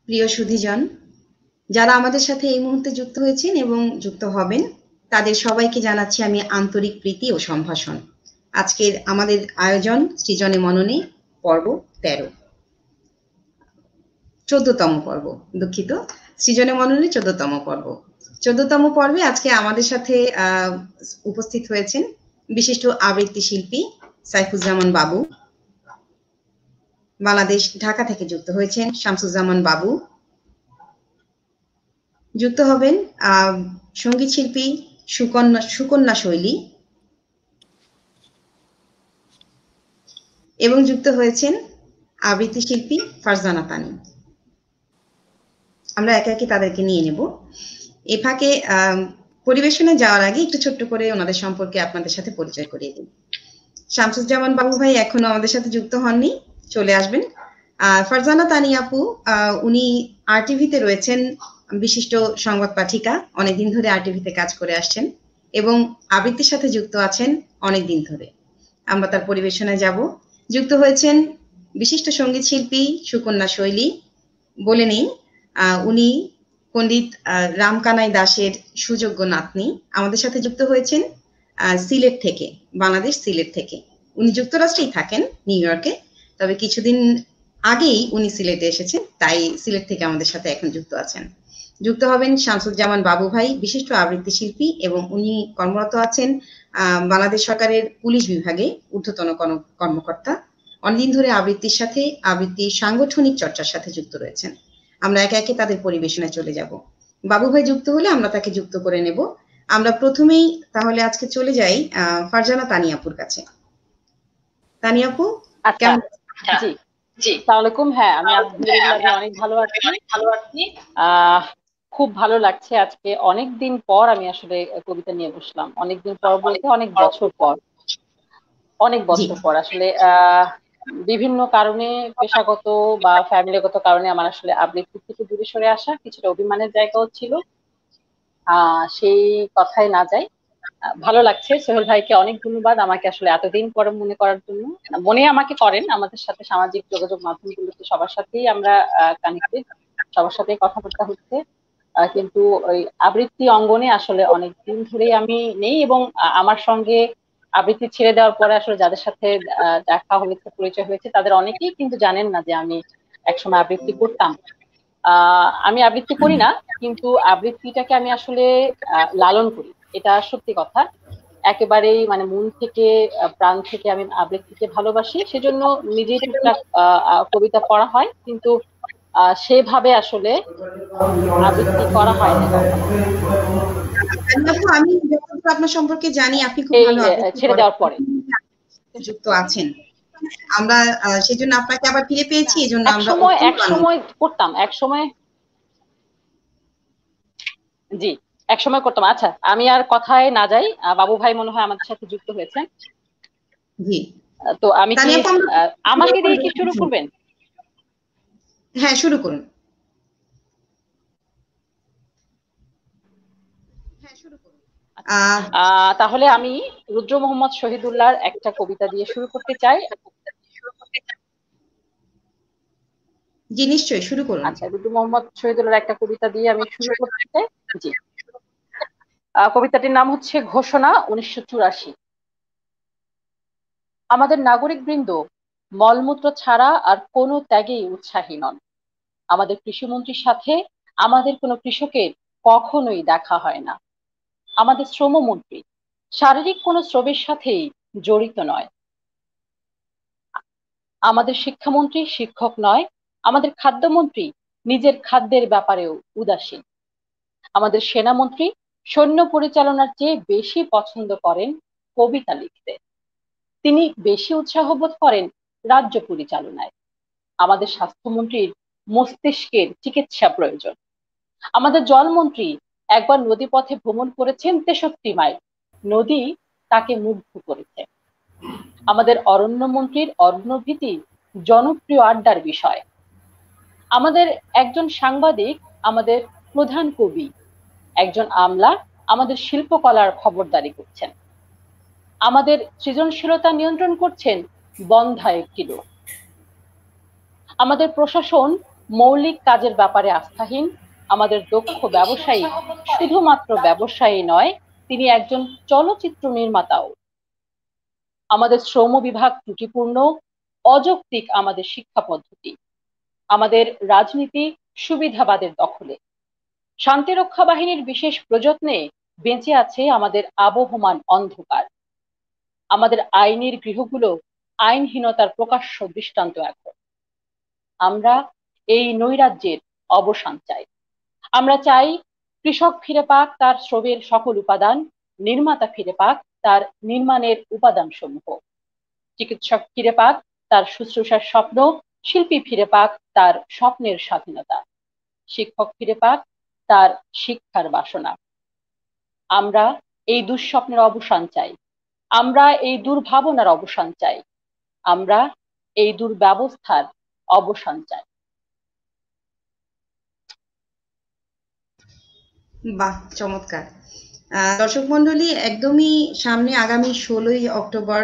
প্রিয় সুধীজন, যারা আমাদের সাথে এই মুহূর্তে যুক্ত হয়েছেন এবং যুক্ত হবেন, তাদের সবাইকে জানাচ্ছি আমি আন্তরিক প্রীতি ও সম্ভাষণ। আজকের আমাদের আয়োজন সৃজনে মননে পর্ব 13, 14তম পর্ব, দুঃখিত, সৃজনে মননে 14তম পর্ব। 14তম পর্বে আজকে আমাদের সাথে উপস্থিত হয়েছেন বিশিষ্ট আবৃত্তি শিল্পী সাইফুজ্জামান বাবু। বাংলাদেশ ঢাকা থেকে যুক্ত হয়েছেন শামসুজ্জামান বাবু। যুক্ত হবেন সঙ্গীত শিল্পী সুকন্যা শৈলী এবং যুক্ত হয়েছেন আবৃত্তি শিল্পী ফারজানা তানি। আমরা একে একে তাদেরকে নিয়ে নেব। এ ফাঁকে পরিবেশনে যাওয়ার আগে একটু ছোট্ট করে ওনাদের সম্পর্কে আপনাদের সাথে পরিচয় করিয়ে দিই। শামসুজ্জামান বাবু ভাই এখনো আমাদের সাথে যুক্ত হননি, চলে আসবেন। ফারজানা তানি আপু, উনি আরটিভিতে রয়েছেন বিশিষ্ট সংবাদ পাঠিকা, অনেকদিন ধরে আরটিভিতে কাজ করে আসছেন এবং আবৃত্তির সাথে যুক্ত আছেন অনেকদিন ধরে। আমরা তার পরিবেশনায় যাব। যুক্ত হয়েছেন বিশিষ্ট সঙ্গীত শিল্পী সুকন্যা শৈলী। বলে নেই, উনি পণ্ডিত রামকানাই দাসের সুযোগ্য নাতনি। আমাদের সাথে যুক্ত হয়েছেন সিলেট থেকে, বাংলাদেশ সিলেট থেকে। উনি যুক্তরাষ্ট্রেই থাকেন, নিউ ইয়র্কে, তবে কিছুদিন আগেই উনি সিলেটে এসেছেন, তাই সিলেট থেকে আমাদের সাথে এখন যুক্ত আছেন। যুক্ত হবেন শামসুজ্জামান বাবু ভাই, বিশিষ্ট আবৃত্তি শিল্পী এবং উনি কর্মরত আছেন বাংলাদেশ সরকারের পুলিশ বিভাগে, ঊর্ধ্বতন কর্মকর্তা। অনেকদিন ধরে আবৃত্তির সাথে, আবৃত্তির সাংগঠনিক চর্চার সাথে যুক্ত রয়েছেন। আমরা একে একে তাদের পরিবেশনায় চলে যাব। বাবু ভাই যুক্ত হলে আমরা তাকে যুক্ত করে নেব। আমরা প্রথমেই তাহলে আজকে চলে যাই ফারজানা তানি আপুর কাছে। তানি আপু, কেমন? জি জি, আসসালামু আলাইকুম। হ্যাঁ, আমি আলহামদুলিল্লাহ অনেক ভালো আছি। খুব ভালো লাগছে। আজকে অনেক দিন পর আমি আসলে কবিতা নিয়ে বসলাম। অনেকদিন পর বলতে অনেক বছর পর আসলে বিভিন্ন কারণে, পেশাগত বা ফ্যামিলিগত কারণে আমার আসলে আবৃত্তি থেকে দূরে সরে আসা কিছুটা অভিমানের জায়গাও ছিল। সেই কথায় না যাই, ভালো লাগছে। সোহেল ভাইকে অনেক ধন্যবাদ আমাকে আসলে এতদিন পরে মনে করার জন্য। মনে আমাকে করেন, আমাদের সাথে সামাজিক যোগাযোগ মাধ্যমগুলোতে সবার সাথেই আমরা কানেক্টেড, সবার সাথেই কথাবার্তা হচ্ছে, কিন্তু ওই আবৃত্তি অঙ্গনে আসলে অনেক দিন ধরেই আমি নেই। এবং আমার সঙ্গে আবৃত্তি ছেড়ে দেওয়ার পরে আসলে যাদের সাথে দেখা হয়েছে, পরিচয় হয়েছে, তাদের অনেকেই কিন্তু জানেন না যে আমি একসময় আবৃত্তি করতাম। আমি আবৃত্তি করি না, কিন্তু আবৃত্তিটাকে আমি আসলে লালন করি, এটা সত্যি কথা। একেবারেই মানে মন থেকে, প্রাণ থেকে আমি আবৃত্তিকে ভালোবাসি। সেজন্য নিজেই টুকটাক কবিতা পড়া হয়, কিন্তু সেভাবে আসলে আবৃত্তি করা হয় না কখনো। আমি যতটুকু আপনার সম্পর্কে জানি, আপনি খুব ভালো আবৃত্তি ছেড়ে দেওয়ার পরে যুক্ত আছেন। আমরা সেজন্য আপনাকে আবার ফিরে পেয়েছি, এজন্য আমরা এক সময় করতাম, এক সময় জি এক সময় করতাম। আচ্ছা, আমি আর কথায় না যাই, বাবু ভাই মনে হয় আমাদের সাথে যুক্ত হয়েছেন। জি, তো আমি কি আমাকে দিয়ে কি শুরু করবেন? হ্যাঁ, শুরু করুন। তাহলে আমি রুদ্র মোহাম্মদ শহীদুল্লাহর একটা কবিতা দিয়ে শুরু করতে চাই। জি, নিশ্চয়ই শুরু করুন। আচ্ছা, রুদ্র মোহাম্মদ শহীদুল্লাহর একটা কবিতা দিয়ে আমি শুরু করতে চাই। জি, কবিতাটির নাম হচ্ছে ঘোষণা 1984। আমাদের নাগরিক বৃন্দ মলমূত্র ছাড়া আর কোনো ত্যাগেই উৎসাহী নন। আমাদের কৃষিমন্ত্রীর সাথে আমাদের কোনো কৃষকের কখনোই দেখা হয় না। আমাদের শ্রমমন্ত্রী শারীরিক কোনো শ্রমের সাথেই জড়িত নয়। আমাদের শিক্ষামন্ত্রী শিক্ষক নয়। আমাদের খাদ্যমন্ত্রী নিজের খাদ্যের ব্যাপারেও উদাসীন। আমাদের সেনামন্ত্রী সৈন্য পরিচালনার চেয়ে বেশি পছন্দ করেন কবিতা লিখতে। তিনি বেশি উৎসাহ বোধ করেন রাজ্য পরিচালনায়। আমাদের স্বাস্থ্যমন্ত্রীর মস্তিষ্কের চিকিৎসা প্রয়োজন। আমাদের জলমন্ত্রী একবার নদীপথে ভ্রমণ করেছেন 63 মাইল, নদী তাকে মুগ্ধ করেছে। আমাদের অরণ্য মন্ত্রীর অরণ্যভীতি জনপ্রিয় আড্ডার বিষয়। আমাদের একজন সাংবাদিক আমাদের প্রধান কবি। একজন আমলা আমাদের শিল্পকলার খবরদারি করছেন। আমাদের সৃজনশীলতা নিয়ন্ত্রণ করছেন বন্ধা একটি লোক। আমাদের প্রশাসন মৌলিক কাজের ব্যাপারে আস্থাহীন আমাদের দক্ষ ব্যবসায়ী শুধুমাত্র ব্যবসায়ী নয়, তিনি একজন চলচ্চিত্র নির্মাতাও। আমাদের শ্রম বিভাগ ত্রুটিপূর্ণ, অযৌক্তিক আমাদের শিক্ষা পদ্ধতি, আমাদের রাজনীতি সুবিধাবাদের দখলে। শান্তিরক্ষা বাহিনীর বিশেষ প্রযত্নে বেঁচে আছে আমাদের আবহমান অন্ধকার। আমাদের আইনের গৃহগুলো আইনহীনতার প্রকাশ্য দৃষ্টান্ত এখন। আমরা এই নৈরাজ্যের অবসান চাই। আমরা চাই কৃষক ফিরে পাক তার শ্রমের সকল উপাদান, নির্মাতা ফিরে পাক তার নির্মাণের উপাদান সমূহ, চিকিৎসক ফিরে পাক তার শুশ্রূষার স্বপ্ন, শিল্পী ফিরে পাক তার স্বপ্নের স্বাধীনতা, শিক্ষক ফিরে পাক তার শিক্ষার বাসনা। আমরা এই দুঃস্বপ্নের অবসান চাই। আমরা এই দুর্ভাবনার অবসান চাই। আমরা এই দুর্ব্যবস্থার অবসান চাই। বাহ, চমৎকার। দর্শক মন্ডলী, একদমই সামনে আগামী 16ই অক্টোবর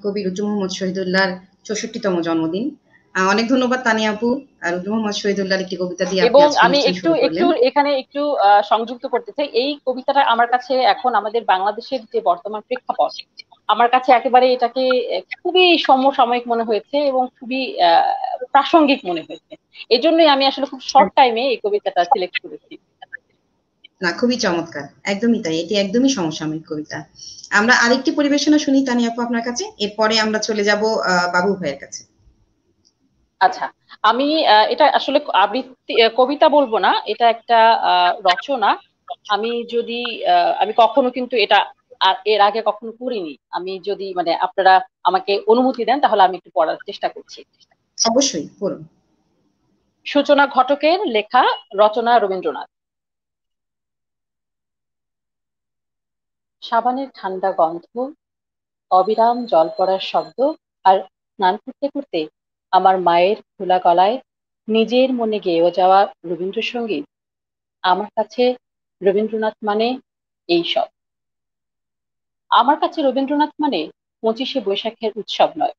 কবি রুদ্র মোহাম্মদ শহীদুল্লাহর 64তম জন্মদিন। অনেক ধন্যবাদ তানিয়া আপু, রুদ্র মোহাম্মদ শহীদুল্লাহর একটি কবিতা দিয়ে আপনি এবং আজকে আমি অনুষ্ঠান একটু শুরু একটু করলেন। এখানে একটু সংযুক্ত করতে চাই, এই কবিতাটা আমার কাছে এখন আমাদের বাংলাদেশের যে বর্তমান প্রেক্ষাপট, আমার কাছে একেবারে এটাকে খুবই সমসাময়িক মনে হয়েছে এবং খুবই প্রাসঙ্গিক মনে হয়েছে। এজন্যই আমি আসলে খুব শর্ট টাইমে এই কবিতাটা সিলেক্ট করেছি। না, খুবই চমৎকার, একদমই তাই, এটি একদমই সমসাময়িক কবিতা। আমরা আরেকটি পরিবেশনা শুনি তানিয়া আপু আপনার কাছে, এরপরে আমরা চলে যাব বাবু ভাইয়ের কাছে। আচ্ছা, আমি এটা আসলে আবৃত্তি কবিতা বলবো না, এটা একটা রচনা। আমি যদি আমি কখনো কিন্তু এটা এর আগে কখনো পড়িনি। আমি যদি মানে আপনারা আমাকে অনুমতি দেন তাহলে আমি একটু পড়ার চেষ্টা করছি। অবশ্যই পড়ুন। সূচনা ঘটকের লেখা, রচনা রবীন্দ্রনাথ। সাবানের ঠান্ডা গন্ধ, অবিরাম জল পড়ার শব্দ, আর স্নান করতে করতে আমার মায়ের খোলা গলায় নিজের মনে গেয়েও যাওয়া রবীন্দ্রসঙ্গীত। আমার কাছে রবীন্দ্রনাথ মানে এই সব। আমার কাছে রবীন্দ্রনাথ মানে 25শে বৈশাখের উৎসব নয়,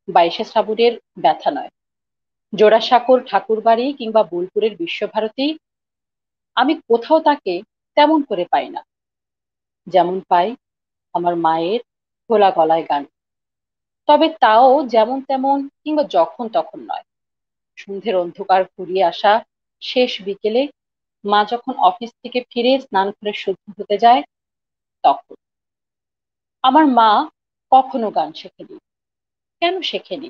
22শে শ্রাবণের ব্যথা নয়, জোড়াসাঁকোর ঠাকুরবাড়ি কিংবা বোলপুরের বিশ্বভারতী। আমি কোথাও তাকে তেমন করে পাই না, যেমন পাই আমার মায়ের খোলা গলায় গান। তবে তাও যেমন তেমন কিংবা যখন তখন নয়। সন্ধ্যের অন্ধকার ফুরিয়ে আসা শেষ বিকেলে মা যখন অফিস থেকে ফিরে স্নান করে শুদ্ধ হতে যায়, তখন। আমার মা কখনো গান শেখেনি। কেন শেখেনি?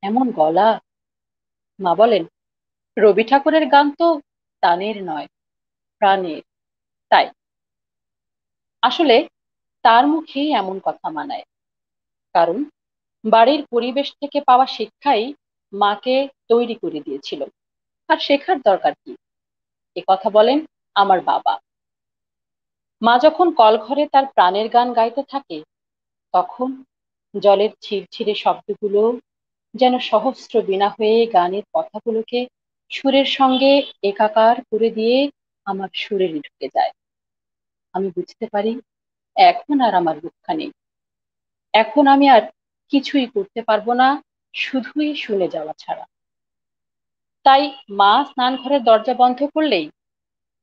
এমন গলা। মা বলেন, রবি ঠাকুরের গান তো তানের নয়, প্রাণের। তাই আসলে তার মুখেই এমন কথা মানায়, কারণ বাড়ির পরিবেশ থেকে পাওয়া শিক্ষাই মাকে তৈরি করে দিয়েছিল। আর শেখার দরকার কি, এ কথা বলেন আমার বাবা। মা যখন কলঘরে তার প্রাণের গান গাইতে থাকে, তখন জলের ছিরছিরে শব্দগুলো যেন সহস্র বীণা হয়ে গানের কথাগুলোকে সুরের সঙ্গে একাকার করে দিয়ে আমার সুরে ঢুকে যায়। আমি বুঝতে পারি এখন আর আমার রক্ষা নেই। এখন আমি আর কিছুই করতে পারবো না, শুধুই শুনে যাওয়া ছাড়া। তাই মা স্নান ঘরের দরজা বন্ধ করলেই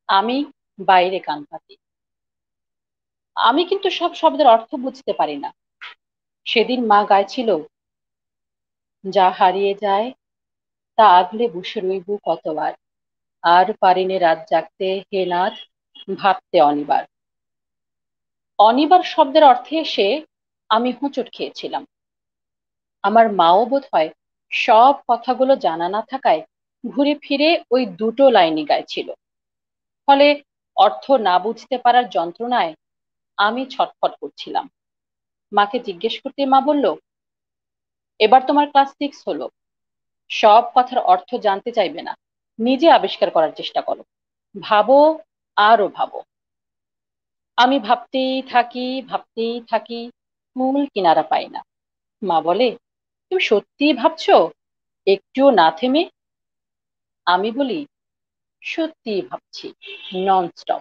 আমি বাইরে কান পাতি। আমি কিন্তু সব শব্দের অর্থ বুঝতে পারি না। সেদিন মা গাইছিল, যা হারিয়ে যায় তা আগলে বসে রইব কতবার, আর পারিনে রাত জাগতে হে নাথ, ভাবতে অনিবার। অনিবার শব্দের অর্থে এসে আমি হোঁচট খেয়েছিলাম। আমার মাও বোধ হয় সব কথাগুলো জানা না থাকায় ঘুরে ফিরে ওই দুটো লাইনই গাইছিল। ফলে অর্থ না বুঝতে পারার যন্ত্রণায় আমি ছটফট করছিলাম। মাকে জিজ্ঞেস করতে মা বলল, এবার তোমার ক্লাস 6 হলো, সব কথার অর্থ জানতে চাইবে না, নিজে আবিষ্কার করার চেষ্টা করো, ভাবো, আরো ভাবো। আমি ভাবতেই থাকি, মূল কিনারা পাই না। মা বলে, তুমি সত্যিই ভাবছো, একটুও না থেমে? আমি বলি, সত্যিই ভাবছি, ননস্টপ।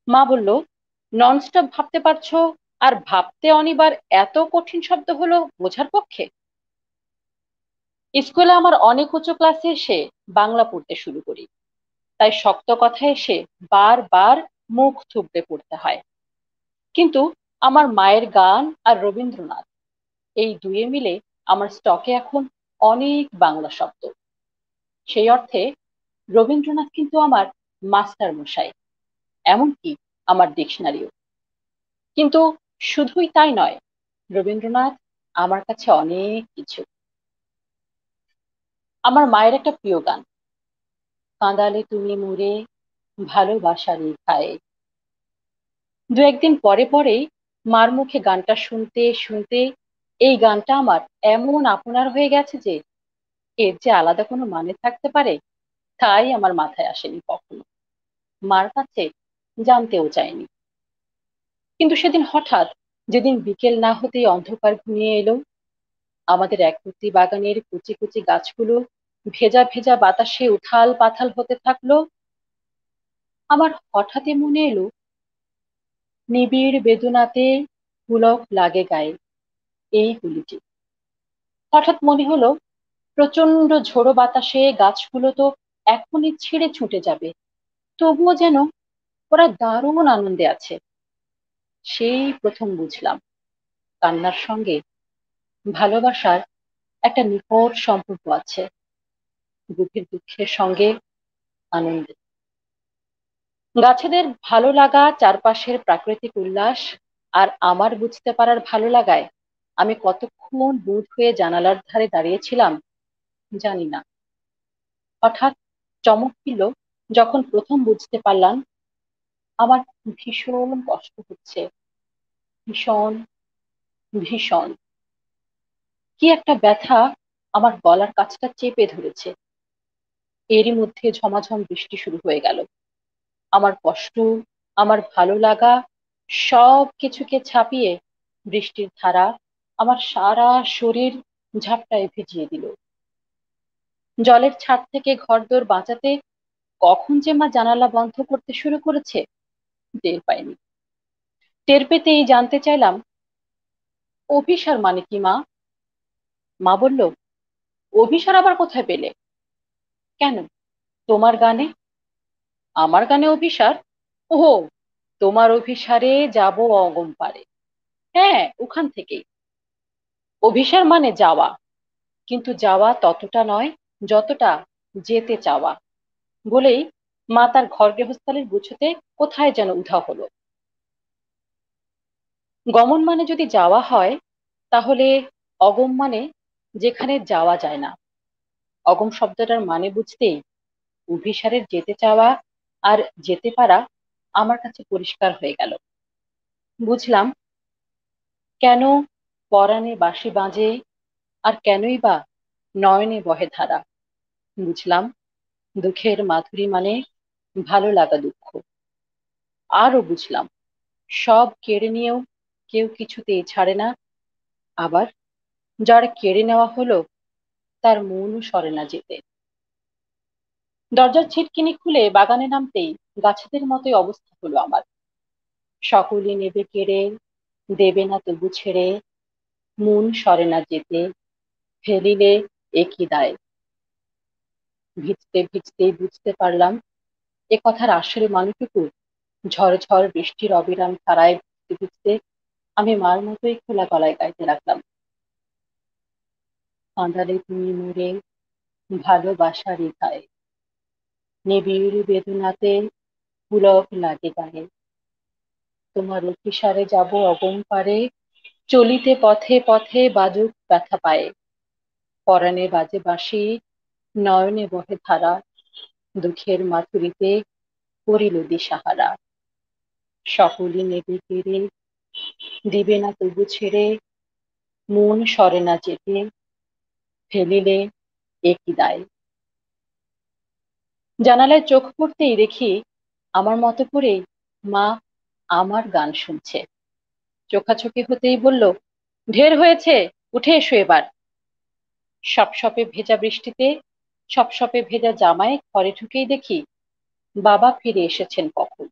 মা বলল, ননস্টপ ভাবতে পারছো আর ভাবতে অনিবার এত কঠিন শব্দ হলো বোঝার পক্ষে? স্কুলে আমার অনেক উঁচু ক্লাসে এসে বাংলা পড়তে শুরু করি, তাই শক্ত কথা এসে বারবার মুখ থুবড়ে পড়তে হয়। কিন্তু আমার মায়ের গান আর রবীন্দ্রনাথ, এই দুয়ে মিলে আমার স্টকে এখন অনেক বাংলা শব্দ। সেই অর্থে রবীন্দ্রনাথ কিন্তু আমার মাস্টার মশাই, এমনকি আমার ডিকশনারিও। কিন্তু শুধুই তাই নয়, রবীন্দ্রনাথ আমার কাছে অনেক কিছু। আমার মায়ের একটা প্রিয় গান, কাঁদালে তুমি মুরে ভালোবাসার খায়। দু একদিন পরে পরেই মার মুখে গানটা শুনতে শুনতে এই গানটা আমার এমন আপনার হয়ে গেছে যে এর যে আলাদা কোনো মানে থাকতে পারে তাই আমার মাথায় আসেনি কখনো, মার কাছে জানতেও চাইনি। কিন্তু সেদিন হঠাৎ, যেদিন বিকেল না হতেই অন্ধকার ঘনিয়ে এলো, আমাদের একবর্তী বাগানের কুচি কুচি গাছগুলো ভেজা ভেজা বাতাসে উথাল পাথাল হতে থাকলো, আমার হঠাৎই মনে এলো, নিবিড় বেদনাতে পুলক লাগে গায়ে, এই গুলিটি। হঠাৎ মনে হলো, প্রচন্ড ঝোড়ো বাতাসে গাছগুলো তো এখনই ছিঁড়ে ছুটে যাবে, তবুও যেন ওরা দারুণ আনন্দে আছে। সেই প্রথম বুঝলাম, কান্নার সঙ্গে ভালোবাসার একটা নিকট সম্পর্ক আছে, গভীর দুঃখের সঙ্গে আনন্দের। গাছেদের ভালো লাগা, চারপাশের প্রাকৃতিক উল্লাস, আর আমার বুঝতে পারার ভালো লাগায় আমি কতক্ষণ বুঁদ হয়ে জানালার ধারে দাঁড়িয়েছিলাম জানি না। হঠাৎ চমক দিল যখন প্রথম বুঝতে পারলাম আমার ভীষণ কষ্ট হচ্ছে, ভীষণ ভীষণ। কি একটা ব্যথা আমার গলার কাছটা চেপে ধরেছে। এরই মধ্যে ঝমাঝম বৃষ্টি শুরু হয়ে গেল। আমার কষ্ট, আমার ভালো লাগা, সব কিছুকে ছাপিয়ে বৃষ্টির ধারা আমার সারা শরীর ঝাপটায় ভিজিয়ে দিল। জলের ছাদ থেকে ঘরদোর বাঁচাতে কখন যে মা জানালা বন্ধ করতে শুরু করেছে টের পাইনি। টের পেতেই জানতে চাইলাম, অভিসার মানে কি মা? মা বলল, অভিসার আবার কোথায় পেলে? কেন, তোমার গানে। আমার গানে অভিসার? ওহো, তোমার অভিসারে যাব অগম পারে। হ্যাঁ, ওখান থেকেই। অভিসার মানে যাওয়া, কিন্তু যাওয়া ততটা নয় যতটা যেতে চাওয়া, বলেই মা তার ঘর গৃহস্থালির গুছোতে কোথায় যেন উধাও হলো। গমন মানে যদি যাওয়া হয়, তাহলে অগম মানে যেখানে যাওয়া যায় না। অগম শব্দটার মানে বুঝতেই অভিসারের যেতে চাওয়া আর যেতে পারা আমার কাছে পরিষ্কার হয়ে গেল। বুঝলাম কেন পরাণে বাঁশি বাজে, আর কেনই বা নয়নে বহে ধারা। বুঝলাম দুঃখের মাধুরী মানে ভালো লাগা দুঃখ। আরো বুঝলাম, সব কেড়ে নিয়েও কেউ কিছুতেই ছাড়ে না, আবার যার কেড়ে নেওয়া হলো তার মনও সরে না যেতে। দরজার ছিটকিনি খুলে বাগানে নামতেই গাছেদের মতোই অবস্থা হলো আমার। সকলে নেবে কেড়ে, দেবে না তবু ছেড়ে, মন সরে না যেতে, ফেলিলে একই দায়। ভিজতে ভিজতেই বুঝতে পারলাম, এ কথার আসল মানেটুকু ঝড় ঝড় বৃষ্টির অবিরাম ধারায় ভিজতে ভিজতে আমি মার মতোই খোলা গলায় গাইতে লাগলাম। কাঁদালে তুমি মোরে ভালোবাসার গায়ে, নিবিড় বেদনাতে পুলক লাগে গায়ে। তোমার অভিসারে যাব অগম পারে, চলিতে পথে পথে বাজুক ব্যথা পায়ে। পরাণে বাজে বাঁশি, নয়নে বহে ধারা, দুঃখের মাথুরিতে করিল দিশাহারা। সকলই নেবে কেড়ে, দিবে না তবু ছেড়ে, মন সরে না যেতে, ফেলিলে একই দায়। জানালায় চোখ পড়তেই দেখি আমার মতো করে মা আমার গান শুনছে। চোখাচোখি হতেই বলল, ঢের হয়েছে, উঠে এসো এবার। সপসপে ভেজা বৃষ্টিতে সপসপে ভেজা জামায় ঘরে ঢুকেই দেখি বাবা ফিরে এসেছেন কখন।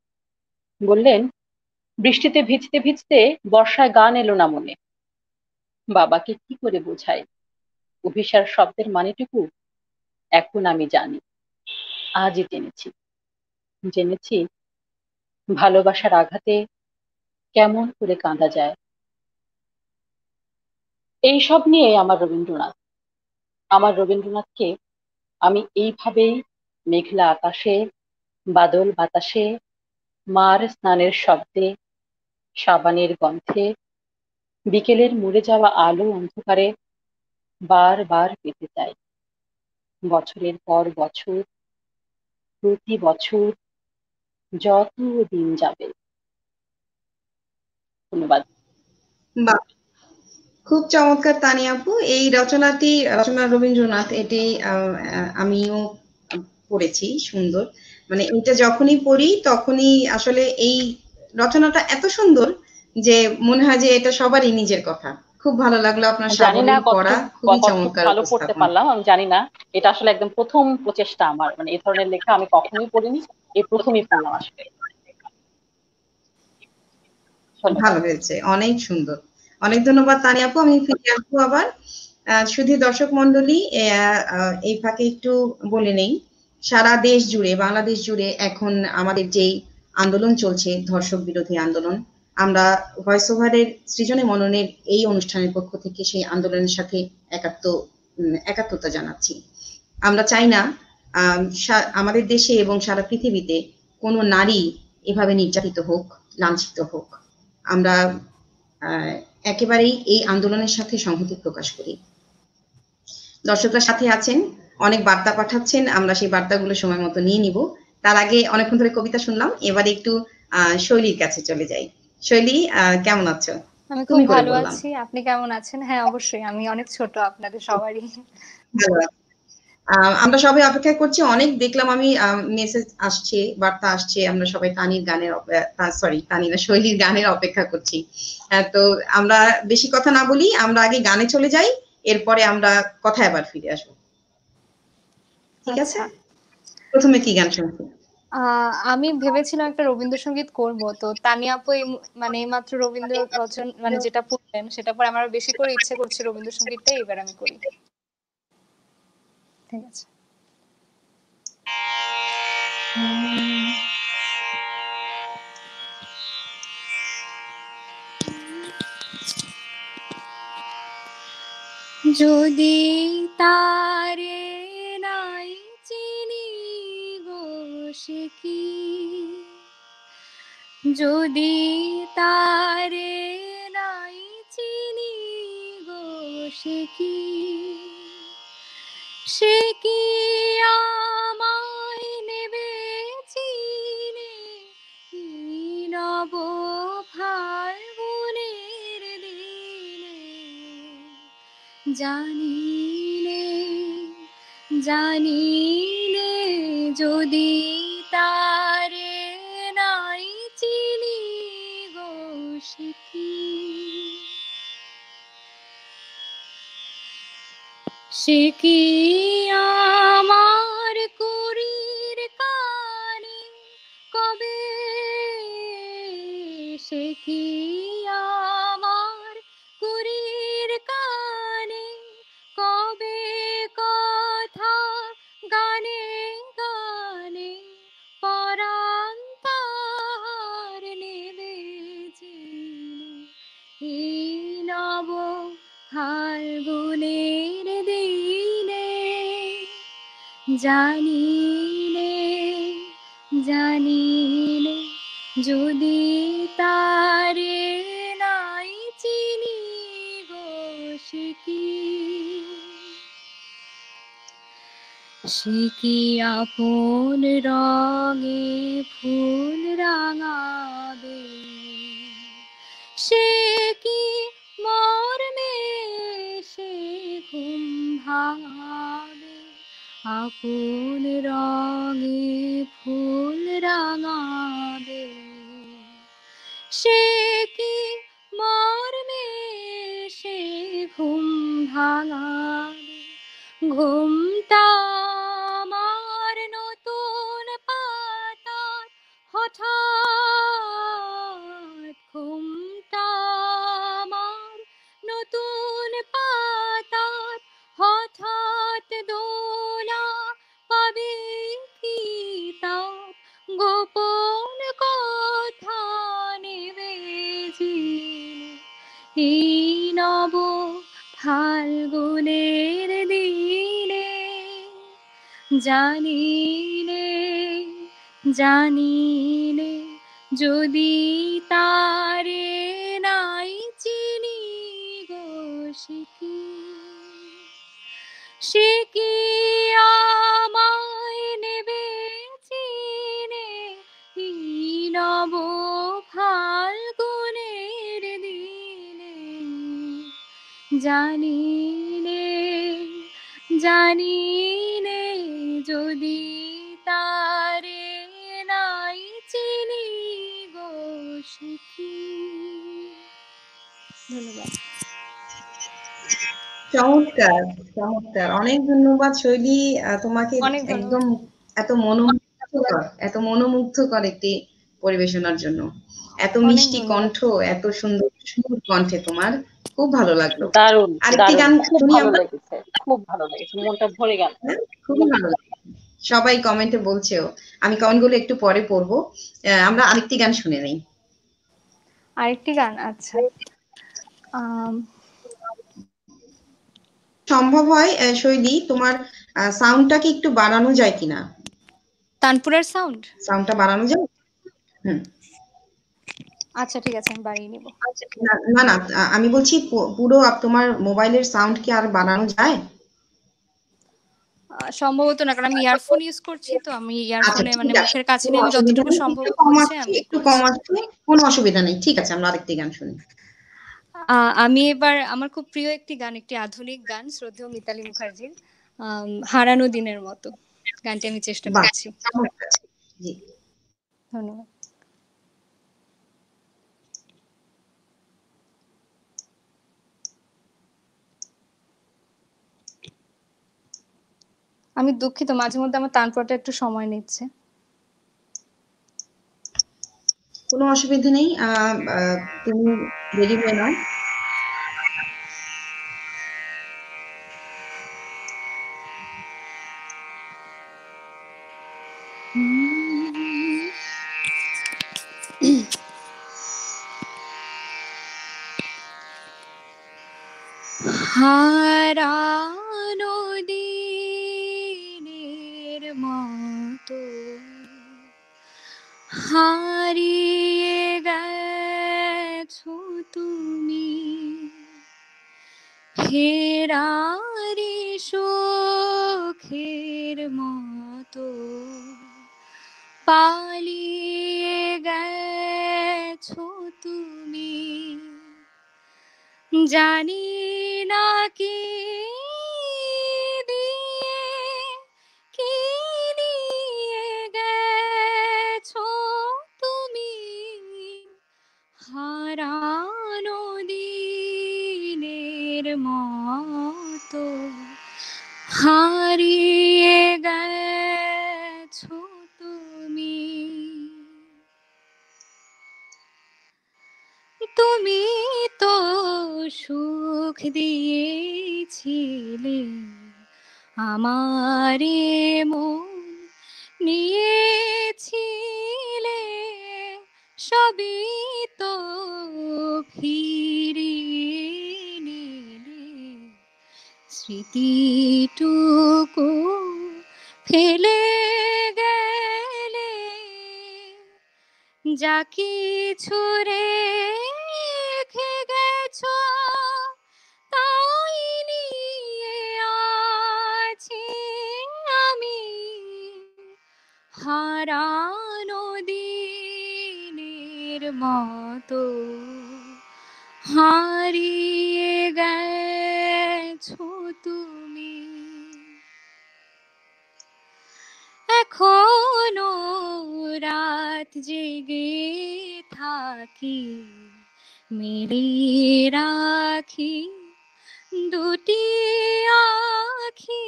বললেন, বৃষ্টিতে ভিজতে ভিজতে বর্ষায় গান এলো না মনে। বাবাকে কি করে বোঝাই, অভিসার শব্দের মানেটুকু এখন আমি জানি, আজই জেনেছি ভালোবাসার আঘাতে কেমন করে কাঁদা যায়। এইসব নিয়ে আমার রবীন্দ্রনাথকে আমি এইভাবেই মেঘলা আকাশে, বাদল বাতাসে, মার স্নানের শব্দে, সাবানের গন্ধে, বিকেলের মরে যাওয়া আলো অন্ধকারে বারবার পেতে চাই। বছরের পর বছর, প্রতি বছর, যত দিন যাবে। ধন্যবাদ। বাহ, খুব চমৎকার তানিয়া আপু। এই রচনা রবীন্দ্রনাথ, এটি আমিও পড়েছি, সুন্দর। মানে এটা যখনই পড়ি তখনই আসলে এই রচনাটা এত সুন্দর যে মনে হয় যে এটা সবারই নিজের কথা। খুব ভালো লাগলো আপনার জানি না সাবলীল পড়া, খুবই কতটুকু চমৎকার ভালো পড়তে উপস্থাপন। পারলাম, আমি জানি না। এটা আসলে একদম প্রথম প্রচেষ্টা আমার, মানে এই ধরনের লেখা আমি কখনোই পড়িনি, এই প্রথমই পড়লাম আসলে। ধন্যবাদ। ভালো হয়েছে, অনেক সুন্দর। অনেক ধন্যবাদ তানিয়া আপু। আমি ফিরে আসবো আবার। শুধু দর্শক মন্ডলী, এই ফাঁকে একটু বলে নেই, সারা দেশ জুড়ে, বাংলাদেশ জুড়ে এখন আমাদের যেই আন্দোলন চলছে, ধর্ষক বিরোধী আন্দোলন, আমরা ভয়েস ওভারের সৃজনী মননের এই অনুষ্ঠানের পক্ষ থেকে সেই আন্দোলনের সাথে একাত্মতা জানাচ্ছি। আমরা চাই না আমাদের দেশে এবং সারা পৃথিবীতে কোনো নারী এভাবে নির্যাতিত হোক, লাঞ্ছিত হোক। আমরা একেবারেই এই আন্দোলনের সাথে সংহতি প্রকাশ করি। দর্শকরা সাথে আছেন, অনেক বার্তা পাঠাচ্ছেন, আমরা সেই বার্তাগুলো সময় মতো নিয়ে নিব। তার আগে অনেকক্ষণ ধরে কবিতা শুনলাম, এবারে একটু শৈলীর কাছে চলে যাই। শৈলী, কেমন আছো? আমি খুব তুমি করে ভালো বললাম। আছি। আপনি কেমন আছেন? হ্যাঁ, অবশ্যই। আমি অনেক ছোট আপনাদের সবারই। ভালো আছি। আমরা সবাই অপেক্ষা করছি। অনেক দেখলাম আমি মেসেজ আসছে, বার্তা আসছে। আমরা সবাই তানির গানের সরি, তানি না, শৈলীর গানের অপেক্ষা করছি। তো আমরা বেশি কথা না বলি, আমরা আগে গানে চলে যাই, এরপরে আমরা কথায় আবার ফিরে আসবো। ঠিক আছে? আচ্ছা। প্রথমে কি গান শুনছি? আমি ভেবেছিলাম একটা রবীন্দ্রসঙ্গীত করব। তো তানিয়া আপু মানে এইমাত্র মানে যেটা পড়লেন সেটার পর আমার বেশি করে ইচ্ছে করছে রবীন্দ্রসঙ্গীতটাই এবার আমি করি। ঠিক আছে। যদি তারে নাই চিনি গো সে কি, যদি তারে নাই চিনি গো সে কি, সে কি আমায় নেবে চিনে নব ফাল্গুনের দিনে, জানিলে জানিলে যদি তারে নাই চিনি গো সে কি, সে কি আমার কুড়ির কানে কবে, সে কি আমার কুড়ির কানে কবে কথা গানে গানে পরাণ তার নেবে জেনে, এই নব ফাল্গুনের দিনে, জানিলে জানিলে যদি তারে নাই চিনি গো সে কি, সে কি আপন রঙে ফুল রাঙাবে, সে কি মর্মে সে ঘুম ভাঙাবে, আপন রঙে ফুল রাঙাবে, সে কি মর্মে সে ঘুম ভাঙাবে, ঘুমটা আমার নতুন পাতার হঠাৎ, ঘুমটা আমার নতুন পাতার জানি নে জানি নে যদি তারে নাই চিনি গো সে কি আমায় নেবে চিনে নব ফাল্গুনের দিনে জানি নে জানি নে যদি তারে নাই চিনি গো সখী। ধন্যবাদ। চমৎকার, চমৎকার। অনেক ধন্যবাদ শৈলী, তোমাকে অনেক ধন্যবাদ। একদম এত মনোমুগ্ধকর একটি পরিবেশনার জন্য। এত অনেক মিষ্টি ধন্যবাদ। কণ্ঠ, এত সুন্দর সুর কণ্ঠে তোমার, খুব ভালো লাগলো। দারুণ আরেকটি গান খুব শুনি ভালো আমরা। লেগেছে, খুব ভালো লেগেছে, মনটা ভরে গেল। খুবই ভালো লাগলো, সবাই কমেন্টে বলছেও। আমি কমেন্টগুলো একটু পরে পড়বো। আমরা আরেকটি গান শুনে নেই। আরেকটি গান, আচ্ছা। সম্ভব হয় শৈলী, তোমার সাউন্ডটাকে একটু বাড়ানো যায় কিনা? তানপুরের সাউন্ডটা বাড়ানো যায়? আচ্ছা ঠিক আছে, আমি বাড়িয়ে নিব। না না, আমি বলছি পুরো তোমার মোবাইলের সাউন্ড কি আর বাড়ানো যায়? সম্ভবত না, কারণ আমি ইয়ারফোন ইউজ করছি, তো আমি ইয়ারফোনে মানে মুখের কাছে নিয়ে আমি যতটুকু সম্ভব হচ্ছে আমি একটু কম আসছে, কোনো অসুবিধা নেই। ঠিক আছে, আমরা আরেকটি গান শুনি। আমি এবার আমার খুব প্রিয় একটি গান, একটি আধুনিক গান, শ্রদ্ধেয় মিতালী মুখার্জির হারানো দিনের মতো গানটি আমি চেষ্টা করছি। জি, ধন্যবাদ। আমি দুঃখিত, মাঝে মধ্যে আমার তানপুরাটা একটু সময় নিচ্ছে। কোনো অসুবিধা নেই, তুমি রেডি হয়ে নাও। হারানো দিনের মতো হারিয়ে গেছো তুমি, ফেরারি সুখের মতো পালিয়ে গেছো তুমি, জানি না কি দিয়ে কি নিয়ে গেছো তুমি, হারানো দিনের মতো হারিয়ে গেছো তুমি। তুমি তো সুখ দিয়েছিলে আমারে, মন নিয়েছিলে, সবই তো ফিরিয়ে নিলে, স্মৃতিটুকু ফেলে গেলে, যা কিছু রেখে গেছো তাই নিয়ে আছি আমি, হারানো দিনের মতো হারিয়ে গেছো তুমি। এখনো রাত জেগে থাকি, মেরে রাখি দুটি আখি,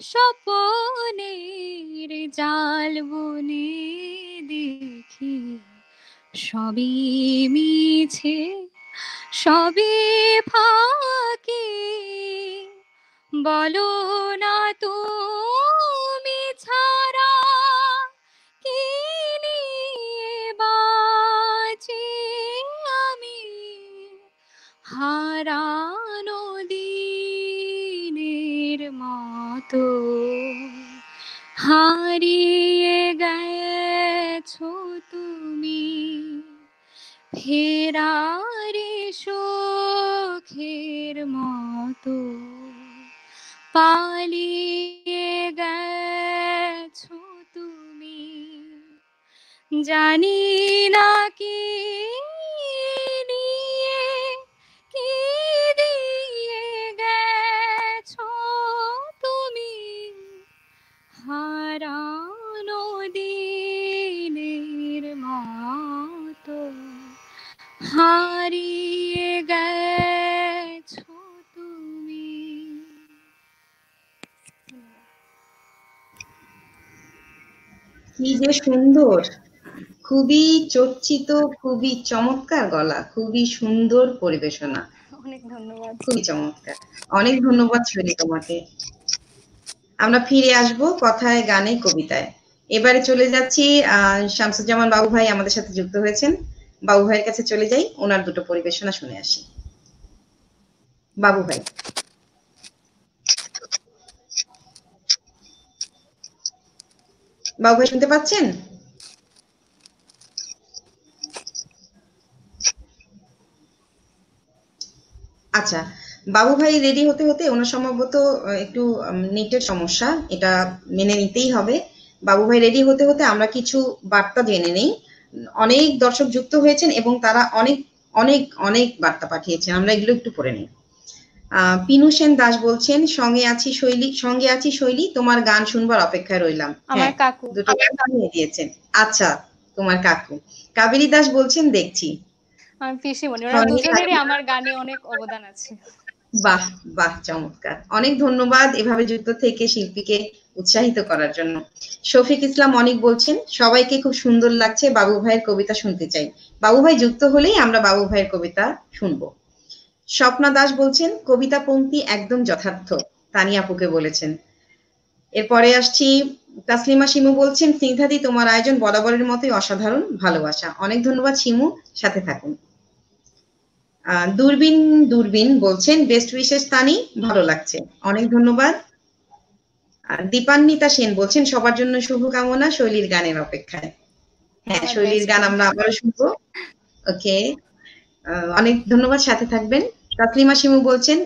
স্বপনের জাল বুনে দেখি, সবই মিছে সবই ফাঁকি, বলো না তুমি ছাড়া কি নিয়ে বাঁচি আমি, হারানো দিনের মতো। হারিয়ে গেছো তুমি ফেরারি সুখের মতো, পালিয়ে গেছো তুমি জানি না কি নিয়ে, কি দিয়ে গেছো তুমি হারানো দিনের মতো, হারিয়ে গেছো তুমি। কি যে সুন্দর, খুবই চর্চিত, খুবই চমৎকার গলা, খুবই সুন্দর পরিবেশনা, অনেক ধন্যবাদ। খুবই চমৎকার। অনেক ধন্যবাদ শৈলী তোমাকে। আমরা ফিরে আসব কথায়, গানে, কবিতায়। এবারে চলে যাচ্ছি শামসুজ্জামান বাবু ভাই আমাদের সাথে যুক্ত হয়েছেন। বাবু ভাইয়ের কাছে চলে যাই, ওনার দুটো পরিবেশনা শুনে আসি। বাবু ভাই। বাবু ভাই শুনতে পাচ্ছেন? আচ্ছা, বাবু ভাই রেডি হতে হতে ওনার সম্ভবত একটু নেটের সমস্যা, এটা মেনে নিতেই হবে। বাবু ভাই রেডি হতে হতে আমরা কিছু বার্তা জেনে নেই। অনেক দর্শক যুক্ত হয়েছেন এবং তারা অনেক অনেক অনেক বার্তা পাঠিয়েছেন, আমরা এগুলো একটু পড়ে নিই। পিনু সেন দাস বলছেন, সঙ্গে আছি শৈলী, তোমার গান শুনবার অপেক্ষায় রইলাম। আমার হ্যাঁ, কাকু। দুটো গান শুনিয়ে দিয়েছেন। আচ্ছা, তোমার কাকু। কাবেরী দাস বলছেন, দেখছি। আমার পিসিমণি, ওরা দুজনেরই আমার গানে অনেক অবদান আছে। বাহ বাহ, চমৎকার। অনেক ধন্যবাদ এভাবে যুক্ত থেকে শিল্পীকে উৎসাহিত করার জন্য। শফিক ইসলাম অনেক বলছেন, সবাইকে খুব সুন্দর লাগছে, বাবু ভাইয়ের কবিতা শুনতে চাই। বাবু ভাই যুক্ত হলেই আমরা বাবু ভাইয়ের কবিতা শুনবো। স্বপ্না দাস বলছেন, কবিতা পংক্তি একদম যথার্থ, তানিয়া আপুকে বলেছেন। এরপরে আসছি, তাসলিমা শিমু বলছেন, স্নিগ্ধাদি তোমার আয়োজন বরাবরের মতোই অসাধারণ, ভালোবাসা। অনেক ধন্যবাদ শিমু, সাথে থাকুন। দূরবীন বলছেন, বেস্ট উইশেস তানি, ভালো লাগছে, অনেক ধন্যবাদ। দীপান্বিতা সেন বলছেন, সবার জন্য শুভকামনা, শৈলীর গানের অপেক্ষায়। হ্যাঁ, শৈলীর গান আমরা আবারও শুনবো। ওকে, অনেক ধন্যবাদ, সাথে থাকবেন। তাসলিমা শিমু বলছেন,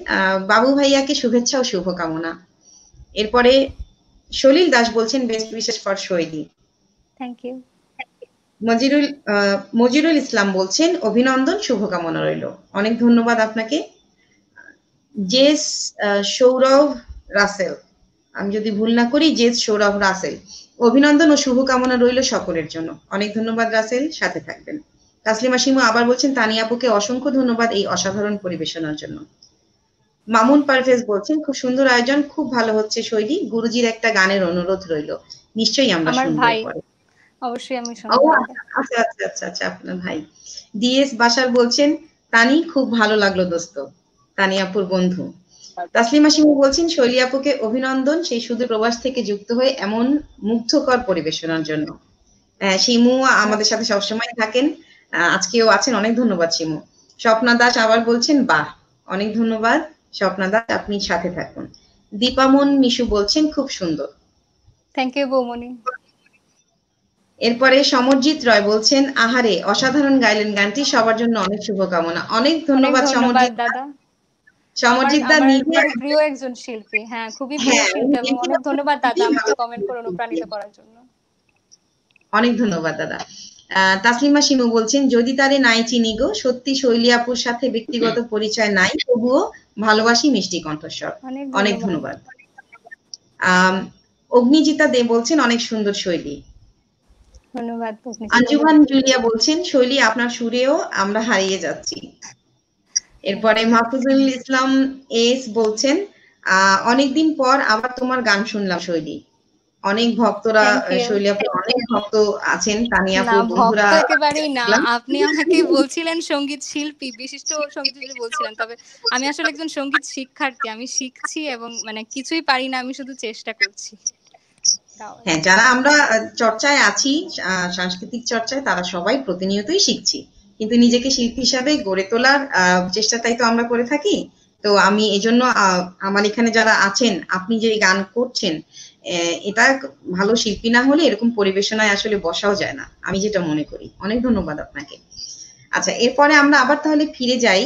বাবু ভাইয়াকে শুভেচ্ছা ও শুভকামনা। এরপরে সলিল দাস বলছেন, best wishes for Shoili. Thank you. Mojirul Islam বলছেন, অভিনন্দন, শুভকামনা রইল। অনেক ধন্যবাদ আপনাকে। জেস সৌরভ রাসেল, আমি যদি ভুল না করি, জেস সৌরভ রাসেল, অভিনন্দন ও শুভকামনা রইল সকলের জন্য। অনেক ধন্যবাদ রাসেল, সাথে থাকবেন। তাসলিমা শিমু আবার বলছেন, তানিয়া আপুকে অসংখ্য ধন্যবাদ এই অসাধারণ পরিবেশনার জন্য। মামুন পারভেজ বলছেন, খুব সুন্দর আয়োজন, খুব ভালো হচ্ছে শৈলী, গুরুজির একটা গানের অনুরোধ রইল, নিশ্চয়ই আমরা আমার শুনবো ভাই, পরে। অবশ্যই আমি শুনবো। আচ্ছা আচ্ছা আচ্ছা আচ্ছা, আপনার ভাই। ডিএস বাশার বলছেন, তানি খুব ভালো লাগলো দোস্ত, তানি আপুর বন্ধু। তাসলিমা শিমু বলছেন, শৈলী আপুকে অভিনন্দন, সেই সুদূর প্রবাস থেকে যুক্ত হয়ে এমন মুগ্ধকর পরিবেশনার জন্য। শিমু আমাদের সাথে সবসময় থাকেন, আজকেও আছেন, অনেক ধন্যবাদ শিমু। স্বপ্না দাস আবার বলছেন, বাহ, অনেক ধন্যবাদ স্বপ্না দাস, আপনি সাথে থাকুন। দীপামন মিশু বলছেন, খুব সুন্দর। থ্যাংক ইউ বৌমনি। এরপরে সমরজিৎ রয় বলছেন, আহারে অসাধারণ গাইলেন গানটি, সবার জন্য অনেক শুভকামনা। অনেক ধন্যবাদ সমরজিৎ দাদা। সমরজিৎ দা নিজে মানে প্রিয় একজন শিল্পী, হ্যাঁ খুবই প্রিয় হ্যাঁ, শিল্পী, এবং অনেক ধন্যবাদ দাদা আমাকে কমেন্ট করে অনুপ্রাণিত করার জন্য। অনেক ধন্যবাদ দাদা। তাসলিমা শিমু বলছেন, যদি তারে নাই চিনি গো, সত্যি শৈলী আপুর সাথে ব্যক্তিগত পরিচয় নাই, তবুও ভালোবাসি মিষ্টি কণ্ঠস্বর। অনেক ধন্যবাদ। অগ্নিজিতা দে বলছেন, অনেক সুন্দর শৈলী। ধন্যবাদ। আঞ্জুমান জুলিয়া বলছেন, শৈলী আপনার সুরেও আমরা হারিয়ে যাচ্ছি। এরপরে মাহফুজুল ইসলাম এস বলছেন, অনেকদিন পর আবার তোমার গান শুনলাম শৈলী। অনেক ভক্তরা, শৈলী আপু অনেক ভক্ত আছেন, তানিয়া আপু বন্ধুরা একেবারেই না, আপনি আমাকে বলছিলেন সঙ্গীত শিল্পী, বিশিষ্ট সঙ্গীত শিল্পী বলছিলেন, তবে আমি আসলে একজন সঙ্গীত শিক্ষার্থী, আমি শিখছি এবং মানে কিছুই পারি না, আমি শুধু চেষ্টা করছি। হ্যাঁ, যারা আমরা চর্চায় আছি, সাংস্কৃতিক চর্চায়, তারা সবাই প্রতিনিয়তই শিখছি, কিন্তু নিজেকে শিল্পী হিসাবে গড়ে তোলার চেষ্টাটাই তো আমরা করে থাকি। তো আমি এজন্য আমার এখানে যারা আছেন, আপনি যে গান করছেন, এটা ভালো শিল্পী না হলে এরকম পরিবেশনায় আসলে বসাও যায় না, আমি যেটা মনে করি। অনেক ধন্যবাদ আপনাকে। আচ্ছা, এরপরে আমরা আবার তাহলে ফিরে যাই।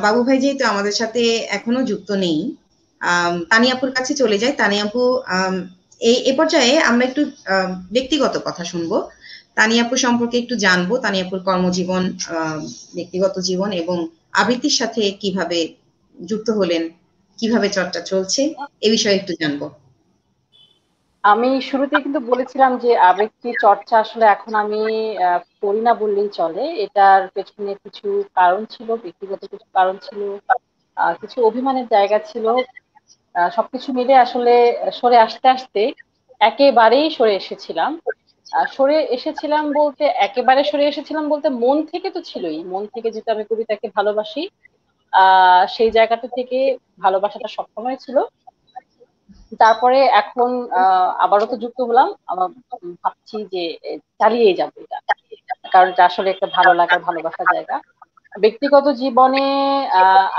বাবু ভাই যেহেতু আমাদের সাথে এখনো যুক্ত নেই, তানিয়াপুর কাছে চলে যাই। তানিয়াপু, এই পর্যায়ে আমরা একটু ব্যক্তিগত কথা শুনবো, তানিয়াপু সম্পর্কে একটু জানবো, তানিয়াপুর কর্মজীবন, ব্যক্তিগত জীবন এবং আবৃত্তির সাথে কিভাবে যুক্ত হলেন, কিভাবে চর্চা চলছে, এ বিষয়ে একটু জানবো। আমি শুরুতেই কিন্তু বলেছিলাম যে আবৃত্তি চর্চা আসলে এখন আমি করি না বললেই চলে। এটার পেছনে কিছু কারণ ছিল, ব্যক্তিগত কিছু কারণ ছিল, কিছু অভিমানের জায়গা ছিল। সবকিছু মিলে আসলে সরে আসতে আসতে একেবারেই সরে এসেছিলাম। সরে এসেছিলাম বলতে, একেবারে সরে এসেছিলাম বলতে, মন থেকে তো ছিলই। মন থেকে যেহেতু আমি কবিতাকে ভালোবাসি, সেই জায়গাটা থেকে ভালোবাসাটা সবসময় ছিল। তারপরে এখন আবারও তো যুক্ত হলাম। আমার ভাবছি যে চালিয়ে যাবো এটা, কারণ এটা আসলে একটা ভালো লাগার ভালোবাসার জায়গা। ব্যক্তিগত জীবনে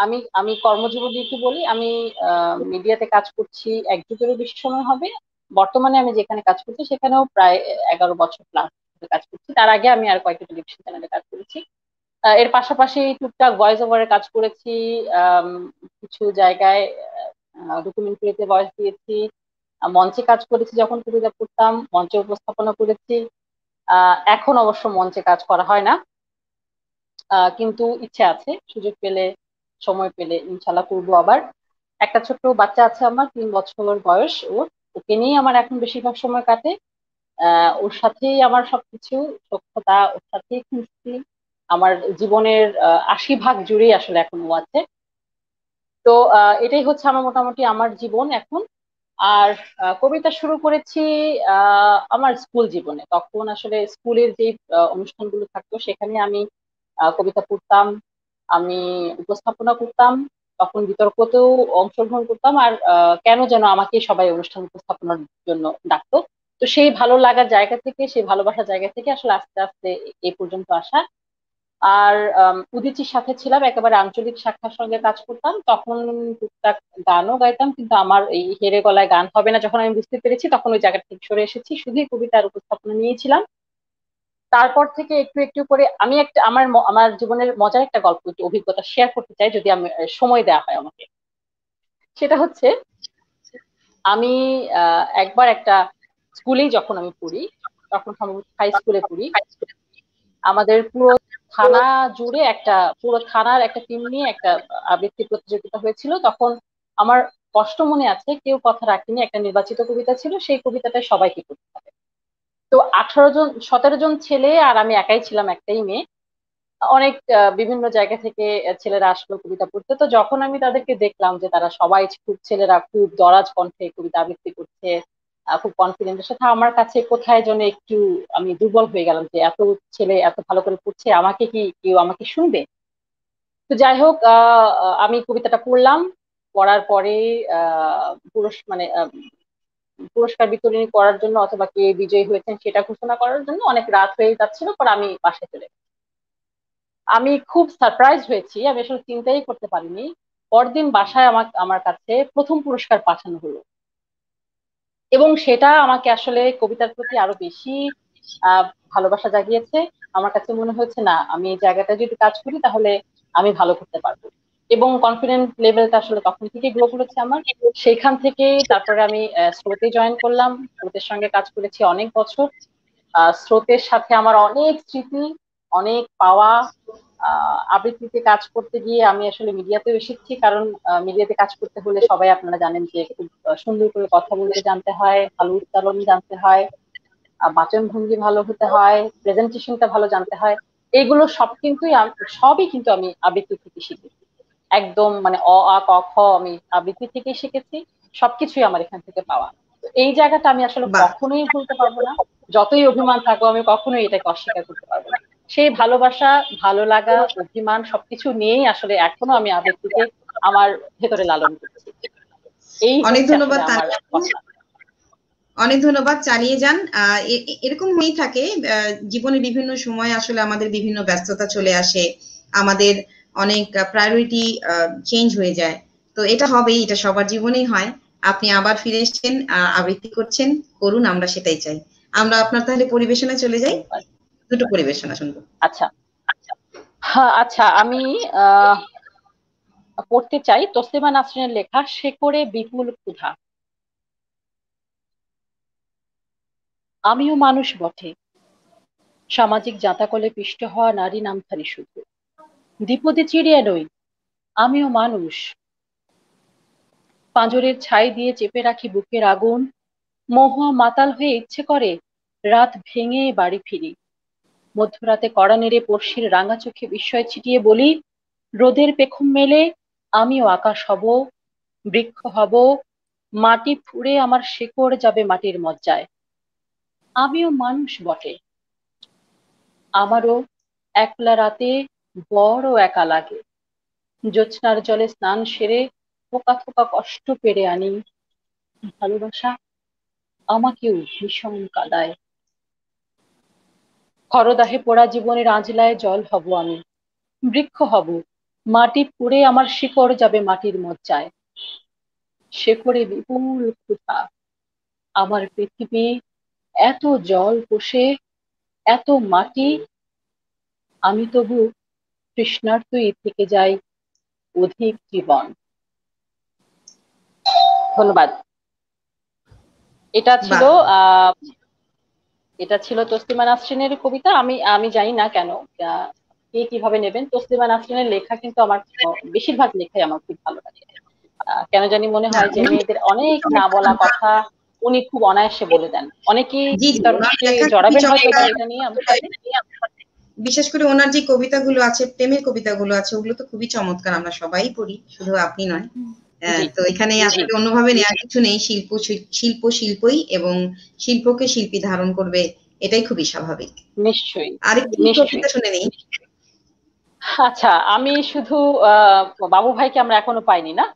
আমি আমি কর্মজীবন দিয়ে কি বলি, আমি মিডিয়াতে কাজ করছি 1 যুগেরও বেশি সময় হবে। বর্তমানে আমি যেখানে কাজ করছি সেখানেও প্রায় 11 বছর প্লাস কাজ করছি। তার আগে আমি আর কয়েকটা টেলিভিশন চ্যানেলে কাজ করেছি। এর পাশাপাশি টুকটাক ভয়েস ওভারের কাজ করেছি। আম, কিছু জায়গায় ডকুমেন্টারিতে ভয়েস দিয়েছি। মঞ্চে কাজ করেছি, যখন কবিতা পড়তাম মঞ্চে উপস্থাপনা করেছি। এখন অবশ্য মঞ্চে কাজ করা হয় না, কিন্তু ইচ্ছে আছে, সুযোগ পেলে সময় পেলে ইনশাল্লাহ করবো আবার। একটা ছোট্ট বাচ্চা আছে আমার, 3 বছর বয়স ওর। ওকে নিয়েই আমার এখন বেশিরভাগ সময় কাটে। ওর সাথেই আমার সবকিছু, সখ্যতা ওর সাথেই খুঁজছি। আমার জীবনের 80 ভাগ জুড়েই আসলে এখন ও আছে। তো এটাই হচ্ছে আমার মোটামুটি আমার জীবন এখন। আর কবিতা শুরু করেছি আমার স্কুল জীবনে। তখন আসলে স্কুলের যে অনুষ্ঠানগুলো থাকতো সেখানে আমি কবিতা পড়তাম, আমি উপস্থাপনা করতাম, তখন বিতর্কতেও অংশগ্রহণ করতাম। আর কেন যেন আমাকে সবাই অনুষ্ঠান উপস্থাপনার জন্য ডাকতো। তো সেই ভালো লাগার জায়গা থেকে, সেই ভালোবাসার জায়গা থেকে আসলে আস্তে আস্তে এই পর্যন্ত আসা। আর উদীচীর সাথে ছিলাম, একেবারে আঞ্চলিক শাখার সঙ্গে কাজ করতাম। তখন টুকটাক গানও গাইতাম, কিন্তু আমার এই হেরে গলায় গান হবে না যখন আমি বুঝতে পেরেছি, তখন ওই জায়গা থেকে সরে এসেছি, শুধুই কবিতার উপস্থাপনা নিয়েছিলাম। তারপর থেকে একটু একটু করে আমি একটা আমার জীবনের মজার একটা গল্প, একটু অভিজ্ঞতা শেয়ার করতে চাই, যদি আমি সময় দেওয়া হয় আমাকে। সেটা হচ্ছে, আমি একবার একটা স্কুলেই যখন আমি পড়ি, তখন সম্ভবত হাই স্কুলে পড়ি, আমাদের পুরো থানা জুড়ে একটা, পুরো থানার একটা টিম নিয়ে একটা আবৃত্তি প্রতিযোগিতা হয়েছিল। তখন আমার কষ্ট মনে আছে, কেউ কথা রাখেনি, একটা নির্বাচিত কবিতা ছিল, সেই কবিতাটা সবাইকে করতে হবে। তো 18 জন 17 জন ছেলে আর আমি একাই ছিলাম, একটাই মেয়ে। অনেক বিভিন্ন জায়গা থেকে ছেলেরা আসলো কবিতা পড়তে। তো যখন আমি তাদেরকে দেখলাম যে তারা সবাই খুব, ছেলেরা খুব দরাজ কণ্ঠে কবিতা আবৃত্তি করছে, খুব কনফিডেন্টের সাথে, আমার কাছে কোথায় যেন একটু আমি দুর্বল হয়ে গেলাম যে এত ছেলে এত ভালো করে পড়ছে, আমাকে কি কেউ আমাকে শুনবে? তো যাই হোক, আমি কবিতাটা পড়লাম। পড়ার পরে পুরস্কার বিতরণী করার জন্য, অথবা কে বিজয়ী হয়েছেন সেটা ঘোষণা করার জন্য অনেক রাত হয়ে যাচ্ছিল, পর আমি বাসায় চলে গেছি। আমি খুব সারপ্রাইজ হয়েছি, আমি আসলে চিন্তাই করতে পারিনি। পরদিন বাসায় আমার কাছে প্রথম পুরস্কার পাঠানো হলো, এবং সেটা আমাকে আসলে কবিতার প্রতি আরো বেশি আহ ভালোবাসা জাগিয়েছে। আমার কাছে মনে হয়েছে, না, আমি এই জায়গাটা যদি কাজ করি তাহলে আমি ভালো করতে পারবো। এবং কনফিডেন্স লেভেলটা আসলে তখন থেকে গ্রো করেছে আমার। সেইখান থেকে তারপরে আমি স্রোতে জয়েন করলাম, স্রোতের সঙ্গে কাজ করেছি অনেক বছর। স্রোতের সাথে আমার অনেক স্মৃতি, অনেক পাওয়া। আবৃত্তিতে কাজ করতে গিয়ে আমি আসলে মিডিয়াতেও এসেছি, কারণ মিডিয়াতে কাজ করতে হলে সবাই আপনারা জানেন যে খুব সুন্দর করে কথা বলতে জানতে হয়, ভালো উচ্চারণ জানতে হয়, বাচন ভঙ্গি ভালো হতে হয়, প্রেজেন্টেশনটা ভালো জানতে হয়। এইগুলো সবই কিন্তু আমি আবৃত্তি থেকে শিখেছি। একদম মানে অ আ ক খ আমি আবৃত্তি থেকেই শিখেছি। সবকিছুই আমার এখান থেকে পাওয়া। তো এই জায়গাটা আমি আসলে বাহ! কখনোই ভুলতে পারবো না। যতই অভিমান থাকো, আমি কখনোই এটাকে অস্বীকার করতে পারবো না। সেই ভালোবাসা, ভালো লাগা, অভিমান সবকিছু নিয়েই আসলে এখনো আমি আবৃত্তিকে আমার ভেতরে লালন করছি। এই অনেক হচ্ছে আসলে ধন্যবাদ আমার তানিয়াপু। কথা। অনেক ধন্যবাদ, চালিয়ে যান। এরকম হয়েই থাকে, জীবনে বিভিন্ন সময় আসলে আমাদের বিভিন্ন ব্যস্ততা চলে আসে, আমাদের অনেক প্রায়োরিটি চেঞ্জ হয়ে যায়। তো এটা হবেই, এটা সবার জীবনেই হয়। আপনি আবার ফিরে এসেছেন, আবৃত্তি করছেন, করুন, আমরা সেটাই চাই। আমরা আপনার তাহলে পরিবেশনায় চলে যাই, ধন্যবাদ। দুটো পরিবেশনা শুনবো। আচ্ছা, হ্যাঁ, আচ্ছা, আমি পড়তে চাই তসলিমা নাসরিনের লেখা শেকড়ে বিপুল ক্ষুধা। আমিও মানুষ বটে, সামাজিক জাঁতাকলে পিষ্ট হওয়া নারী নামধারী শুধু। দ্বিপদে চিড়িয়া নই, আমিও মানুষ। পাঁজরের ছাই দিয়ে চেপে রাখি বুকের আগুন, মহুয়া মাতাল হয়ে ইচ্ছে করে রাত ভেঙে বাড়ি ফিরি। মধ্যরাতে কড়া নেড়ে পড়শির রাঙা চোখে বিস্ময় ছিটিয়ে বলি, রোদের পেখম মেলে আমিও আকাশ হব, বৃক্ষ হব, মাটি ফুঁড়ে আমার শেকড় যাবে মাটির মজ্জায়। আমিও মানুষ বটে, আমারও একলা রাতে বড় একা লাগে। জ্যোৎস্নার জলে স্নান সেরে থোকা থোকা কষ্ট পেরে আনি। ভালোবাসা আমাকেও ভীষণ কাঁদায়। খরদাহে পোড়া জীবনের আঁজলায় জল হব আমি, বৃক্ষ হব, মাটি পুড়ে আমার শিকড় যাবে মাটির মজ্জায়। শেকড়ে বিপুল ক্ষুধা, আমার পৃথিবী এত জল পোষে, এত মাটি, আমি তবু তৃষ্ণার্তই থেকে যাই অধিক জীবন। ধন্যবাদ। এটা ছিল বাহ! আহ এটা ছিল তসলিমা নাসরিনের কবিতা। আমি আমি জানি না কেন কে কিভাবে নেবেন। তসলিমা নাসরিনের লেখা কিন্তু আমার বেশিরভাগ লেখাই আমার খুব ভালো লাগে। কেন জানি মনে না, হয় যে মেয়েদের অনেক না বলা কথা উনি খুব অনায়াসে বলে দেন। অনেকেই জি, জি, ওনার বিতর্কে লেখা খুবই জড়াবেন হয়তো চমৎকার। এটা নিয়ে আমার সাথে। বিশেষ করে ওনার যে কবিতাগুলো আছে, প্রেমের কবিতাগুলো আছে, ওগুলো তো খুবই চমৎকার। আমরা সবাই পড়ি, শুধু আপনি নয়। হুম। জি, তো এখানে জি, আসলে অন্যভাবে নেওয়ার কিছু নেই। শিল্প শিল্পই, এবং শিল্পকে শিল্পী ধারণ করবে, এটাই খুবই স্বাভাবিক। নিশ্চয়ই, আরেকটি নিশ্চয়ই। কবিতা শুনে নেই। আচ্ছা, আমি শুধু বাবু ভাইকে আমরা এখনো পাইনি না?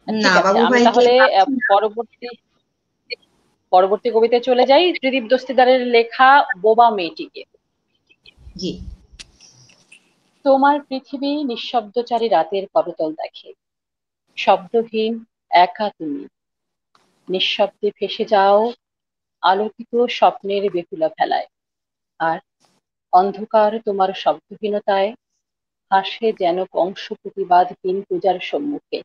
না, ঠিক আছে, বাবু আমি ভাইকে তাহলে পাচ্ছি না। পরবর্তী পরবর্তী কবিতায় চলে যাই। ত্রিদীপ দস্তিদারের লেখা বোবা মেয়েটিকে। জি। তোমার পৃথিবী নিঃশব্দচারী রাতের করতল দেখে, শব্দহীন একা তুমি নিঃশব্দে ভেসে যাও আলোকিত স্বপ্নের বেহুলা ভেলায়। আর অন্ধকার তোমার শব্দহীনতায় হাসে যেন কংস প্রতিবাদহীন পূজার সম্মুখে।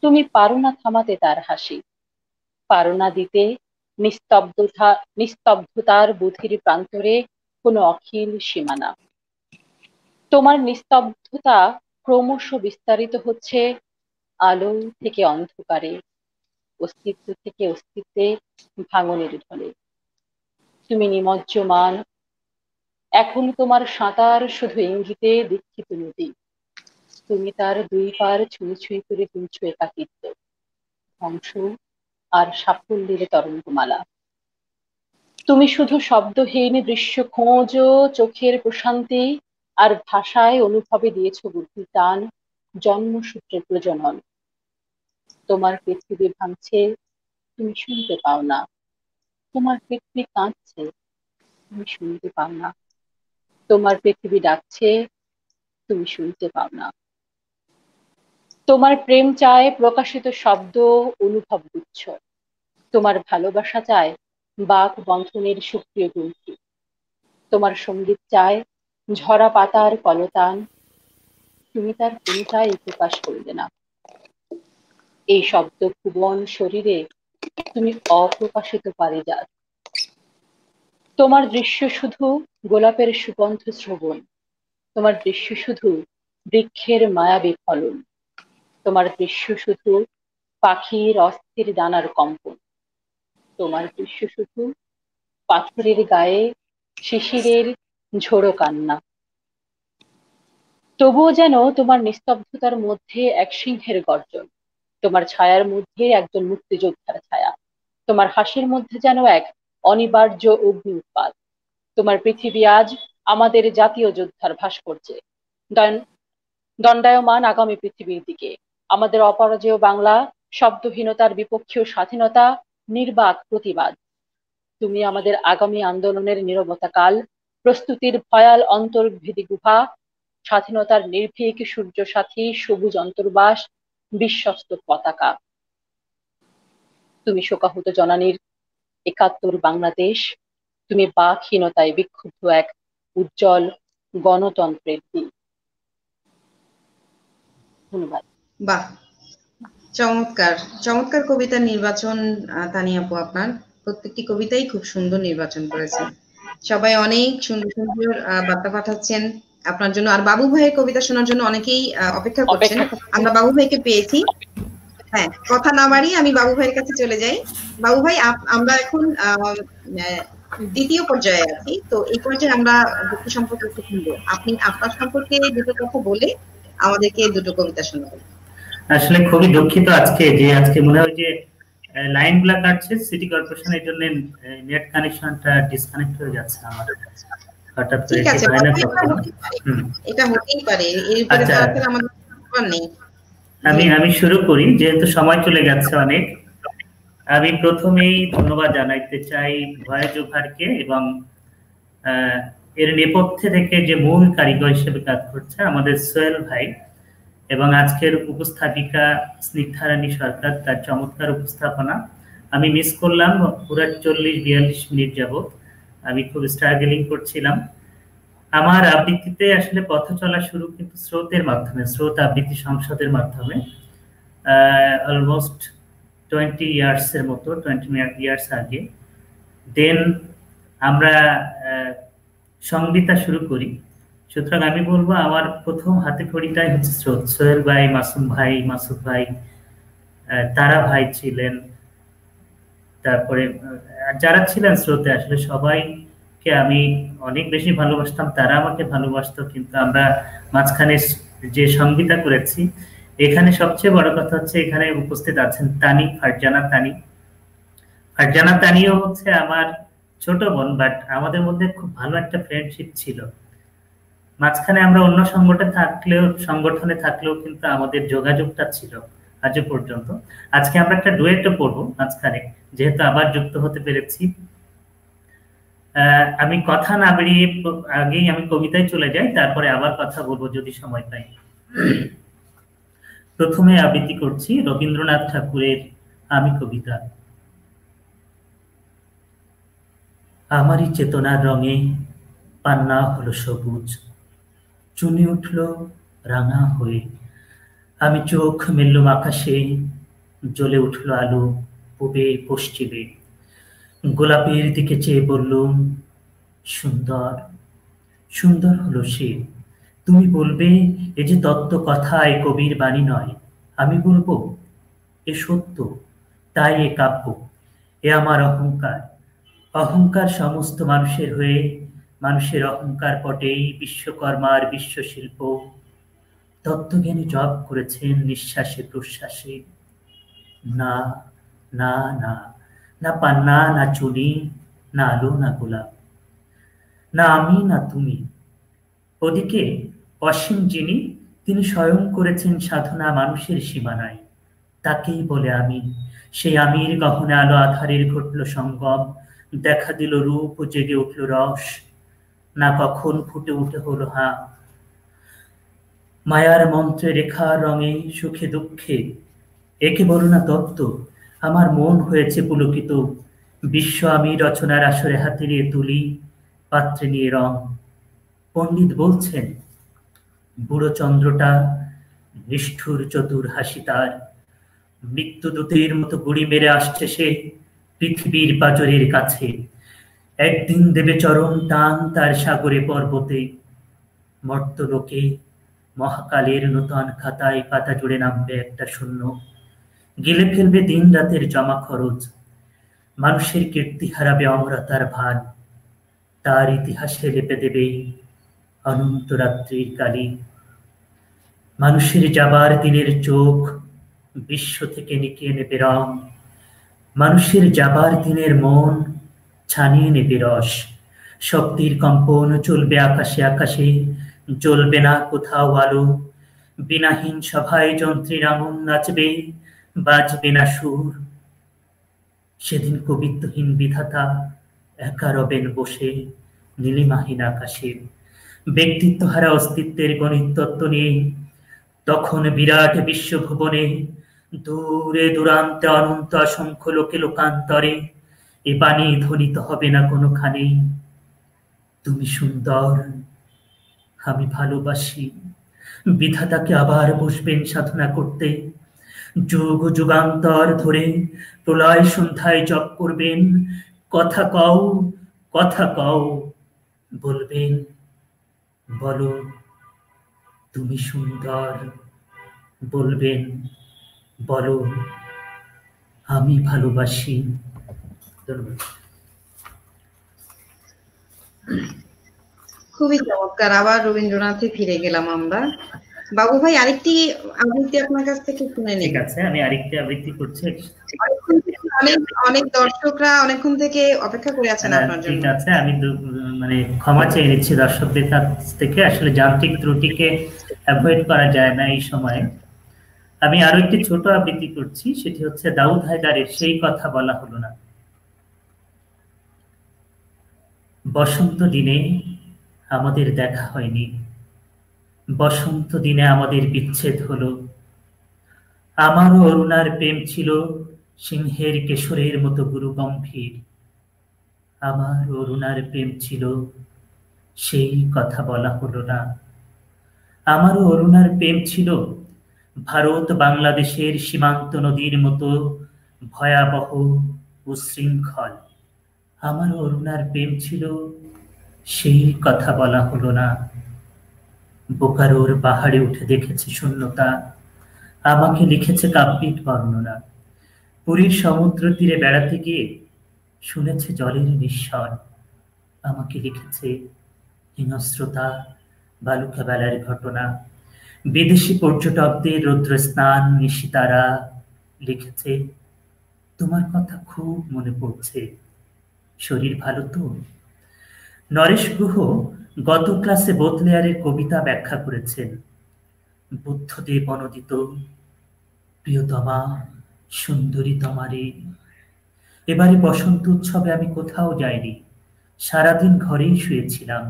তুমি পারো না থামাতে তার হাসি, পারো না দিতে নিস্তব্ধতার বুদ্ধির প্রান্তরে কোনো অখিল সীমানা। তোমার নিস্তব্ধতা ক্রমশ বিস্তারিত হচ্ছে আলো থেকে অন্ধকারে, অস্তিত্ব থেকে অস্তিত্বে ভাঙনের ঢলে। তুমি নিমজ্জমান, এখন তোমার সাঁতার শুধু ইঙ্গিতে দীক্ষিত নদী। তুমি তার দুই পার ছুঁই ছুঁই করে তুলছ একাকিত্ব, ধ্বংস আর সাফল্যের তরঙ্গমালা। তুমি শুধু শব্দহীন দৃশ্য খোঁজো, চোখের প্রশান্তি আর ভাষায় অনুভবে দিয়েছ বুদ্ধির টান, জন্মসূত্রে প্রজনন। তোমার পৃথিবী ভাঙছে, তুমি শুনতে পাও না। তোমার পৃথিবী কাঁদছে, তুমি শুনতে পাও না। তোমার পৃথিবী ডাকছে, তুমি শুনতে পাও না। তোমার প্রেম চায় প্রকাশিত শব্দ, অনুভব গুচ্ছ। তোমার ভালোবাসা চায় বাক বন্ধনের সক্রিয় গুঞ্জি। তোমার সঙ্গীত চায় ঝরা পাতার কলতান, তুমি তার কোনটাই প্রকাশ করলে না। এই শব্দ ভুবন শরীরে তুমি অপ্রকাশিত পারিজাত। তোমার দৃশ্য শুধু গোলাপের সুগন্ধ শ্রবণ, তোমার দৃশ্য শুধু বৃক্ষের মায়াবী ফলন, তোমার দৃশ্য শুধু পাখির অস্থির ডানার কম্পন, তোমার দৃশ্য শুধু পাথরের গায়ে শিশিরের ঝোড়ো কান্না। তবুও যেন তোমার নিস্তব্ধতার মধ্যে এক সিংহের গর্জন, তোমার ছায়ার মধ্যে একজন মুক্তিযোদ্ধার ছায়া, তোমার হাসির মধ্যে যেন এক অনিবার্য অগ্নি উৎপাত। তোমার পৃথিবী আজ আমাদের জাতীয় যোদ্ধার ভাস্কর্যে দণ্ডায়মান আগামী পৃথিবীর দিকে। আমাদের অপরাজেয় বাংলা, শব্দহীনতার বিপক্ষীয় স্বাধীনতা, নির্বাক প্রতিবাদ। তুমি আমাদের আগামী আন্দোলনের নীরবতা কাল, প্রস্তুতির ভয়াল অন্তর্ভেদী গুহা, স্বাধীনতার নির্ভীক সূর্য সাথী, সবুজ অন্তর্বাস, বিশ্বস্ত পতাকা। তুমি শোকাহত জননীর একাত্তর বাংলাদেশ, তুমি বাকহীনতায় বিক্ষুব্ধ এক উজ্জ্বল গণতন্ত্রের দিন। ধন্যবাদ। বাহ, চমৎকার চমৎকার কবিতার নির্বাচন। তানিয়া আপু, আপনার প্রত্যেকটি কবিতাই খুব সুন্দর নির্বাচন করেছেন। সবাই অনেক সুন্দর সুন্দর বার্তা পাঠাচ্ছেন আপনার জন্য। আর বাবু ভাইয়ের কবিতা শোনার জন্য অনেকেই অপেক্ষা করছেন। আমরা বাবু ভাইকে পেয়েছি। হ্যাঁ, কথা না বাড়িয়ে আমি বাবু ভাইয়ের কাছে চলে যাই। বাবু ভাই, আমরা এখন দ্বিতীয় পর্যায়ে আছি, তো এই পর্যায়ে আমরা দুটো সম্পর্কে একটু শুনবো। আপনি আপনার সম্পর্কে দুটো কথা বলে আমাদেরকে দুটো কবিতা শোনাবেন। আসলে খুবই দুঃখিত আজকে মনে হয় যে লাইন গুলা কাটছে, সিটি কর্পোরেশনের জন্য নেট কানেকশনটা ডিসকানেক্ট হয়ে যাচ্ছে আমার হঠাৎ করে। ঠিক আছে, এটা হতেই পারে, এর উপরে তো আসলে আমাদের করার নেই। আমি শুরু করি, যেহেতু সময় চলে গেছে অনেক। আমি প্রথমেই ধন্যবাদ জানাইতে চাই ভয়েস ওভারকে এবং এর নেপথ্যে থেকে যে মূল কারিগর হিসেবে কাজ করছে আমাদের সোহেল ভাই এবং আজকের উপস্থাপিকা স্নিগ্ধারানী সরকার, তার চমৎকার উপস্থাপনা। আমি মিস করলাম পুরো 40-42 মিনিট যাবত। আমি খুব স্ট্রাগলিং করছিলাম। আমার আবৃত্তিতে আসলে পথ চলা শুরু কিন্তু স্রোতের মাধ্যমে, স্রোত আবৃত্তি সংসদের মাধ্যমে। অলমোস্ট 20 ইয়ার্সের মতো, 20 ইয়ার্স আগে। দেন আমরা সংগীতা শুরু করি। সুতরাং আমি বলবো আমার প্রথম হাতে খড়িটাই হচ্ছে স্রোত। সোহেল ভাই, মাসুম ভাই, মাসুদ ভাই, তারা ভাই ছিলেন, তারপরে যারা ছিলেন স্রোতে, আসলে সবাইকে আমি অনেক বেশি ভালোবাসতাম, তারা আমাকে ভালোবাসতো। কিন্তু আমরা মাঝখানে যে সংগীতা করেছি, এখানে সবচেয়ে বড় কথা হচ্ছে এখানে উপস্থিত আছেন তানি, ফারজানা তানি। ফারজানা তানিও হচ্ছে আমার ছোট বোন, বাট আমাদের মধ্যে খুব ভালো একটা ফ্রেন্ডশিপ ছিল। মাঝখানে আমরা অন্য সংগঠনে থাকলেও কিন্তু আমাদের যোগাযোগটা ছিল আজও পর্যন্ত। আজকে আমরা একটা ডুয়েটও পড়বো মাঝখানে, যেহেতু আবার যুক্ত হতে পেরেছি। আমি কথা না বেরিয়ে আগেই আমি কবিতায় চলে যাই, তারপরে আবার কথা বলবো যদি সময় পাই। প্রথমে আবৃত্তি করছি রবীন্দ্রনাথ ঠাকুরের আমি কবিতা। আমারই চেতনার রঙে পান্না হলো সবুজ, চুনি উঠল রাঙা হয়ে। আমি চোখ মেললুম আকাশে, জ্বলে উঠল আলো পূবে পশ্চিমে। গোলাপের দিকে চেয়ে বললুম সুন্দর, সুন্দর হলো সে। তুমি বলবে এ যে তত্ত্ব কথা, এ কবির বাণী নয়। আমি বলবো এ সত্য, তাই এ কাব্য। এ আমার অহংকার, অহংকার সমস্ত মানুষের হয়ে। মানুষের অহংকার পটেই বিশ্বকর্মার বিশ্বশিল্প। তত্ত্বজ্ঞানী জপ করেছেন নিঃশ্বাসে প্রশ্বাসে। না না না, না পান্না, না চুনি, না আলো, না গোলাপ, না আমি, না তুমি। ওদিকে অসীম যিনি, তিনি স্বয়ং করেছেন সাধনা মানুষের সীমানায়। তাকেই বলে আমি। সেই আমির গহনে আলো আধারের ঘটল সঙ্গম। দেখা দিল রূপ, জেগে উঠল রস। না কখন ফুটে উঠে হলো হা। মায়ার মন্ত্রে রেখার রঙে, সুখে দুঃখে, একে বলো না তত্ত্ব। আমার মন হয়েছে পুলকিত। বিশ্ব আমি রচনার আসরে হাতে নিয়ে তুলি, পাত্রে নিয়ে রং। পণ্ডিত বলছেন বুড়ো চন্দ্রটা নিষ্ঠুর চতুর হাসি তার। মৃত্যুদূতের মতো গুড়ি মেরে আসছে সে পৃথিবীর পাজরের কাছে। একদিন দেবে চরম টান তার সাগরে পর্বতে। মর্তলোকে মহাকালের নূতন খাতায় পাতা জুড়ে নামবে একটা শূন্য। গিলে ফেলবে দিন রাতের জমা খরচ। মানুষের কীর্তি হারাবে অমরতার ভান। তার ইতিহাসে লেপে দেবে অনন্ত রাত্রির কালি। মানুষের যাবার দিনের চোখ বিশ্ব থেকে নিকিয়ে নেবে রং। মানুষের যাবার দিনের মন ছানিয়ে নেবে রস। শক্তির কম্পন চলবে আকাশে আকাশে, জ্বলবে না কোথাও আলো। বিনাহীন সভায় যন্ত্রীর আগুন নাচবে, বাজবে না সুর। সেদিন কবিত্বহীন বিধাতা একা রবেন বসে নীলিমাহীন আকাশে। ব্যক্তিত্বহারা অস্তিত্বের গণিত তত্ত্ব নিয়ে তখন বিরাট বিশ্বভুবনে দূরে দূরান্তে অনন্ত অসংখ্য লোকে লোকান্তরে এ বাণী ধ্বনিত হবে না কোনোখানেই, তুমি সুন্দর, আমি ভালোবাসি। বিধাতাকে আবার বসবেন সাধনা করতে, যুগ যুগান্তর ধরে প্রলয় সন্ধ্যায় জপ করবেন, কথা কও, কথা কও, বলবেন, বলো তুমি সুন্দর, বলবেন, বলো আমি ভালোবাসি। ধন্যবাদ। খুবই চমৎকার। আবার রবীন্দ্রনাথে ফিরে গেলাম আমরা। বাবু ভাই, আরেকটি আবৃত্তি আপনার কাছ থেকে শুনে ঠিক নিই। আছে, আমি আরেকটি আবৃত্তি করছি। অনেক দর্শকরা অনেকক্ষণ থেকে অপেক্ষা করে আছেন আপনার জন্য। ঠিক আছে, আমি মানে ক্ষমা চেয়ে নিচ্ছি দর্শকদের কাছ থেকে। আসলে যান্ত্রিক ত্রুটিকে অ্যাভয়েড করা যায় না এই সময়ে। আমি আরো একটি ছোট আবৃত্তি করছি, সেটি হচ্ছে দাউদ হায়দারের সেই কথা বলা হলো না। বসন্ত দিনে আমাদের দেখা হয়নি, বসন্ত দিনে আমাদের বিচ্ছেদ হলো। আমারও অরুণার প্রেম ছিল সিংহের কেশরের মতো গুরু গম্ভীর। আমার অরুণার প্রেম ছিল, সেই কথা বলা হলো না। আমারও অরুণার প্রেম ছিল ভারত বাংলাদেশের সীমান্ত নদীর মতো ভয়াবহ উশৃঙ্খল। আমারও অরুণার প্রেম ছিল, সেই কথা বলা হলো না। বোকারোর পাহাড়ে উঠে দেখেছে শূন্যতা, আমাকে লিখেছে কাব্যিক বর্ণনা। পুরীর সমুদ্র তীরে বেড়াতে গিয়ে শুনেছে জলের নিঃস্বর, আমাকে লিখেছে হিংস্রতা বালুকা বেলার ঘটনা। বিদেশি পর্যটকদের রৌদ্র স্নান নিশিতারা লিখেছে তোমার কথা খুব মনে পড়ছে, শরীর ভালো তো? নরেশ গুহ গত ক্লাসে বোধলেয়ারের কবিতা ব্যাখ্যা করেছেন। বুদ্ধদেব অনদিত প্রিয়তমা সুন্দরী তমারে। এবারে বসন্ত উৎসবে আমি কোথাও যাইনি, সারাদিন ঘরেই শুয়েছিলাম।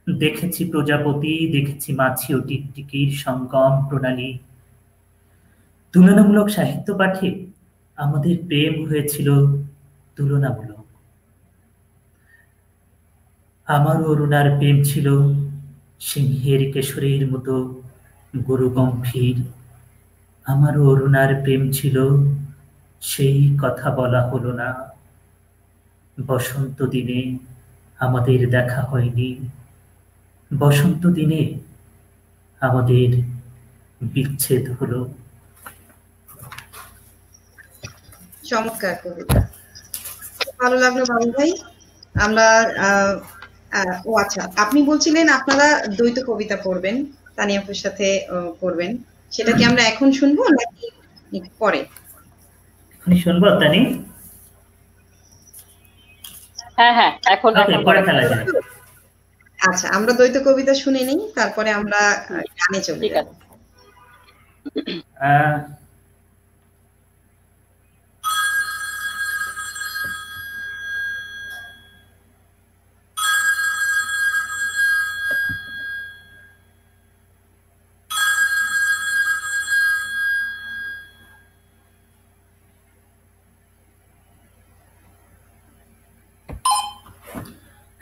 দেখেছি প্রজাপতি, দেখেছি মাছি ও টিকটিকির সঙ্গম প্রণালী। তুলনামূলক সাহিত্য পাঠে আমাদের প্রেম হয়েছিল তুলনামূলক। আমার অরুণার প্রেম ছিল সিংহের কেশরের মতো গুরু গম্ভীর। আমার অরুণার প্রেম ছিল, সেই কথা বলা হলো না। বসন্ত দিনে আমাদের দেখা হয়নি, বসন্ত দিনে আমাদের বিচ্ছেদ হলো। চমৎকার কবিতা, ভালো লাগলো বাবু ভাই। আমরা ও আচ্ছা, আপনি বলছিলেন আপনারা দ্বৈত কবিতা পড়বেন, তানিয়াপুর সাথে পড়বেন, সেটা কি আমরা এখন শুনবো নাকি পরে? এখন শুনবো তানি? হ্যাঁ হ্যাঁ, এখন পরে খেলা যায়। আচ্ছা, আমরা দ্বৈত কবিতা শুনে নিই, তারপরে আমরা গানে চলে যাব।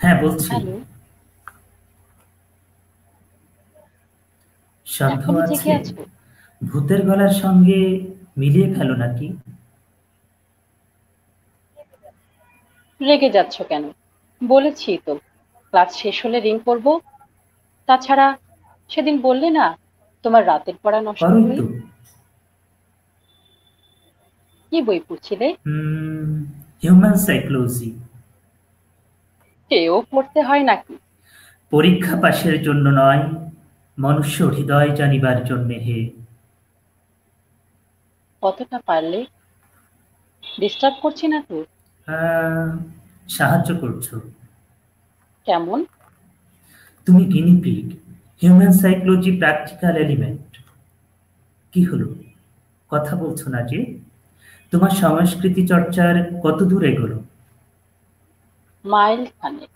হ্যাঁ বলছি। সন্দেহ আছে ভূতের গলার সঙ্গে মিলিয়ে ফেলো নাকি? রেগে যাচ্ছ কেন? বলেছি তো ক্লাস শেষ হলে রিং করব। তাছাড়া সেদিন বললে না তোমার রাতের পড়া নষ্ট হয়ে। কি বই পড়ছিলে? Human psychology. এও পড়তে হয় নাকি? পরীক্ষা পাশের জন্য নয়, মনুষ্য হৃদয় জানিবার জন্য হে। কতটা পারলে? ডিস্টার্ব করছি না তো? সাহায্য করছো। কেমন? তুমি guinea pig, human psychology practical element. কি হলো, কথা বলছো না যে? তোমার সংস্কৃতি চর্চার কত দূর এগোলো? মাইল খানেক।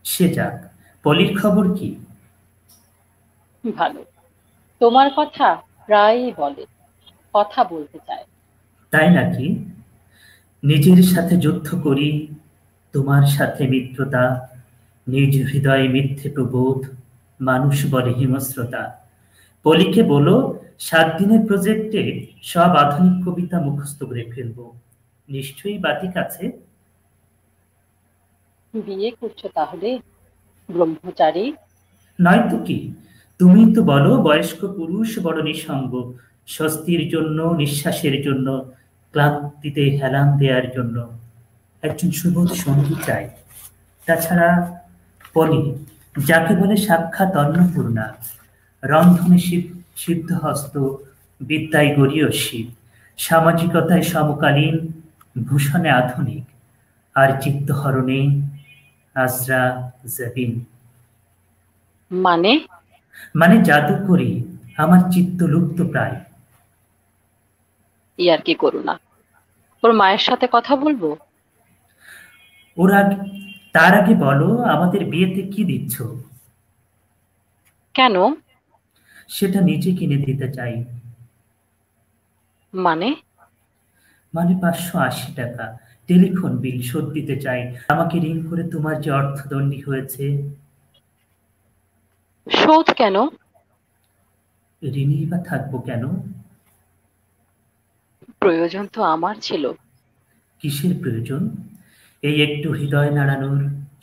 সে যাক, পলির খবর কি? ভালো। তোমার কথা প্রায়ই বলে, কথা বলতে চায়। তাই নাকি? নিজের সাথে যুদ্ধ করি, তোমার সাথে মিত্রতা, নিজ হৃদয়ে মিথ্যে প্রবোধ, মানুষ বলে হিংস্রতা। পলিকে বলো 7 দিনের প্রজেক্টে সব আধুনিক কবিতা মুখস্থ করে ফেলবো। নিশ্চয়ই বাতিক আছে। বিয়ে করছো তাহলে? ব্রহ্মচারী? নয়তো কি, তুমি তো বলো বয়স্ক পুরুষ বড় নিঃসঙ্গ, স্বস্তির জন্য, নিঃশ্বাসের জন্য, ক্লান্তিতে হেলান দেওয়ার জন্য একজন সুবোধ সঙ্গী চাই। তাছাড়া পলি, যাকে বলে সাক্ষাৎ অন্নপূর্ণা, রন্ধনে সিদ্ধহস্ত, বিদ্যায় গরীয়সী, সামাজিকতায় সমকালীন, ভূষণে আধুনিক, আর চিত্তহরণে আজরা জাবিন। মানে? মানে জাদু করি, আমার চিত্ত লুপ্ত প্রায়। ইয়ার কি করো না, ওর মায়ের সাথে কথা বলবো। ওরা তার আগে বলো আমাদের বিয়েতে কি দিচ্ছ? কেন? সেটা নিজে কিনে দিতে চাই। মানে? মানে 580 টাকা টেলিফোন বিল শোধ দিতে চাই। আমাকে ঋণ করে তোমার যে অর্থদণ্ডী হয়েছে। শোধ কেন? ঋণই বা থাকবো কেন? প্রয়োজন তো আমার ছিল। কিসের প্রয়োজন? এই একটু হৃদয় নাড়ানোর,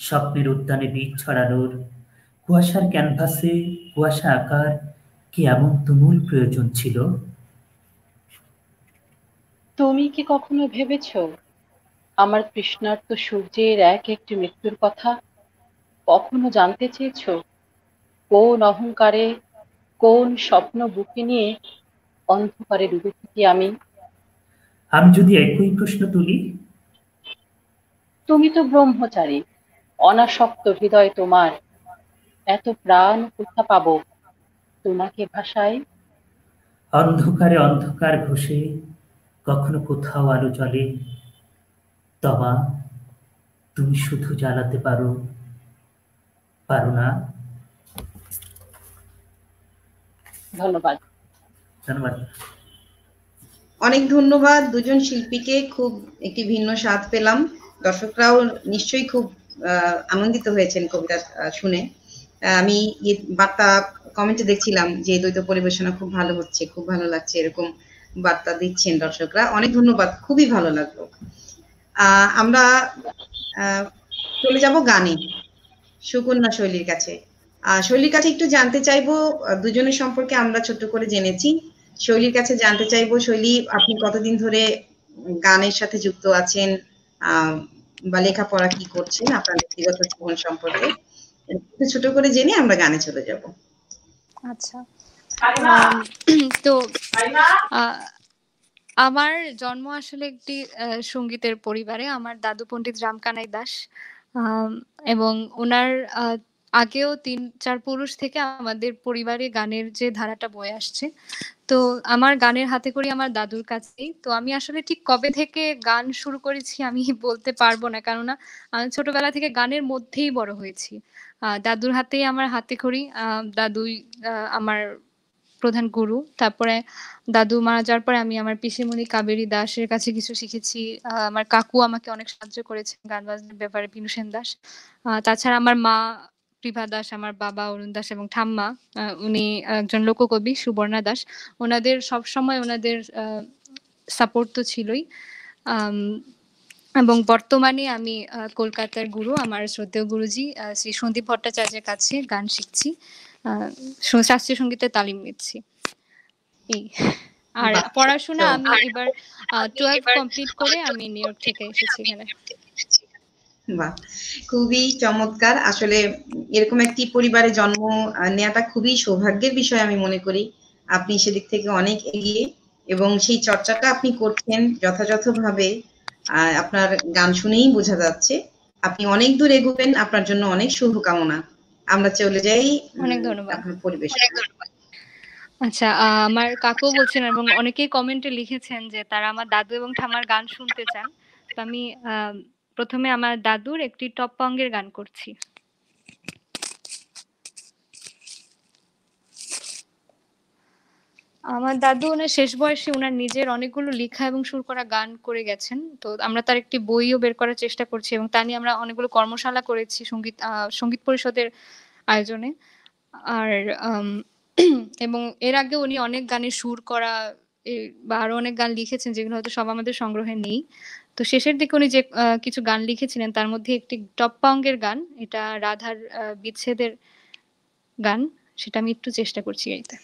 স্বপ্নের উদ্যানে বীজ ছড়ানোর, কুয়াশার ক্যানভাসে কুয়াশা আঁকার কি এমন তুমুল প্রয়োজন ছিল? তুমি কি কখনো ভেবেছো আমার তৃষ্ণার্ত সূর্যের এক একটি মৃত্যুর কথা? কখনো জানতে চেয়েছো কোন অহংকারে, কোন স্বপ্ন বুকে নিয়ে অন্ধকারে ডুবে থাকি আমি? আমি যদি একই প্রশ্ন তুলি? তুমি তো ব্রহ্মচারী, অনাসক্ত হৃদয় তোমার। এত প্রাণ কোথা পাবো তোমাকে ভাষায়? অন্ধকারে অন্ধকার ঘষে কখনো কোথাও আলো জ্বলে। তবা তুমি শুধু জ্বালাতে পারো, পারো না? ধন্যবাদ। ধন্যবাদ। অনেক ধন্যবাদ দুজন শিল্পীকে, খুব একটি ভিন্ন স্বাদ পেলাম। দর্শকরাও নিশ্চয়ই খুব আনন্দিত হয়েছেন কবিতা শুনে। আমি বার্তা কমেন্টে দেখছিলাম যে দ্বৈত পরিবেশনা খুব ভালো হচ্ছে, খুব ভালো লাগছে, এরকম বার্তা দিচ্ছেন দর্শকরা। অনেক ধন্যবাদ, খুবই ভালো লাগলো। আমরা চলে যাব গানে, সুকন্যা শৈলীর কাছে। শৈলীর কাছে একটু জানতে চাইবো, দুজনের সম্পর্কে আমরা ছোট্ট করে জেনেছি। শৈলীর কাছে জানতে চাইবো, শৈলী আপনি কতদিন ধরে গানের সাথে যুক্ত আছেন, বা লেখাপড়া কি করছেন, আপনার ব্যক্তিগত জীবন সম্পর্কে একটু ছোট করে জেনে আমরা গানে চলে যাব। আচ্ছা, তো আমার জন্ম আসলে একটি সঙ্গীতের পরিবারে। আমার দাদু পণ্ডিত রামকানাই দাস, এবং ওনার আগেও 3-4 পুরুষ থেকে আমাদের পরিবারে গানের যে ধারাটা বয়ে আসছে। তো আমার গানের হাতেখড়ি আমার দাদুর কাছেই। তো আমি আসলে ঠিক কবে থেকে গান শুরু করেছি আমি বলতে পারবো না। কেননা আমি ছোটবেলা থেকে গানের মধ্যেই বড় হয়েছি। দাদুর হাতেই আমার হাতেখড়ি। দাদুই আমার প্রধান গুরু। তারপরে দাদু মারা যাওয়ার পরে আমি আমার পিসিমণি কাবেরী দাসের কাছে কিছু শিখেছি। আমার কাকু আমাকে অনেক সাহায্য করেছেন গান বাজনার ব্যাপারে, বিনু সেন দাস। তাছাড়া আমার মা প্রীভা দাস, আমার বাবা অরুণ দাস এবং ঠাম্মা উনি একজন লোককবি সুবর্ণা দাস। ওনাদের সবসময় ওনাদের সাপোর্ট তো ছিলই। আম এবং বর্তমানে আমি কলকাতার গুরু, আমার শ্রদ্ধেয় গুরুজি শ্রী সন্দীপ ভট্টাচার্যের কাছে গান শিখছি। শাস্ত্রীয় সঙ্গীতের তালিম নিচ্ছি। এই। আর বাহ, পড়াশোনা আমি চমৎকার। এবার 12 কমপ্লিট করে আমি নিউ ইয়র্ক থেকে এসেছি এখানে। বাহ, খুবই চমৎকার। আসলে এরকম একটি পরিবারে জন্ম নেওয়াটা খুবই সৌভাগ্যের বিষয় আমি মনে করি। আপনি সেদিক থেকে অনেক এগিয়ে, এবং সেই চর্চাটা আপনি করছেন যথাযথভাবে। আপনার গান শুনেই বোঝা যাচ্ছে আপনি অনেক দূর এগোবেন। আপনার জন্য অনেক শুভকামনা। আমরা চলে যাই অনেক ধন্যবাদ। আপনার পরিবেশ। আচ্ছা, আমার কাকুও বলছেন এবং অনেকেই কমেন্টে লিখেছেন যে তারা আমার দাদু এবং ঠাম্মার গান শুনতে চান। তো আমি প্রথমে আমার দাদুর একটি টপ পঙ্গের গান করছি। আমার দাদু ওনার শেষ বয়সে উনার নিজের অনেকগুলো লিখা এবং সুর করা গান করে গেছেন। তো আমরা তার একটি বইও বের করার চেষ্টা করছি এবং তা নিয়ে আমরা অনেকগুলো কর্মশালা করেছি সঙ্গীত পরিষদের আয়োজনে। আর আম এবং এর আগে উনি অনেক গানের সুর করা বা আরো অনেক গান লিখেছেন যেগুলো হয়তো সব আমাদের সংগ্রহে নেই। তো শেষের দিকে উনি যে কিছু গান লিখেছিলেন তার মধ্যে একটি টপ্পা অঙ্গের গান। এটা রাধার বিচ্ছেদের গান। সেটা আমি একটু চেষ্টা করছি গাইতে।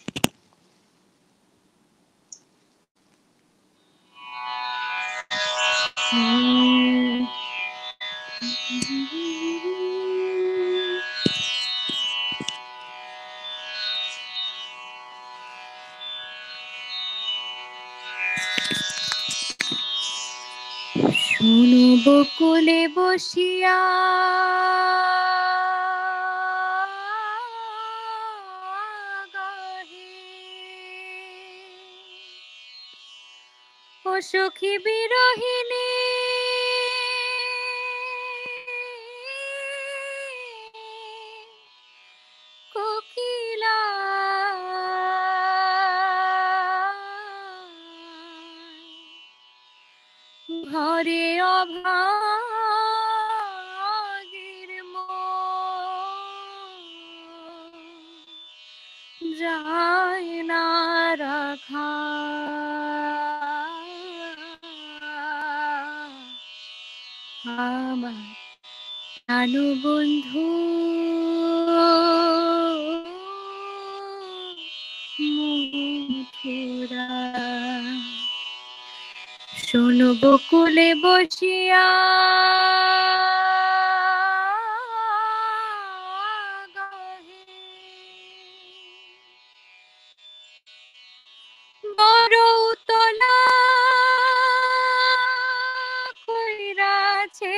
শোনো বকুলে বসিয়া গাহে ও সখী বিরহিণী কোকিলা ঘরে অভাগীর মন যায় না রাখা আমার প্রাণ বন্ধু মথুরা শোনো বকুলে বসিয়া গাহে বড় উতলা কইরাছে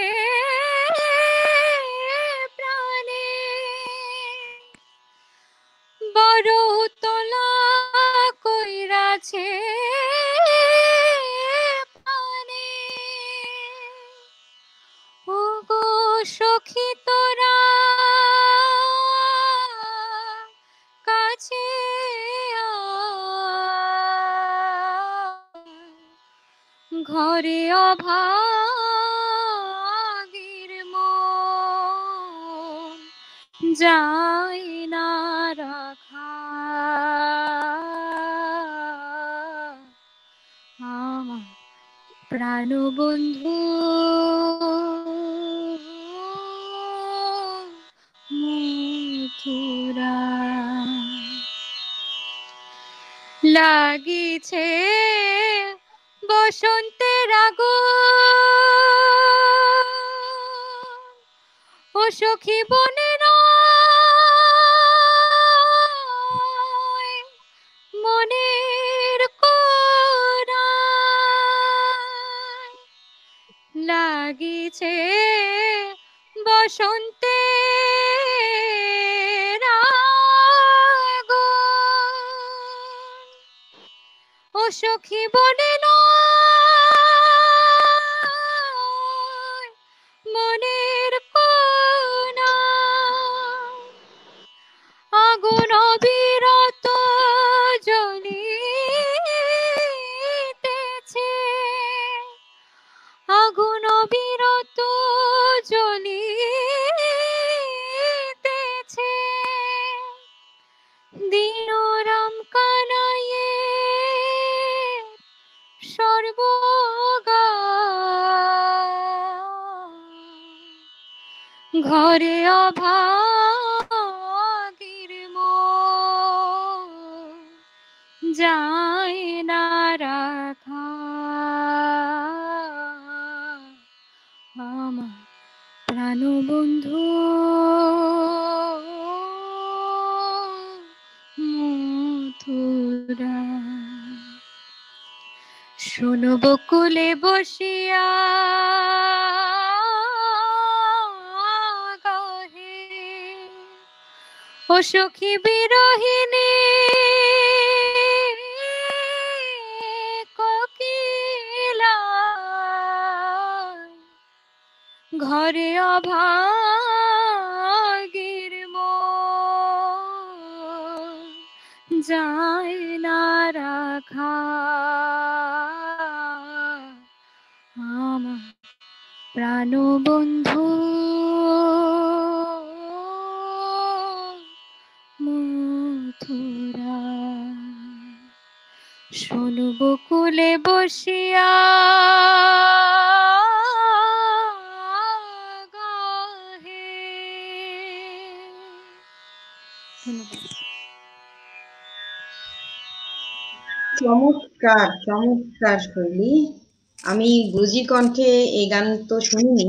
প্রাণে বড় উতলা কইরাছে প্রাণে ও গো সখী তোরা কাছে ঘরে অভাগীর মন যায় না রাখা আমার প্রাণ বন্ধু মথুরা লাগিছে বসন্তের আগুন ও সখী বনে নয় মনের কোণায় লাগিছে বসন্তের আগুন ও সখী বনে নয় মনের কোণায় আগুন অবিরত জ্বলিতেছে আগুন অবিরত জ্বলিতেছে দীনরাম কানাইয়ে সর্বগা ঘরে অভাগীর মন যায় না রাখা আমার প্রাণ বন্ধু মথুরা শোনো বকুলে বসিয়া গাহে ও সখী বিরহিণী কোকিলা ঘরে অভাগীর মন যায় না রাখা আমার প্রাণবন্ধু মথুরা। শোনো বকুলে বসিয়া গাহে। ধন্যবাদ। চমৎকার চমৎকার শৈলী। আমি গুরুজির কণ্ঠে এই গান তো শুনিনি,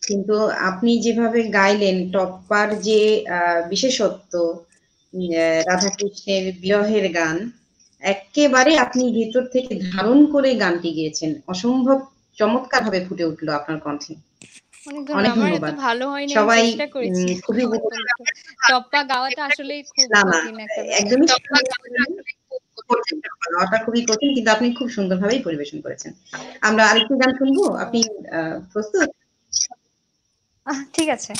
কিন্তু আপনি যেভাবে গাইলেন, টপ্পার যে বিশেষত্ব, রাধাকৃষ্ণের বিরহের গান, একেবারে আপনি ভেতর থেকে ধারণ করে গানটি গেয়েছেন। অসম্ভব চমৎকার ভাবে ফুটে উঠলো আপনার কণ্ঠে। অনেক অনেক ধন্যবাদ। আমার এত ধন্যবাদ। ভালো হয়নি, আমি সবাই চেষ্টা করেছি। খুবই টপ্পা গাওয়াটা আসলেই খুব না না কঠিন একটা ব্যাপার। একদমই কঠিন, গাওয়াটা খুবই কঠিন, কিন্তু আপনি খুব সুন্দরভাবেই পরিবেশন করেছেন। আমরা আরেকটি গান শুনবো, আপনি প্রস্তুত? ঠিক আছে।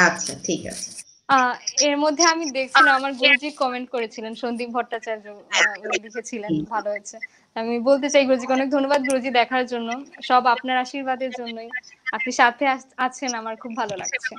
আচ্ছা ঠিক আছে। এর মধ্যে আমি দেখছিলাম আমার গুরুজি কমেন্ট করেছিলেন, সন্দীপ ভট্টাচার্য উনি লিখেছিলেন ভালো হয়েছে। আমি বলতে চাই গুরুজিকে অনেক ধন্যবাদ গুরুজি দেখার জন্য, সব আপনার আশীর্বাদের জন্যই। আপনি সাথে আছেন, আমার খুব ভালো লাগছে।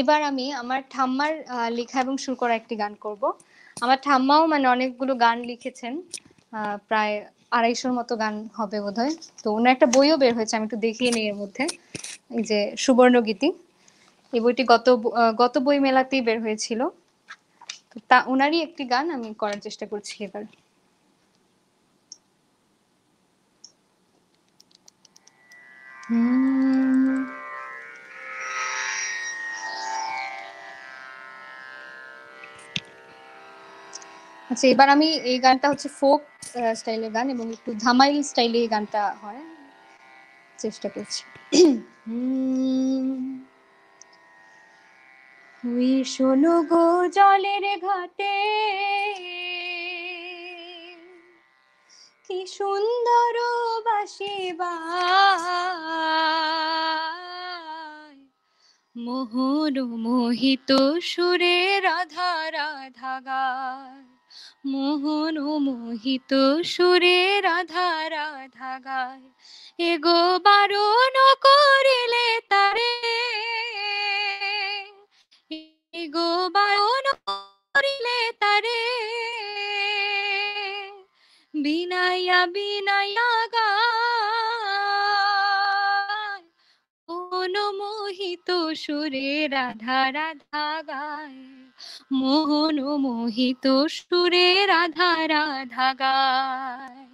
এবার আমি আমার ঠাম্মার লেখা এবং সুর করা একটি গান করব। আমার ঠাম্মাও মানে অনেকগুলো গান লিখেছেন, প্রায় 250-র মতো গান হবে বোধহয়। তো ওনার একটা বইও বের হয়েছে, আমি একটু দেখিয়ে নিই এর মধ্যে। এই যে সুবর্ণগীতি, এই বইটি গত বই মেলাতেই বের হয়েছিল। তো তা ওনারই একটি গান আমি করার চেষ্টা করছি এবার। আচ্ছা, এবার আমি এই গানটা হচ্ছে ফোক স্টাইলের গান এবং একটু ধামাইল স্টাইলে এই গানটা হয়, চেষ্টা করছি। ওই শোনো গো জলের ঘাটে কি সুন্দর বাঁশি বাজে, মোহন মোহিত সুরে রাধা রাধা গায়, মোহন মোহিত সুরে রাধা রাধা গায়। এগো বারণ করিলে তারে, এগো বারণ করিলে তারে, বিনাইয়া বিনাইয়া গায়, মন মোহিত সুরে রাধা রাধা গায়, মোহন মোহিত সুরে রাধা রাধা গায়।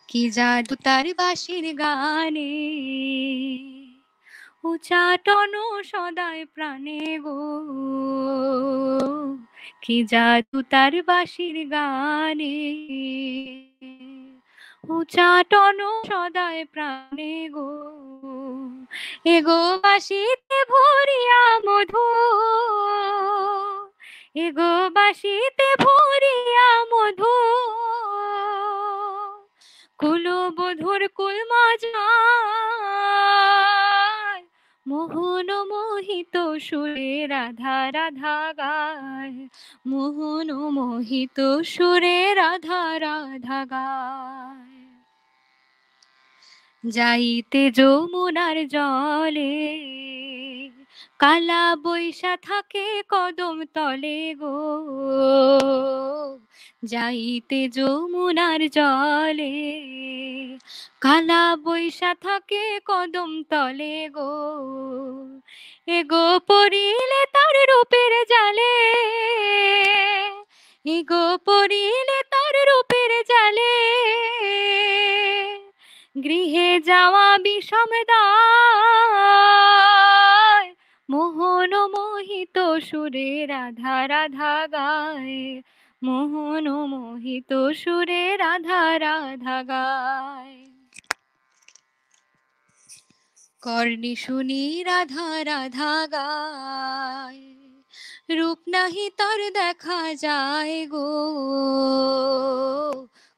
কি জাদু তার বাঁশির গানে, উচাটন সদায় প্রাণে গো, কি জাদু তার বাঁশির গানে, উচাটন সদায় প্রাণে গো। এগো বাঁশিতে ভরিয়া মধু, এগো বাঁশিতে ভরিয়া মধু, কুলবধূর কুল মাজায়, মোহন মোহিত সুরে রাধা রাধা গায়, মোহন মোহিত সুরে রাধা রাধা গায়। যাইতে যমুনার জলে কালা বৈশা থাকে কদম তলে গো, যাইতে যমুনার জলে কালা বৈশা থাকে কদম তলে গো। এগো পড়িলে তার রূপের জালে, এগো পড়িলে তার রূপের জালে, গৃহে যাওয়া বিষম দায়, মোহন মোহিত সুরে রাধা রাধা গায়, মোহন মোহিত সুরে রাধা রাধা গায়। কর্ণে শুনি রাধা রাধা গায়, রূপ নাহি তার দেখা যায় গো।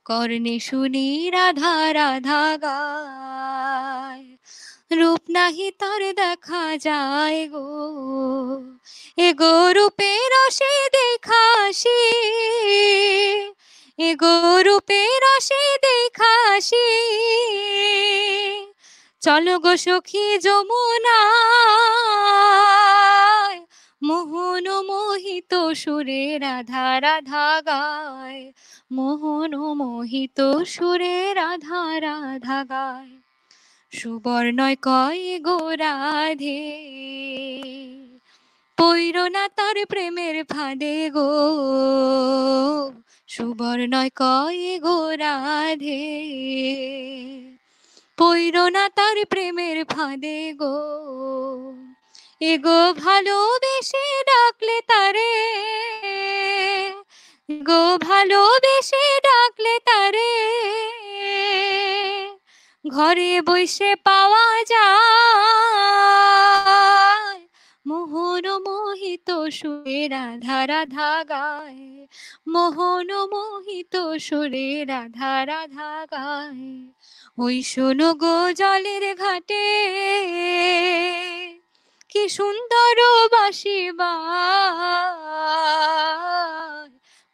কর্ণে শুনি রাধা রাধা গায়, রূপ নাহি তার দেখা যায় গো। এগো রূপে রসে দেখাসি, এগো রূপে রসে দেখাসি, চলো গো সখী যমুনায়, মোহন মোহিত সুরে রাধা রাধা গায়, মোহন মোহিত সুরে রাধা রাধা গায়। সুবর্ণয় কয় গো রাধে, পৈর না তার প্রেমের ফাঁদে গো। সুবর্ণয় কয় গো রাধে, পৈর না তার প্রেমের ফাঁদে গো। এগো ভালোবেসে ডাকলে তারে, গো ভালোবেসে ডাকলে তারে, ঘরে বসে পাওয়া যায়। মোহন মোহিত সুরে রাধা রাধা গায়, মোহন মোহিত সুরে রাধা রাধা গায়। ওই শোনো গো জলের ঘাটে, কি সুন্দর বাঁশি বায়,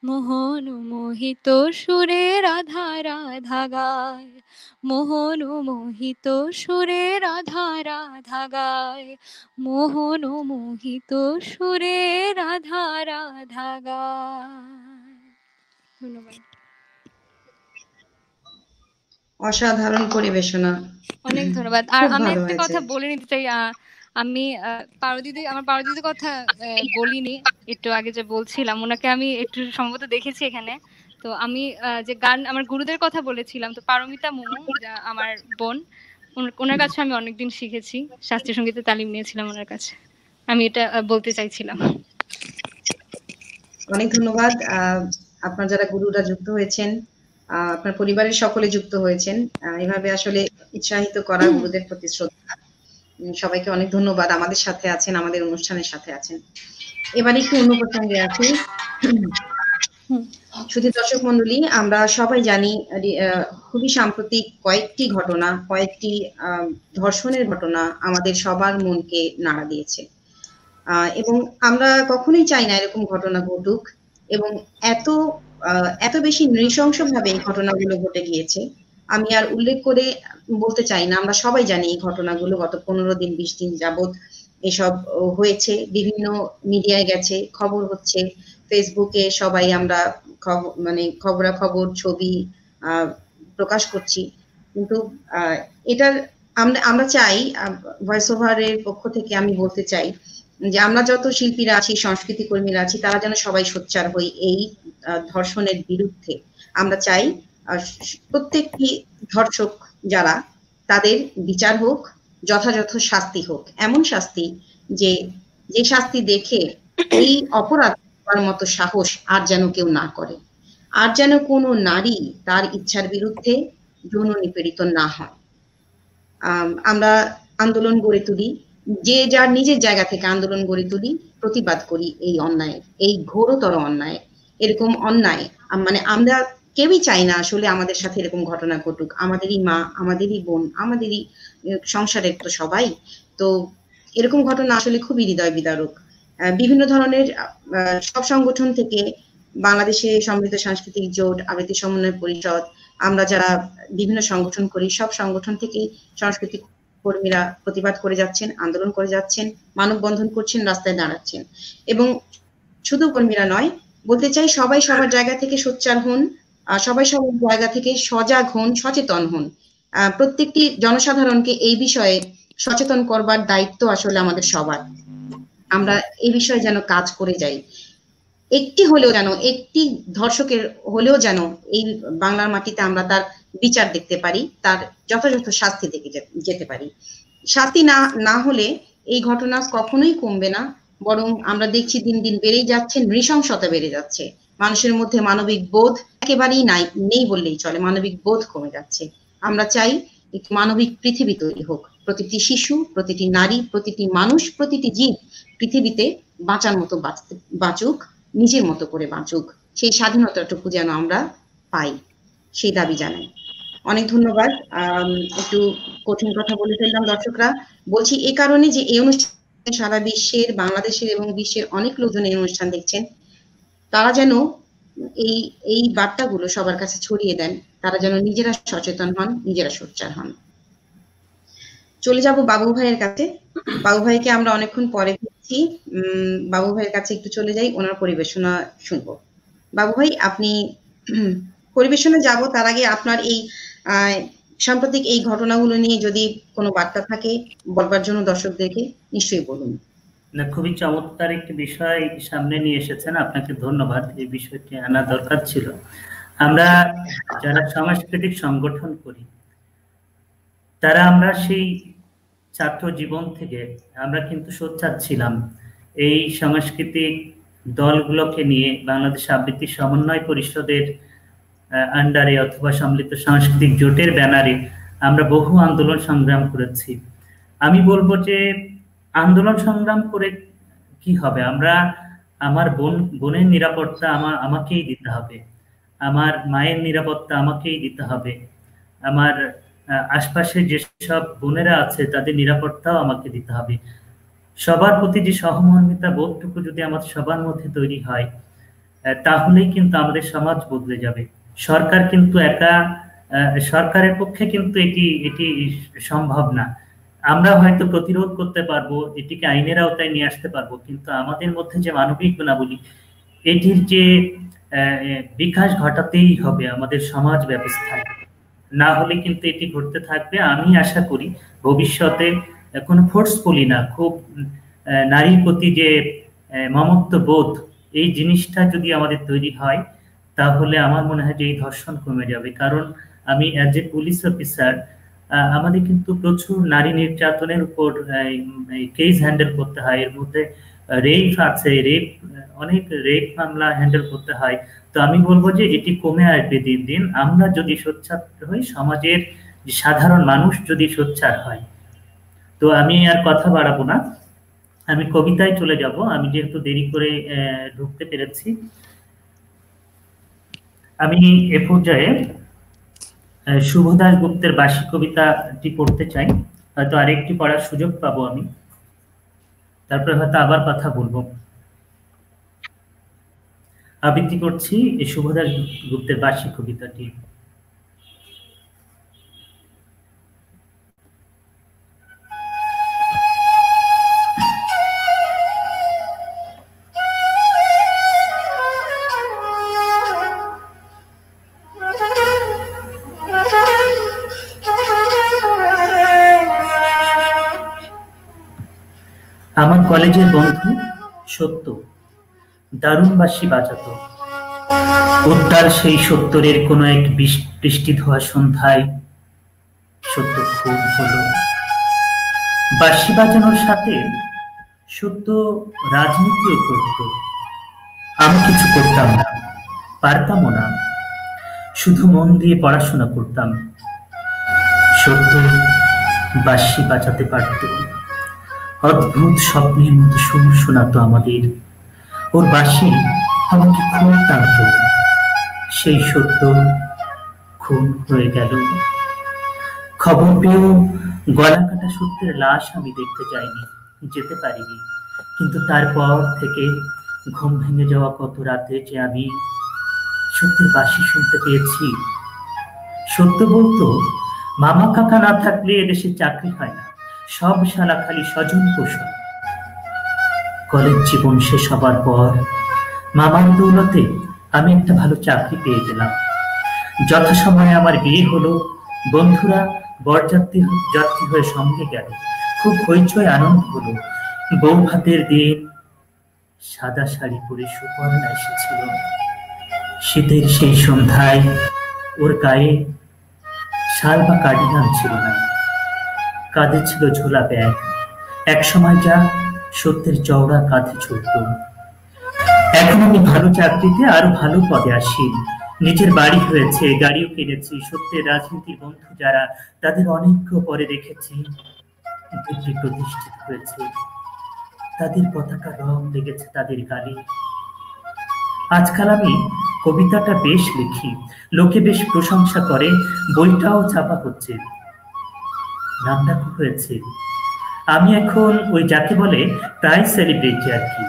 মোহন মোহিত সুরে রাধা রাধা গায়, মোহন মোহিত সুরে রাধা রাধা গায়, মোহন মোহিত সুরে রাধা রাধা গায়। ধন্যবাদ। অসাধারণ পরিবেশনা, অনেক ধন্যবাদ। আর খুব আমি ভালো একটা হয়েছে। কথা বলে নিতে চাই, আমি আমার পারদিদির কথা বলিনি, একটু আগে যে বলছিলাম ওনাকে আমি একটু সম্ভবত দেখেছি এখানে। তো আমি যে গান আমার গুরুদের কথা বলেছিলাম, তো পারমিতা মুমু আমার বোন, ওনার কাছে আমি অনেকদিন শিখেছি, শাস্ত্রীয় সঙ্গীতের তালিম নিয়েছিলাম ওনার কাছে। আমি এটা বলতে চাইছিলাম। অনেক ধন্যবাদ। আপনার যারা গুরুরা যুক্ত হয়েছেন, আপনার পরিবারের সকলে যুক্ত হয়েছেন, এভাবে আসলে উৎসাহিত করা গুরুদের প্রতি শ্রদ্ধা। সবাইকে অনেক ধন্যবাদ, আমাদের সাথে আছেন, আমাদের অনুষ্ঠানের সাথে আছেন। এবার একটু অন্য প্রসঙ্গে আছি। শুধু দর্শক মন্ডলী, আমরা সবাই জানি খুবই সাম্প্রতিক কয়েকটি ঘটনা, কয়েকটি ধর্ষণের ঘটনা আমাদের সবার মনকে নাড়া দিয়েছে, এবং আমরা কখনোই চাই না এরকম ঘটনা ঘটুক, এবং এত বেশি নৃশংসভাবে এই ঘটনাগুলো ঘটে গিয়েছে। আমি আর উল্লেখ করে বলতে চাই না, আমরা সবাই জানি এই ঘটনাগুলো গত 15 দিন 20 দিন যাবত এসব হয়েছে, বিভিন্ন মিডিয়ায় গেছে, খবর হচ্ছে, ফেসবুকে সবাই আমরা খবরাখবর ছবি প্রকাশ করছি। কিন্তু এটার আমরা চাই, ভয়েস ওভারের পক্ষ থেকে আমি বলতে চাই যে আমরা যত শিল্পীরা আছি, সংস্কৃতি কর্মীরা আছি, তারা যেন সবাই সোচ্চার হই এই ধর্ষণের বিরুদ্ধে। আমরা চাই প্রত্যেকটি ধর্ষক যারা, তাদের বিচার হোক, যথাযথ শাস্তি হোক, এমন শাস্তি যে শাস্তি দেখে এই অপরাধ করার মতো সাহস আর যেন কেউ না করে, আর যেন কোনো নারী তার ইচ্ছার বিরুদ্ধে যৌন নিপীড়িত না হয়। আমরা আন্দোলন গড়ে তুলি, যে যার নিজের জায়গা থেকে আন্দোলন গড়ে তুলি, প্রতিবাদ করি এই অন্যায়, এই ঘোরতর অন্যায়। এরকম অন্যায় আমরা কেউই চাই না আসলে আমাদের সাথে এরকম ঘটনা ঘটুক। আমাদেরই মা, আমাদেরই বোন, আমাদেরই সংসারের তো সবাই। তো এরকম ঘটনা আসলে খুবই হৃদয় বিদারক। বিভিন্ন ধরনের সব সংগঠন থেকে, বাংলাদেশে সমৃদ্ধ সাংস্কৃতিক জোট, আবৃত্তি সমন্বয় পরিষদ, আমরা যারা বিভিন্ন সংগঠন করি, সব সংগঠন থেকেই সাংস্কৃতিক কর্মীরা প্রতিবাদ করে যাচ্ছেন, আন্দোলন করে যাচ্ছেন, মানববন্ধন করছেন, রাস্তায় দাঁড়াচ্ছেন। এবং শুধু কর্মীরা নয়, বলতে চাই সবাই সবার জায়গা থেকে সোচ্চার হন, সবাই সবার জায়গা থেকে সজাগ হন, সচেতন হন। প্রত্যেকটি জনসাধারণকে এই বিষয়ে সচেতন করবার দায়িত্ব আসলে আমাদের সবার। আমরা এই বিষয়ে যেন কাজ করে যাই, একটি ধর্ষকের হলেও যেন এই বাংলার মাটিতে আমরা তার বিচার দেখতে পারি, তার যথাযথ শাস্তি দেখে যেতে পারি। শাস্তি না হলে এই ঘটনা কখনোই কমবে না, বরং আমরা দেখছি দিন দিন বেড়েই যাচ্ছে, নৃশংসতা বেড়ে যাচ্ছে, মানুষের মধ্যে মানবিক বোধ একেবারেই নেই বললেই চলে, মানবিক বোধ কমে যাচ্ছে। আমরা চাই একটি মানবিক পৃথিবী তৈরি হোক, প্রতিটি শিশু, প্রতিটি নারী, প্রতিটি মানুষ, প্রতিটি জীব পৃথিবীতে বাঁচার মতো বাঁচুক, নিজের মতো করে বাঁচুক, সেই স্বাধীনতাটুকু যেন আমরা পাই, সেই দাবি জানাই। অনেক ধন্যবাদ। একটু কঠিন কথা বলে ফেললাম দর্শকরা। বলছি এই কারণে যে এই অনুষ্ঠান সারা বিশ্বের, বাংলাদেশের এবং বিশ্বের অনেক লোকজন এই অনুষ্ঠান দেখছেন, তারা যেন এই বার্তাগুলো সবার কাছে ছড়িয়ে দেন, তারা যেন নিজেরা সচেতন হন, নিজেরা সোচ্চার হন। চলে যাব বাবু ভাইয়ের কাছে। বাবু ভাইকে আমরা অনেকক্ষণ পরে পেয়েছি। বাবু ভাইয়ের কাছে একটু চলে যাই, ওনার পরিবেশনা শুনবো। বাবু ভাই, আপনি পরিবেশনে যাব, তার আগে আপনার এই সাম্প্রতিক এই ঘটনাগুলো নিয়ে যদি কোনো বার্তা থাকে বলবার জন্য দর্শকদেরকে নিশ্চয়ই বলুন। না, খুবই চমৎকার একটি বিষয় সামনে নিয়ে এসেছেন, আপনাকে ধন্যবাদ। এই বিষয়টি আনা দরকার ছিল। আমরা যারা সাংস্কৃতিক সংগঠন করি, তারা আমরা সেই ছাত্র জীবন থেকে আমরা কিন্তু সোচ্চার ছিলাম এই সাংস্কৃতিক দলগুলোকে নিয়ে বাংলাদেশ আবৃত্তি সমন্বয় পরিষদের আন্ডারে অথবা সম্মিলিত সাংস্কৃতিক জোটের ব্যানারে আমরা বহু আন্দোলন সংগ্রাম করেছি। আমি বলবো যে আন্দোলন সংগ্রাম করে কি হবে, আমরা আমার বোনের নিরাপত্তা আমাকেই দিতে হবে, আমার মায়ের নিরাপত্তা আমাকেই দিতে হবে, আমার আশপাশে যেসব বোনেরা আছে তাদের নিরাপত্তাও আমাকে দিতে হবে। সবার প্রতি যে সহমর্মিতা বোধটুকু যদি আমাদের সবার মধ্যে তৈরি হয়, তাহলেই কিন্তু আমাদের সমাজ বদলে যাবে। সরকার কিন্তু সরকারের পক্ষে কিন্তু এটি সম্ভব না। আমরা হয়তো প্রতিরোধ করতে পারবো, এটিকে আইনের আওতায় নিয়ে আসতে পারবো, কিন্তু আমাদের মধ্যে যে মানবিক গুণাবলী, এটির যে বিকাশ ঘটাতেই হবে আমাদের সমাজ ব্যবস্থায়, না হলে কিন্তু এটি ঘটতে থাকবে। আমি আশা করি ভবিষ্যতে কোনো ফোর্সফুলি না, খুব নারীর প্রতি যে মমত্ব বোধ, এই জিনিসটা যদি আমাদের তৈরি হয়, তাহলে আমার মনে হয় যে এই ধর্ষণ কমে যাবে। কারণ আমি অ্যাজ এ পুলিশ অফিসার, আমাদের কিন্তু প্রচুর নারী নির্যাতনের উপর কেস হ্যান্ডেল করতে হয়। এর মধ্যে রেপ আছে, অনেক রেপ মামলা হ্যান্ডেল করতে হয়। তো আমি বলবো যে এটি কমে আসবে দিন দিন, আমরা যদি সোচ্চার হই, সমাজের সাধারণ মানুষ যদি সোচ্চার হয়। তো আমি আর কথা বাড়াবো না, আমি কবিতায় চলে যাব। আমি যেহেতু দেরি করে ঢুকতে পেরেছি, আমি এ পর্যায়ে শুভদাস গুপ্তের বাসী কবিতাটি পড়তে চাই। হয়তো আরেকটি পড়ার সুযোগ পাবো আমি, তারপরে হয়তো আবার কথা বলবো। আবৃত্তি করছি এই শুভদাস গুপ্তের বাসী কবিতাটি। আমার কলেজের বন্ধু সত্য দারুণ বাঁশি বাজাতো। উত্তাল সেই সত্তরের কোনো এক বৃষ্টি ধোয়া সন্ধ্যায় সত্য খুব হলো। বাঁশি বাজানোর সাথে সত্য রাজনীতিও করত। আমি কিছু করতাম না, পারতামও না, শুধু মন দিয়ে পড়াশোনা করতাম। সত্য বাঁশি বাজাতে পারত, অদ্ভুত স্বপ্নের মতো সুর শোনাতো আমাদের। ওর বাঁশি আমাকে খুব টানত। সেই সত্য খুন হয়ে গেল। খবর পেয়েও গলা কাটা সত্যের লাশ আমি দেখতে যাইনি, যেতে পারিনি। কিন্তু তারপর থেকে ঘুম ভেঙে যাওয়া কত রাতে যে আমি সত্যের বাঁশি শুনতে পেয়েছি। সত্য বলতো, মামা কাকা না থাকলে এদেশে চাকরি হয় না, সব শালা খালি স্বজন পোষণ। কলেজ জীবন শেষ হবার পর মামার দৌলতে আমি একটা ভালো চাকরি পেয়ে গেলাম। যথাসময়ে আমার বিয়ে হলো। বন্ধুরা বরযাত্রী হয়ে সঙ্গে গেল। খুব হইচই আনন্দ হলো। বউ ভাতের দিন। সাদা শাড়ি পরে সুপর্ণা এসেছিল। শীতের সেই সন্ধ্যায় ওর গায়ে শাল বা কার্ডিগান ছিল না, কাঁধে ছিল ঝোলা ব্যাগ। এক সময় যা সত্যের চওড়া কাঁধে ছুটত। এখন আমি ভালো চাকরিতে আরো ভালো পদে আসি। নিজের বাড়ি হয়েছে, গাড়িও কিনেছি, সত্যের রাজনীতির বন্ধু যারা, তাদের অনেক পরে দেখেছি দিব্যি প্রতিষ্ঠিত হয়েছে, তাদের পতাকা রং লেগেছে তাদের গালে। আজকাল আমি কবিতাটা বেশ লিখি, লোকে বেশ প্রশংসা করে, বইটাও ছাপা হচ্ছে, নামডাক হয়েছে। আমি এখন ওই যাকে বলে প্রায় সেলিব্রিটি আর কি।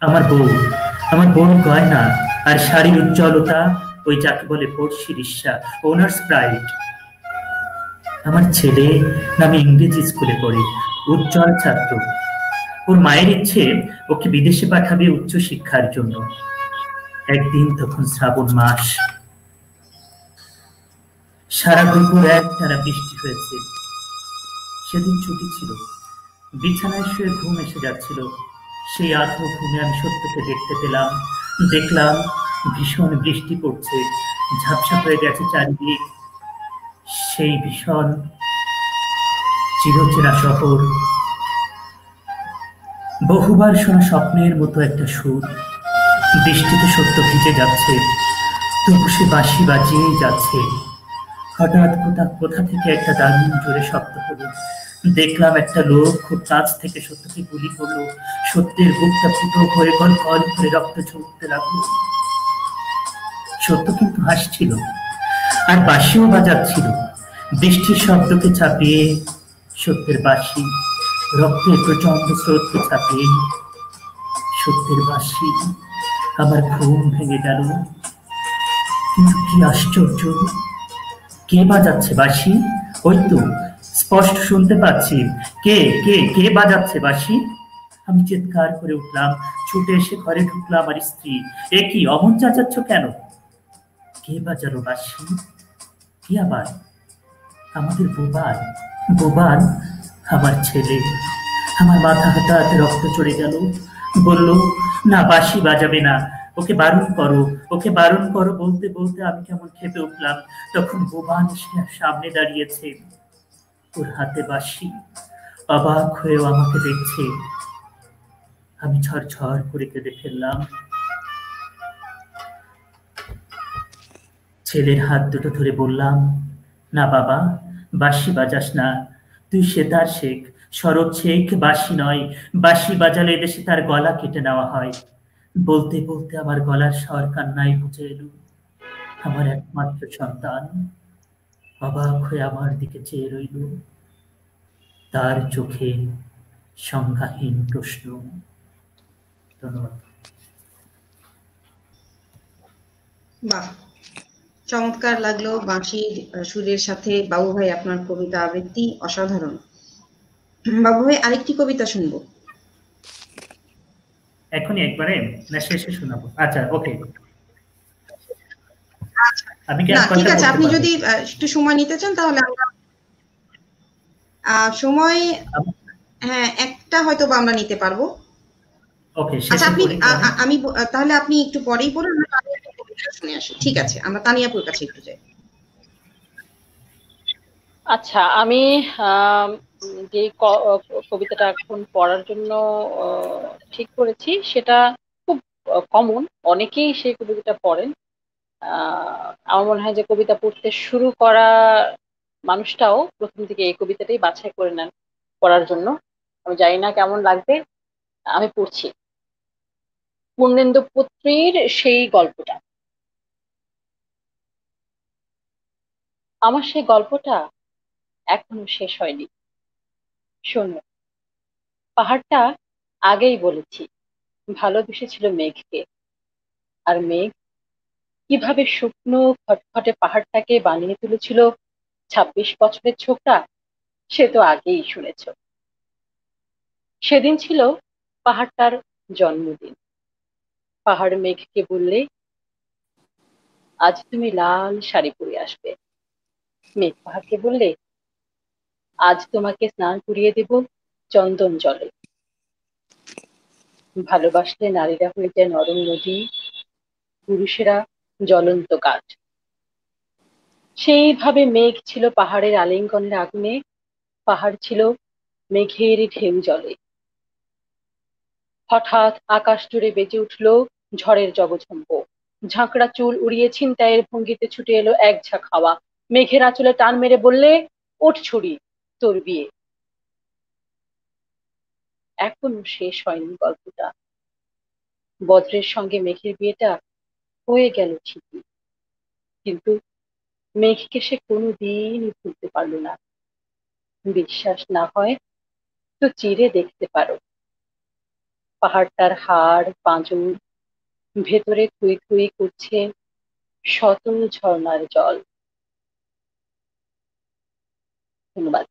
আমার বউ, আমার বউর গয়না আর শাড়ির উজ্জ্বলতা ওই যাকে বলে পড়শির ঈর্ষা, ওনার্স প্রাইড। আমার ছেলে নামে ইংরেজি স্কুলে পড়ে, উজ্জ্বল ছাত্র। ওর মায়ের ইচ্ছে ওকে বিদেশে পাঠাবে উচ্চ শিক্ষার জন্য। একদিন তখন শ্রাবণ মাস, সারা দুপুর একটানা বৃষ্টি হয়েছে। সেদিন ছুটি ছিল, বিছানায় শুয়ে ঘুম এসে যাচ্ছিল। সেই আধো ঘুমে আমি সত্যকে দেখতে পেলাম। দেখলাম ভীষণ বৃষ্টি পড়ছে, ঝাপসা হয়ে গেছে চারিদিক। সেই ভীষণ চিরচেনা শহর, বহুবার শোনা স্বপ্নের মতো একটা সুর। বৃষ্টিতে সত্য ভিজে যাচ্ছে, তবু সে বাঁশি বাজিয়েই যাচ্ছে। হঠাৎ কোথা থেকে একটা দারুণ জোরে শব্দ হলো। দেখলাম একটা লোক খুব কাছ থেকে সত্যকে গুলি করলো। সত্যের বুকটা ফুটো হয়ে গল গল করে রক্ত ঝরতে লাগলো। সত্য কিন্তু হাসছিল, আর বাঁশিও বাজাচ্ছিল। বৃষ্টির শব্দকে ছাপিয়ে সত্যের বাঁশি, রক্তের প্রচন্ড স্রোতকে ছাপিয়ে সত্যের বাঁশি। আমার ঘুম ভেঙে গেল। কিন্তু কি আশ্চর্য, কে বাজাচ্ছে বাঁশি? ওই তো স্পষ্ট শুনতে পাচ্ছি। কে কে কে বাজাচ্ছে বাঁশি? আমি চিৎকার করে উঠলাম, ছুটে এসে ঘরে ঢুকলাম। আমার স্ত্রী, এ কি অমন চেঁচাচ্ছ কেন? কে বাজালো বাঁশি? কি আবার? আমাদের বোবান। বোবান আমার ছেলে। আমার মাথা হাতে রক্ত চড়ে গেল। বলল, না, বাঁশি বাজাবে না, ওকে বারণ করো, ওকে বারণ করো। বলতে বলতে আমি কেমন খেপে উঠলাম। তখন বোবান এসে সামনে দাঁড়িয়েছে, ওর হাতে বাঁশি। অবাক হয়েও আমাকে দেখছে। আমি ঝরঝর করে কেঁদে ফেললাম। ছেলের হাত দুটো ধরে বললাম, না বাবা, বাঁশি বাজাস না, তুই সেতার শেখ, সরব শেখ, বাঁশি নয়। বাঁশি বাজালে এদেশে তার গলা কেটে নেওয়া হয়। বলতে বলতে আমার গলার স্বর কান্নায় বুঝে এলো। আমার একমাত্র সন্তান অবাক হয়ে আমার দিকে চেয়ে রইল, তার চোখে সংজ্ঞাহীন প্রশ্ন। ধন্যবাদ। বাহ, চমৎকার লাগলো। বাঁশির সুরের সাথে বাবু ভাই আপনার কবিতা আবৃত্তি অসাধারণ। বাবু ভাই, আরেকটি কবিতা শুনবো। এখনই একবারে না শেষে শোনাবো? আচ্ছা, ওকে। আমি কি না, ঠিক আছে, আপনি পারবো? যদি একটু সময় নিতে চান তাহলে আমরা সময়, হ্যাঁ, একটা হয়তো বা আমরা নিতে পারবো। ওকে, আচ্ছা, আপনি শেষে আমি তাহলে আপনি একটু পরেই পড়ুন, আমরা তানিয়াপুর কবিতা শুনে আসি। ঠিক আছে, আমরা তানিয়াপুর কাছে একটু যাই। আচ্ছা, আমি যে কবিতাটা এখন পড়ার জন্য ঠিক করেছি সেটা খুব কমন, অনেকেই সেই কবিতাটা পড়েন। আমার মনে হয় যে কবিতা পড়তে শুরু করা মানুষটাও প্রথম থেকে এই কবিতাটাই বাছাই করে নেন পড়ার জন্য। আমি জানি না কেমন লাগবে, আমি পড়ছি। পূর্ণেন্দু পুত্রীর সেই গল্পটা। আমার সেই গল্পটা এখনো শেষ হয়নি। শোনো, পাহাড়টা আগেই বলেছি ভালোবেসেছিল মেঘকে, আর মেঘ কিভাবে শুকনো খটখটে পাহাড়টাকে বানিয়ে তুলেছিল ২৬ বছরের ছোকরা, সে তো আগেই শুনেছ। সেদিন ছিল পাহাড়টার জন্মদিন। পাহাড় মেঘকে বললে, আজ তুমি লাল শাড়ি পরে আসবে। মেঘ পাহাড়কে বললে, আজ তোমাকে স্নান করিয়ে দেব চন্দন জলে। ভালোবাসলে নারীরা হয়ে যায় নরম নদী, পুরুষেরা জ্বলন্ত কাঠ। সেইভাবে মেঘ ছিল পাহাড়ের আলিঙ্গনের আগুনে, পাহাড় ছিল মেঘের ঢেউ জলে। হঠাৎ আকাশ জুড়ে বেজে উঠল ঝড়ের জগঝম্প। ঝাঁকড়া চুল উড়িয়ে ছিনতাইয়ের ভঙ্গিতে ছুটে এলো এক ঝাঁক হাওয়া, মেঘের আঁচলে টান মেরে বললে, ওঠ ছুরি, তোর বিয়ে। এখনো শেষ হয়নি গল্পটা। বজ্রের সঙ্গে মেঘের বিয়েটা হয়ে গেল ঠিকই, কিন্তু মেঘকে সে কোনোদিনই ভুলতে পারল না। বিশ্বাস না হয় তো চিরে দেখতে পারো, পাহাড়টার হাড় পাঁজর, ভেতরে থুই থুই করছে শত ঝর্ণার জল। ধন্যবাদ।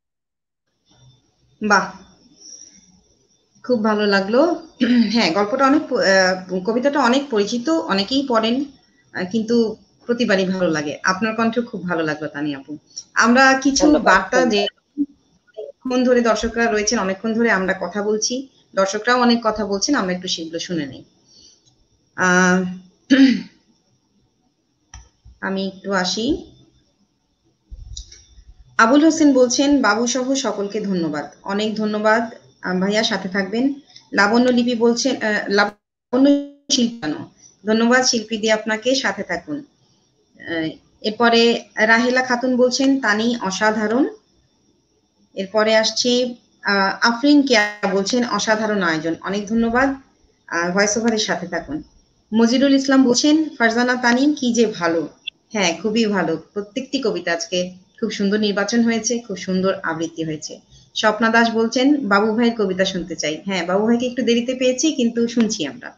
বাহ, খুব ভালো লাগলো। হ্যাঁ, গল্পটা অনেক কবিতাটা অনেক পরিচিত, অনেকেই পড়েন, কিন্তু প্রতিবারই ভালো লাগে। আপনার কণ্ঠ খুব ভালো লাগলো তানি আপু। আমরা কিছু ধন্যবাদ। বার্তা যে অনেকক্ষণ ধরে দর্শকরা রয়েছেন, অনেকক্ষণ ধরে আমরা কথা বলছি, দর্শকরাও অনেক কথা বলছেন, আমরা একটু সেগুলো শুনে নেই। আমি একটু আসি। আবুল হোসেন বলছেন, বাবু সহ সকলকে ধন্যবাদ। অনেক ধন্যবাদ ভাইয়া, সাথে থাকবেন। লাবণ্য লিপি বলছেন, লাবণ্য শিল্পানো, ধন্যবাদ শিল্পী দিয়ে আপনাকে, সাথে থাকুন। এরপরে রাহেলা খাতুন বলছেন, তানি অসাধারণ। এরপরে আসছি আফরিন কেয়া বলছেন, অসাধারণ আয়োজন, অনেক ধন্যবাদ, ভয়েস ওভারের সাথে থাকুন। মজিরুল ইসলাম বলছেন, ফারজানা তানি কি যে ভালো। হ্যাঁ, খুবই ভালো, প্রত্যেকটি কবিতা আজকে খুব সুন্দর নির্বাচন হয়েছে, খুব সুন্দর আবৃত্তি হয়েছে। স্বপ্না দাস বলছেন, বাবু ভাইয়ের কবিতা শুনতে চাই। হ্যাঁ, বাবু ভাইকে একটু দেরিতে পেয়েছি, কিন্তু শুনছি আমরা।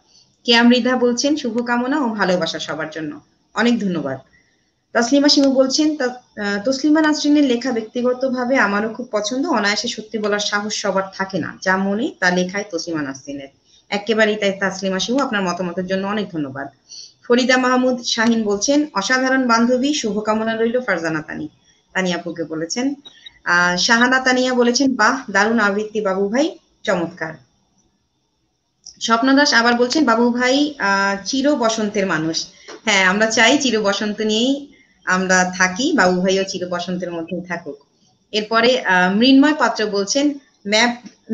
কেয়া মৃধা বলছেন, শুভকামনা ও ভালোবাসা সবার জন্য, অনেক ধন্যবাদ। তসলিমা শিমু বলছেন, তসলিমা নাসরিনের লেখা ব্যক্তিগতভাবে আমারও খুব পছন্দ। অনায়াসে সত্যি বলার সাহস সবার থাকে না, যা মনে তা লেখায় তসলিমা নাসরিনের। একেবারেই তাই তসলিমা শিমু, আপনার মতামতের জন্য অনেক ধন্যবাদ। ফরিদা মাহমুদ শাহিন বলছেন, অসাধারণ বান্ধবী, শুভকামনা রইল ফারজানা তানি, তানি আপুকে বলেছেন। শাহানা তানিয়া বলেছেন, বাহ, দারুণ আবৃত্তি বাবু ভাই, চমৎকার। স্বপ্না দাস আবার বলছেন, বাবু ভাই চির বসন্তের মানুষ। হ্যাঁ, আমরা চাই চির বসন্ত নিয়েই আমরা থাকি, বাবু ভাইও চির বসন্তের মধ্যেই থাকুক। এরপরে মৃন্ময় পাত্র বলছেন,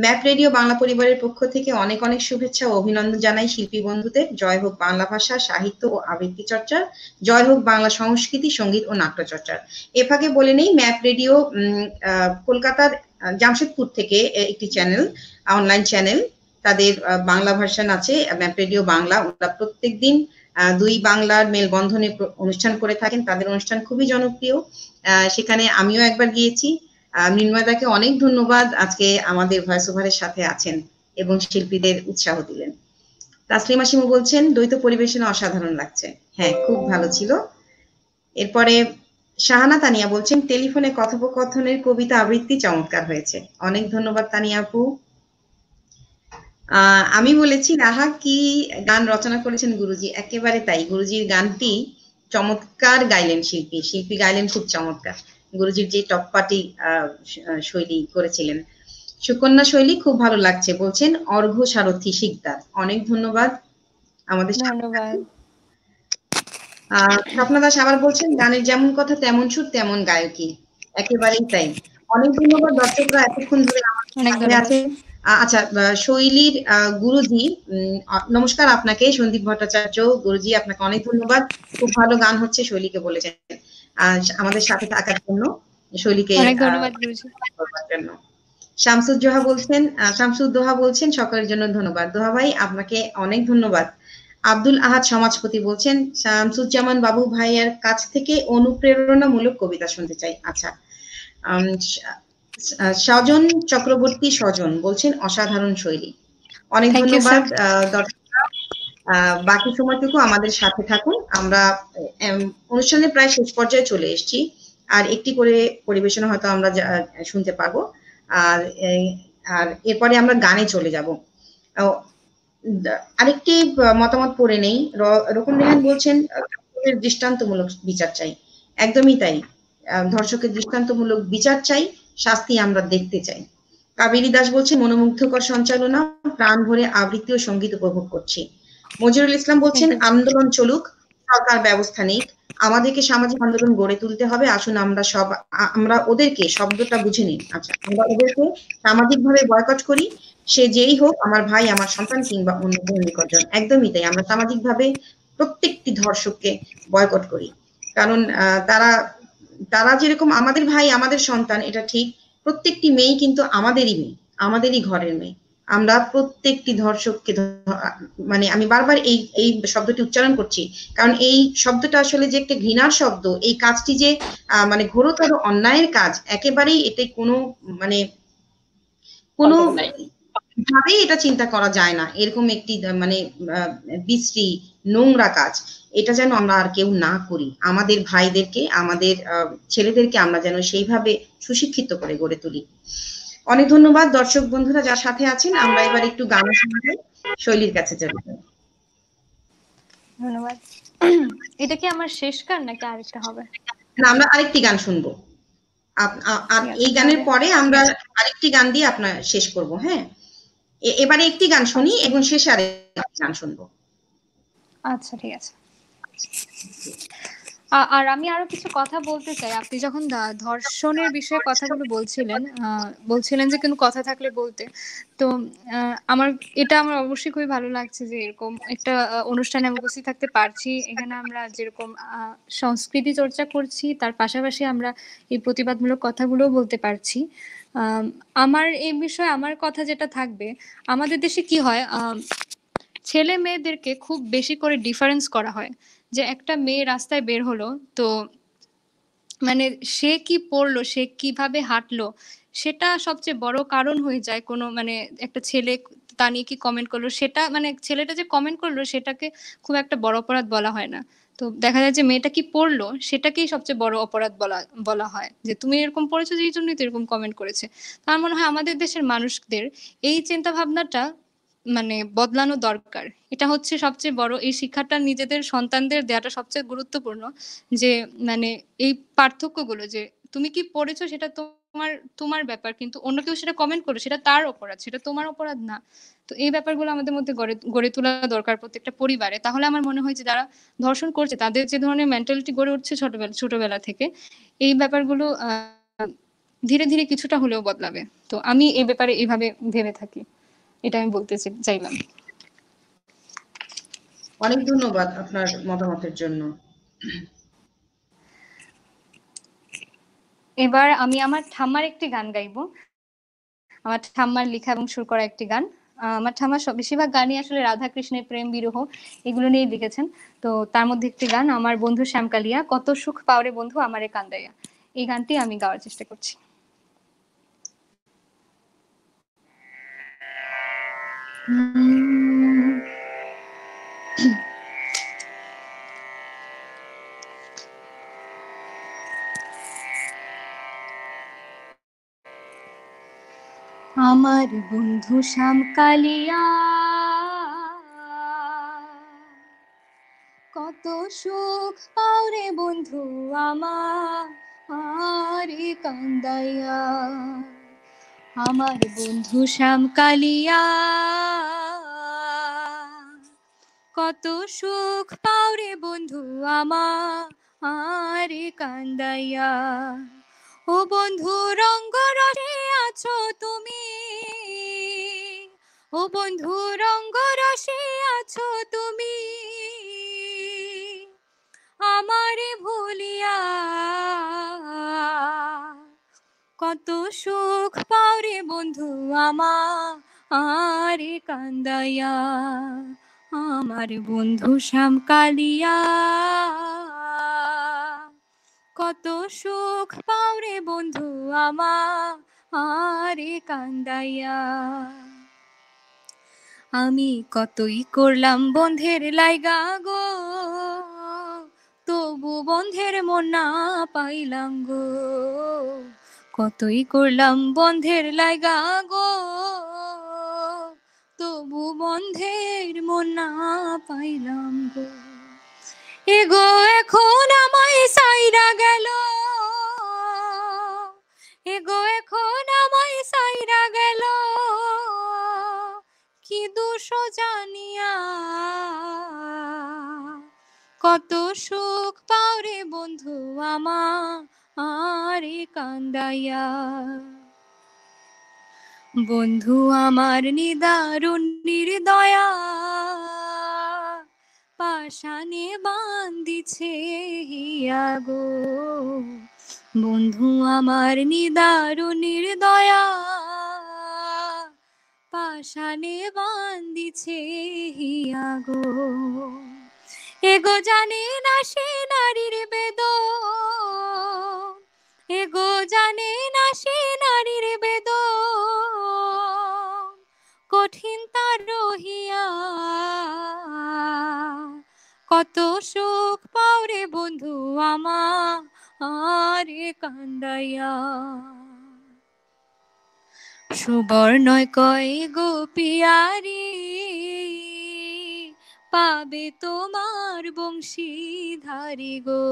ম্যাপ রেডিও বাংলা পরিবারের পক্ষ থেকে অনেক অনেক শুভেচ্ছা ও অভিনন্দন জানাই শিল্পী বন্ধুদের। জয় হোক বাংলা ভাষা, সাহিত্য ও আবৃত্তি চর্চার, জয় হোক বাংলা সংস্কৃতি, সঙ্গীত ও নাট্য চর্চার। এ ফাঁকে বলে নেই, ম্যাপ রেডিও কলকাতার জামশেদপুর থেকে একটি চ্যানেল, অনলাইন চ্যানেল, তাদের বাংলা ভার্সন আছে ম্যাপ রেডিও বাংলা। ওরা প্রত্যেকদিন দুই বাংলার মেলবন্ধনে অনুষ্ঠান করে থাকেন, তাদের অনুষ্ঠান খুবই জনপ্রিয়। সেখানে আমিও একবার গিয়েছি। মৃন্ময়দাকে অনেক ধন্যবাদ, আজকে আমাদের ভয়েস ওভারের সাথে আছেন এবং শিল্পীদের উৎসাহ দিলেন। তাসলিমা শিমু বলছেন, দ্বৈত পরিবেশনা অসাধারণ লাগছে। হ্যাঁ, খুব ভালো ছিল। এরপরে শাহানা তানিয়া বলছেন, টেলিফোনে কথোপকথনের কবিতা আবৃত্তি চমৎকার হয়েছে, অনেক ধন্যবাদ তানিয়া আপু। আমি বলেছি, রাহা কি গান রচনা করেছেন গুরুজি। একেবারে তাই, গুরুজির গানটি চমৎকার গাইলেন শিল্পী গাইলেন খুব চমৎকার। গুরুজির যে টপ্পাটি শৈলী করেছিলেন, সুকন্যা শৈলী খুব ভালো লাগছে বলছেন অর্ঘ্য সারথী শিকদার, অনেক ধন্যবাদ আমাদের। ধন্যবাদ। স্বপ্না দাস আবার বলছেন, গানের যেমন কথা তেমন সুর তেমন গায়কী, একেবারেই তাই। অনেক ধন্যবাদ, দর্শকরা এতক্ষণ ধরে অনেক আমাদের ধন্যবাদ। আছে। আচ্ছা, শৈলীর গুরুজি, নমস্কার আপনাকে, সন্দীপ ভট্টাচার্য গুরুজি, আপনাকে অনেক ধন্যবাদ, খুব ভালো গান হচ্ছে, শৈলীকে বলেছেন আমাদের সাথে থাকার জন্য, শৈলীকে অনেক ধন্যবাদ গুরুজি। করবার জন্য। শামসুদ্দোহা বলছেন, সকলের জন্য ধন্যবাদ। দোহা ভাই, আপনাকে অনেক ধন্যবাদ। আব্দুল আহাদ সমাজপতি বলছেন, শামসুজ্জামান বাবু ভাইয়ের কাছ থেকে অনুপ্রেরণামূলক কবিতা শুনতে চাই। আচ্ছা, স্বজন চক্রবর্তী স্বজন বলছেন, অসাধারণ শৈলী, অনেক Thank you, ধন্যবাদ। sir. দর্শকরা বাকি সময়টুকু আমাদের সাথে থাকুন, আমরা অনুষ্ঠানের প্রায় শেষ পর্যায়ে চলে এসেছি, আর একটি করে পরিবেশনা হয়তো আমরা শুনতে পাবো, আর এরপরে আমরা গানে চলে যাব। আরেকটি মতামত পড়ে নেই। রকম রেহান বলছেন, দৃষ্টান্তমূলক বিচার চাই, একদমই তাই, ধর্ষকের দৃষ্টান্তমূলক বিচার চাই, শাস্তি আমরা দেখতে চাই। কাবেরী দাস বলছেন, মনোমুগ্ধকর সঞ্চালনা, প্রাণ ভরে আবৃত্তি ও সঙ্গীত উপভোগ করছি। মজিরুল ইসলাম বলছেন, আন্দোলন চলুক, সরকার ব্যবস্থা নিক, আমাদেরকে সামাজিক আন্দোলন গড়ে তুলতে হবে, আসুন আমরা ওদেরকে, শব্দটা বুঝে নিন, আচ্ছা, আমরা ওদেরকে সামাজিকভাবে বয়কট করি, সে যেই হোক, আমার ভাই, আমার সন্তান কিংবা অন্য নিকটজন। একদমই তাই, আমরা সামাজিকভাবে প্রত্যেকটি ধর্ষককে বয়কট করি। কারণ তারা যেরকম আমাদের ভাই, আমাদের সন্তান, এটা ঠিক, প্রত্যেকটি মেয়ে কিন্তু আমাদেরই মেয়ে, আমাদেরই ঘরের মেয়ে। আমরা প্রত্যেকটি ধর্ষককে মানে আমি বারবার এই শব্দটি উচ্চারণ করছি, কারণ এই শব্দটা আসলে যে একটা ঘৃণার শব্দ, এই কাজটি যে মানে ঘোরতর অন্যায়ের কাজ, একেবারেই এতে কোনো মানে কোনো ভাবেই এটা চিন্তা করা যায় না। এরকম একটি মানে বিশ্রী নোংরা কাজ, এটা যেন আমরা আর কেউ না করি। আমাদের ভাইদেরকে, আমাদের ছেলেদেরকে আমরা যেন সেইভাবে সুশিক্ষিত করে গড়ে তুলি। অনেক ধন্যবাদ দর্শক বন্ধুরা যার সাথে আছেন। আমরা এবার একটু গান শুনবো, শৈলীর কাছে যাব। ধন্যবাদ। এটা কি আমার শেষ গান নাকি আরেকটা হবে? না, আমরা আরেকটি গান শুনবো। এই গানের পরে আমরা আরেকটি গান দিয়ে আপনার শেষ করব। হ্যাঁ, এবারে একটি গান শুনি এবং শেষে আরেকটি গান শুনবো। আচ্ছা, ঠিক আছে। আর আমি আরো কিছু কথা বলতে চাই। আপনি যখন ধর্ষণের বিষয়ে কথাগুলো বলছিলেন যে কোনো কথা থাকলে বলতে, তো আমার অবশ্যই খুবই ভালো লাগছে যে এরকম একটা অনুষ্ঠানে আমি উপস্থিত থাকতে পারছি। এখানে আমরা যেরকম সংস্কৃতি চর্চা করছি, তার পাশাপাশি আমরা এই প্রতিবাদমূলক কথাগুলো বলতে পারছি। আমার এই বিষয়ে আমার কথা যেটা থাকবে, আমাদের দেশে কি হয়, ছেলে মেয়েদেরকে খুব বেশি করে ডিফারেন্স করা হয়। যে একটা মেয়ে রাস্তায় বের হলো, তো মানে সে কি পড়লো, সে কিভাবে হাঁটলো, সেটা সবচেয়ে বড় কারণ হয়ে যায়। কোনো মানে একটা ছেলে তা নিয়ে কি কমেন্ট করলো, সেটা মানে ছেলেটা যে কমেন্ট করলো সেটাকে খুব একটা বড় অপরাধ বলা হয় না। তো দেখা যায় যে মেয়েটা কি পড়লো সেটাকেই সবচেয়ে বড় অপরাধ বলা হয়, যে তুমি এরকম পড়েছো যে এই জন্যই তো এরকম কমেন্ট করেছে। তার মনে হয় আমাদের দেশের মানুষদের এই চিন্তা ভাবনাটা মানে বদলানো দরকার। এটা হচ্ছে সবচেয়ে বড়, এই শিক্ষাটা নিজেদের সন্তানদের দেওয়াটা সবচেয়ে গুরুত্বপূর্ণ। যে মানে এই পার্থক্যগুলো, যে তুমি কি পড়েছো সেটা তোমার তোমার ব্যাপার, কিন্তু অন্য কেউ সেটা কমেন্ট করলো সেটা তার অপরাধ, সেটা তোমার অপরাধ না। তো এই ব্যাপারগুলো আমাদের মধ্যে গড়ে তোলা দরকার প্রত্যেকটা পরিবারে। তাহলে আমার মনে হয় যে যারা ধর্ষণ করছে তাদের যে ধরনের মেন্টালিটি গড়ে উঠছে ছোটবেলা থেকে, এই ব্যাপারগুলো ধীরে ধীরে কিছুটা হলেও বদলাবে। তো আমি এই ব্যাপারে এইভাবে ভেবে থাকি, এটা আমি বলতে চাইলাম। অনেক ধন্যবাদ আপনার মতামতের জন্য। এবার আমি আমার ঠাম্মার একটি গান গাইবো। আমার ঠাম্মার লেখা এবং সুর করা একটি গান। আমার ঠাম্মা বেশিরভাগ গানই আসলে রাধা কৃষ্ণের প্রেম বিরহ এগুলো নিয়েই লিখেছেন। তো তার মধ্যে একটি গান, আমার বন্ধু শ্যামকালিয়া, কত সুখ পাওরে বন্ধু আমারে কান্দাইয়া, এই গানটি আমি গাওয়ার চেষ্টা করছি। আমার বন্ধু শ্যামকালিয়া, কত সুখ পাওরে বন্ধু আমার কান্দাইয়া। আমার বন্ধু শ্যামকালিয়া, কত সুখ পাওরে বন্ধু আমার কান্দাইয়া। ও বন্ধু রঙ্গ রসে আছো তুমি, ও বন্ধু রঙ্গ রসে আছো তুমি, আমারে ভুলিয়া কত সুখ পাওরে বন্ধু আমার কান্দাইয়া। আমার বন্ধু শ্যামকালিয়া, কত সুখ পাওরে বন্ধু আমার কান্দাইয়া। আমি কতই করলাম বন্ধের লাইগা গো, তবু বন্ধের মন না পাইলাম গো। কতই করলাম বন্ধের লাইগা গো, তবু বন্ধের মন না পাইলাম গো। এগো এখন আমায় সাইরা গেল, এগো এখন আমায় সাইরা গেল, কি দোষ জানিয়া। কত সুখ পাওরে বন্ধু আমার কান্দাইয়া। বন্ধু আমার নিদারুণ নির্দয়া, পাষাণে বান্ধিছে হিয়া গো, বন্ধু আমার নিদারুণের দয়া, পাষাণে বান্ধিছে হিয়া গো। এগো জানে না সে নারীর বেদন, এগো জানে না সে নারীর বেদন, কঠিন তার রহিয়া কত সুখ পাওরে বন্ধু আমার কান্দাইয়া। সুবর্ণয় কয় গো পিয়ারি, পাবে তোমার বংশীধারী গো,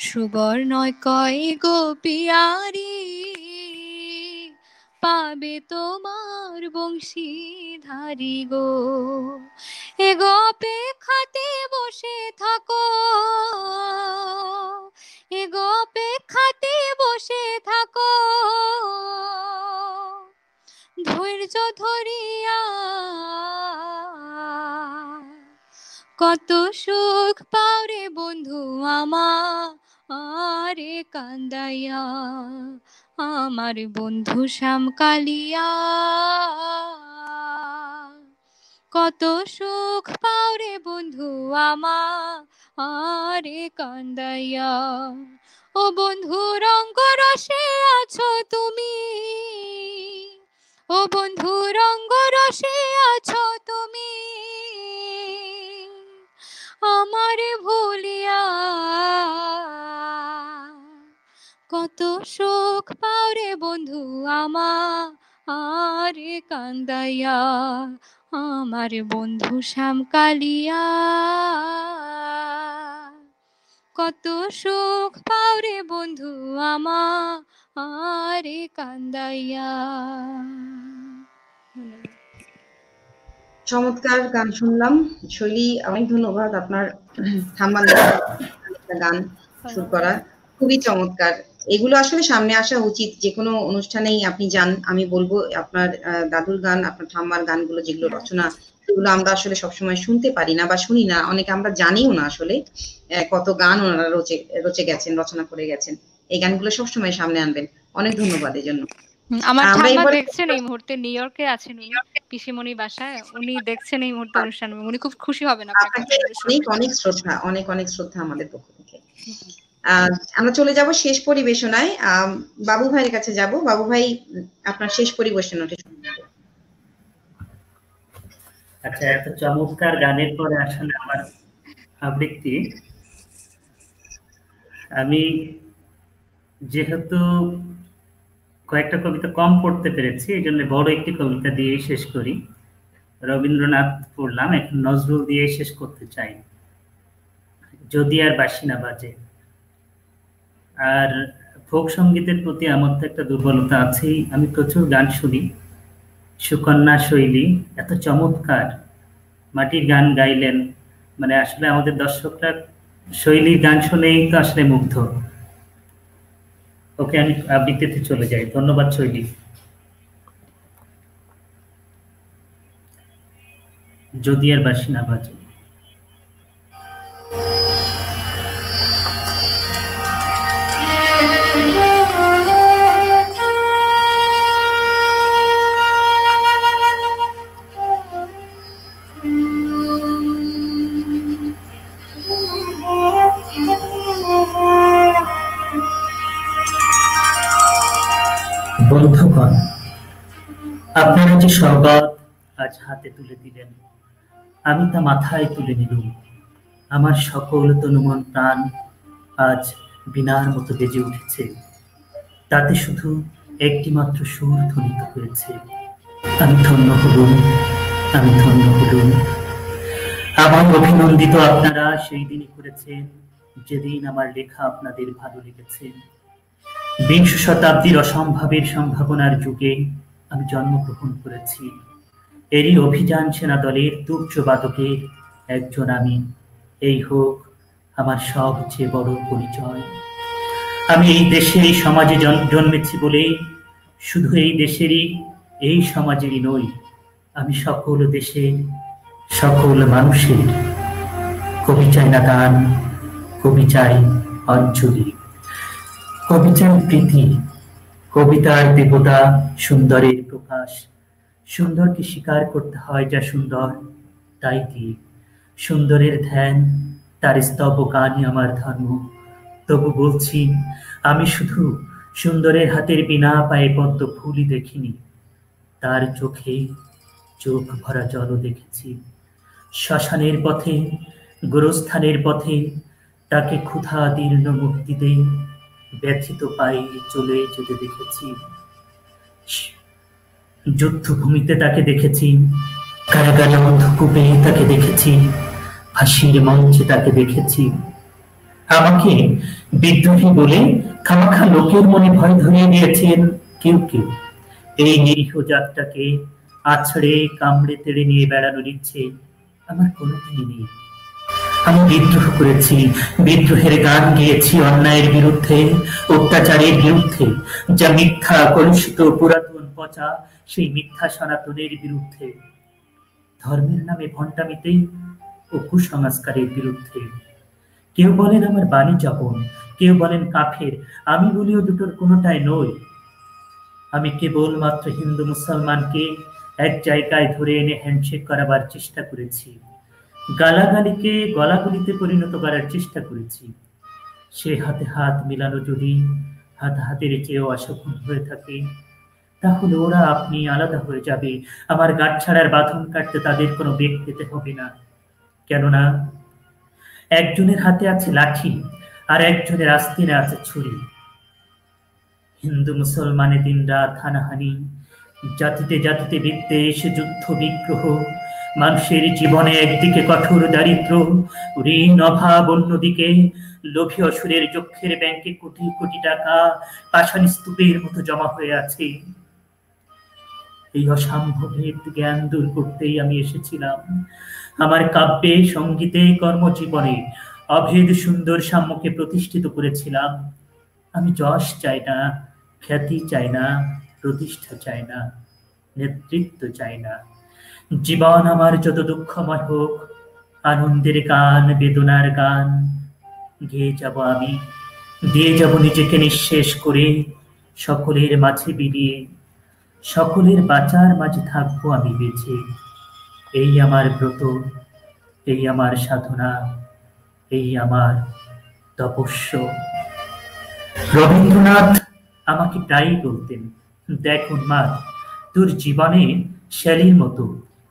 সুবর্ণয় কয় গো পিয়ারি, পাবে তোমার বংশীধারী গো। এগো অপেক্ষাতে বসে থাকো, এগো অপেক্ষাতে বসে থাকো, ধৈর্য ধরিয়া কত সুখ পাওরে বন্ধু আমার কান্দাইয়া। আমার বন্ধু শ্যাম কালিয়া কত সুখ পাওরে বন্ধু আমার কান্দাইয়া। ও বন্ধু রঙ্গ রসে আছো তুমি, ও বন্ধু রঙ্গ রসে আছো তুমি, আমারে ভুলিয়া কত সুখ পাওরে বন্ধু আমার কান্দাইয়া। আমার বন্ধু শ্যাম কালিয়া কত সুখ পাওরে বন্ধু আমার কান্দাইয়া। চমৎকার গান শুনলাম শৈলী, অনেক ধন্যবাদ আপনার থাম্বান গান শুরু করা, খুবই চমৎকার। এগুলো আসলে সামনে আসা উচিত, যে কোনো অনুষ্ঠানেই আপনি যান। আমি বলবো আপনার দাদুর গান, আপনার ঠাম্মার গানগুলো যেগুলো রচনা, সেগুলো আমরা আসলে সবসময় শুনতে পারি না বা শুনি না, অনেকে আমরা জানিও না আসলে কত গান ওনারা রচে গেছেন, রচনা করে গেছেন। এই গানগুলো সবসময় সামনে আনবেন। অনেক ধন্যবাদ এই জন্য। আমার ঠাম্মা দেখছেন এই মুহূর্তে, নিউ ইয়র্কে আছেন উনি, পিসিমণি বাসায়, উনি দেখছেন এই মুহূর্তে অনুষ্ঠান, উনি খুব খুশি হবেন আপনাকে। অনেক অনেক শ্রদ্ধা, অনেক অনেক শ্রদ্ধা আমাদের পক্ষ থেকে। আমরা চলে যাব শেষ পরিবেশনায়। বাবু ভাইয়ের কাছে যাব। বাবু ভাই, আপনার শেষ পরিবেশনাটি শুনবো। আচ্ছা, এত চমৎকার গানের পরে আসলে আমার আবৃত্তি, আমি যেহেতু কয়েকটা কবিতা কম পড়তে পেরেছি, এই জন্য বড় একটি কবিতা দিয়ে শেষ করি। রবীন্দ্রনাথ পড়লাম, এখন নজরুল দিয়ে শেষ করতে চাই। যদি আর বাঁশি না বাজে। আর ফোক সঙ্গীতের প্রতি আমার তো একটা দুর্বলতা আছেই, আমি প্রচুর গান শুনি। সুকন্যা শৈলী এত চমৎকার, মাটির গান গাইলেন, মানে আসলে আমাদের দর্শকরা শৈলীর গান শুনেই তো আসলে মুগ্ধ। ওকে, আমি আবৃত্তিতে চলে যাই। ধন্যবাদ শৈলী। যদি আর বাঁশি না বাজে। বন্ধুগণ, আপনারা যে সওগাত আজ হাতে তুলে দিলেন, আমি তা মাথায় তুলে নিলুম। আমার সকল তনুমন প্রাণ আজ বীণার মতো বেজে উঠেছে, তাতে শুধু একটি মাত্র সুর ধ্বনিত হয়েছে। আমি ধন্য হলুম, আমি ধন্য হলুম। আমার অভিনন্দিত আপনারা সেই দিনই করেছেন যেদিন আমার লেখা আপনাদের ভালো লেগেছে। বিংশ শতাব্দীর অসম্ভবের সম্ভাবনার যুগে আমি জন্মগ্রহণ করেছি। এরই অভিযান সেনা দলের তুর্যবাদকের একজন আমি। এই হোক আমার সবচেয়ে বড় পরিচয়। আমি এই দেশে, এই সমাজে জন্মেছি বলেই শুধু এই দেশেরই, এই সমাজেরই নই, আমি সকল দেশের, সকল মানুষের কবি চায় না দান, কবি চাই অঞ্জলি, কবি চাই প্রীতি, কবিতার দেবতা সুন্দরের প্রকাশ। সুন্দরকে স্বীকার করতে হয় যা সুন্দর তাই দিয়ে, সুন্দরের ধ্যান তার স্তব গানই আমার ধর্ম। তবু বলছি, আমি শুধু সুন্দরের হাতের বিনা পায়ে পদ্ম ফুলই দেখিনি, তার চোখে চোখ ভরা জলও দেখেছি। শ্মশানের পথে, গোরস্থানের পথে তাকে ক্ষুধা দীর্ণ মুক্তিতে ব্যথিত পায়ে চলে যেতে দেখেছি। যুদ্ধভূমিতে তাকে দেখেছি, কারাগারে অন্ধকূপে তাকে দেখেছি, ফাঁসির মঞ্চে তাকে দেখেছি। আমাকে বিদ্রোহী বলে খামাখা লোকের মনে ভয় ধরিয়ে দিয়েছেন কেউ কেউ। এই নিরীহ জাতটাকে আছড়ে কামড়ে তেড়ে নিয়ে বেড়ানোর ইচ্ছে আমার কোনোদিনই নেই। আমি বিদ্রোহ করেছি, বিদ্রোহের গান গেয়েছি অন্যায়ের বিরুদ্ধে, অত্যাচারের বিরুদ্ধে, যা মিথ্যা, কলুষিত, পুরাতন, পচা, সেই মিথ্যা সনাতনের বিরুদ্ধে, ধর্মের নামে ভণ্ডামিতে ও কুসংস্কারের বিরুদ্ধে। কেউ বলেন আমার বাণী জপন, কেউ বলেন কাফের, আমি বলিও দুটোর কোনোটাই নই। আমি কেবল মাত্র হিন্দু মুসলমানকে এক জায়গায় ধরে এনে হ্যান্ডশেক করাবার চেষ্টা করেছি, গালাগালিকে গলাগুলিতে পরিণত করার চেষ্টা করেছি। সে হাতে হাত মিলানো যদি হাতের চেয়েও অসফল হয়ে থাকে, তাহলে ওরা আপনি আলাদা হয়ে যাবে। আমার গাঁট ছাড়ার বাঁধন কাটতে তাদের কোনো বেগ পেতে হবে না। কেননা একজনের হাতে আছে লাঠি, আর একজনের আস্তিনে আছে ছুরি। হিন্দু মুসলমানে দিন রাত হানাহানি, জাতিতে জাতিতে বিদ্বেষ, যুদ্ধ বিগ্রহ, মানুষের জীবনে একদিকে কঠোর দারিদ্র, ঋণ অভাব, অন্যদিকে লোভী অসুরের যক্ষের ব্যাংকে কোটি কোটি টাকা পাষাণ স্তূপের মতো জমা হয়ে আছে। এই অসম্ভবের জ্ঞান দূর করতেই আমি এসেছিলাম। আমার কাব্যে, সঙ্গীতে, কর্মজীবনে অভেদ সুন্দর সাম্যকে প্রতিষ্ঠিত করেছিলাম। আমি যশ চাই না, খ্যাতি চাই না, প্রতিষ্ঠা চাই না, নেতৃত্ব চাই না। জীবন আমার যত দুঃখময় হোক, আনন্দের গান, বেদনার গান গেয়ে যাব আমি, দিয়ে যাব নিজেকে নিঃশেষ করে, সকলের মাঝে বিলিয়ে, সকলের বাঁচার মাঝে থাকবো আমি বেঁচে। এই আমার ব্রত, এই আমার সাধনা, এই আমার তপস্য। রবীন্দ্রনাথ আমাকে প্রায়ই বলতেন, দেখ উন্মাদ, তোর জীবনে শ্যালির মতো,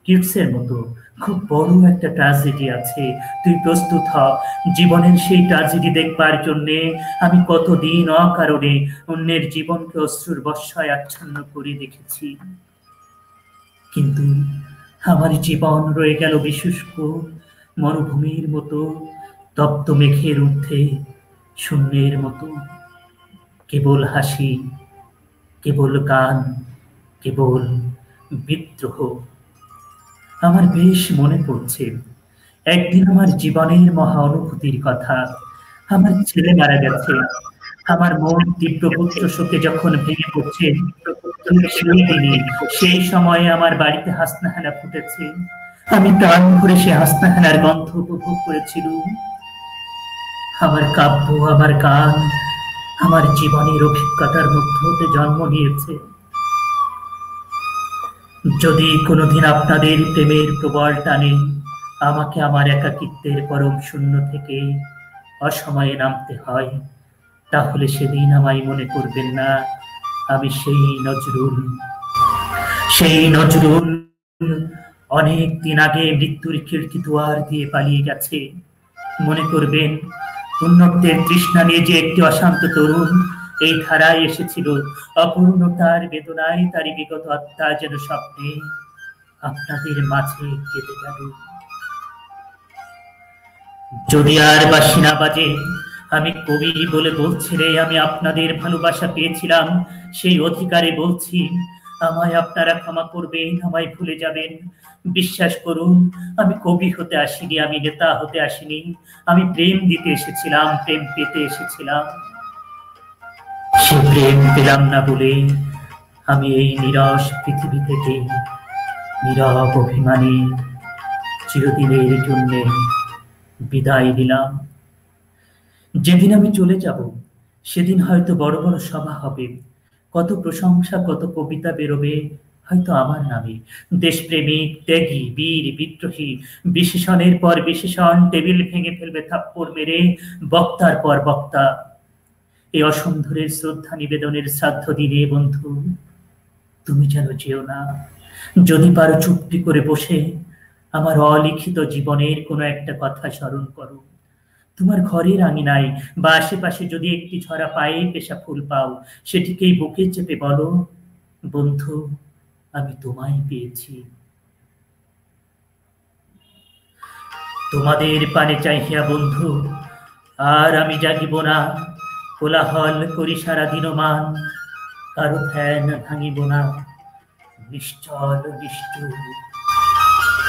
কিটসের মতো খুব বড় একটা ট্র্যাজেডি আছে, তুই প্রস্তুত হ। জীবনের সেই ট্র্যাজেডি দেখবার জন্যে আমি কতদিন অকারণে অন্যের জীবনকে অশ্রুর বর্ষায় আচ্ছন্ন করে দেখেছি, কিন্তু আমার জীবন রয়ে গেল বিশুষ্ক মরুভূমির মতো, তপ্ত মেঘের ঊর্ধ্বে শূন্যের মতো। কেবল হাসি, কেবল গান, কেবল বিদ্রোহ। আমার বেশ মনে পড়ছে একদিন আমার জীবনের মহা অনুভূতির কথা। আমার ছেলে মারা গেছে, আমার মন তীব্র পুত্র শোকে যখন ভেঙে পড়ছে, সেই দিনে, সেই সময়ে আমার বাড়িতে হাসনাহানা ফুটেছে। আমি প্রাণ ভরে সে হাসনাহানার গন্ধ উপভোগ করেছিলাম। আমার কাব্য, আমার গান, আমার জীবনের অভিজ্ঞতার মধ্য হতে জন্ম নিয়েছে। যদি কোনোদিন আপনাদের প্রেমের প্রবল টানে আমাকে আমার একাকিত্বের পরম শূন্য থেকে অসময়ে নামতে হয়, তাহলে সেদিন আমায় মনে করবেন না আমি সেই নজরুল। সেই নজরুল অনেক দিন আগে মৃত্যুর খিড়কি দুয়ার দিয়ে পালিয়ে গেছে। মনে করবেন উন্নতের তৃষ্ণা নিয়ে যে একটি অশান্ত তরুণ এই ধারায় এসেছিল, অপূর্ণতার বেদনায় তারই বিগত আত্মা যেন স্বপ্নে আপনাদের মাঝে কেঁদে গেল। যদি আর বাঁশি না বাজে, আমি কবি বলে বলছি রে, আমি আপনাদের ভালোবাসা পেয়েছিলাম, সেই অধিকারে বলছি, আমায় আপনারা ক্ষমা করবেন, আমায় ভুলে যাবেন। বিশ্বাস করুন, আমি কবি হতে আসিনি, আমি নেতা হতে আসিনি, আমি প্রেম দিতে এসেছিলাম, প্রেম পেতে এসেছিলাম। সে প্রেম পেলাম না বলে আমি এই নীরস পৃথিবী থেকে নীরব অভিমানী চিরদিনের জন্য বিদায় নিলাম। যেদিন আমি চলে যাব সেদিন হয়তো বড় বড় সভা হবে, কত প্রশংসা, কত কবিতা বেরোবে হয়তো আমার নামে। দেশপ্রেমিক, ত্যাগী, বীর, বিদ্রোহী, বিশেষণের পর বিশেষণ টেবিল ভেঙে ফেলবে থাপ্পড় মেরে, বক্তার পর বক্তা। এই অসন্ধরের শ্রদ্ধা নিবেদনের শ্রাদ্ধ দিনে বন্ধু তুমি যেন যেও না। যদি পারো চুপটি করে বসে আমার অলিখিত জীবনের কোনো একটা কথা স্মরণ করো। তোমার ঘরের আঙিনায় বা আশেপাশে যদি একটি ছড়া পায়ে পেশা ফুল পাও, সেটিকেই বুকে চেপে বলো, বন্ধু আমি তোমায় পেয়েছি। তোমাদের পানে চাহিয়া বন্ধু আর আমি জাগিব না, কোলাহল করি সারা দিনমান, কারো ধ্যান ভাঙিব না, নিশ্চল নিষ্ঠুর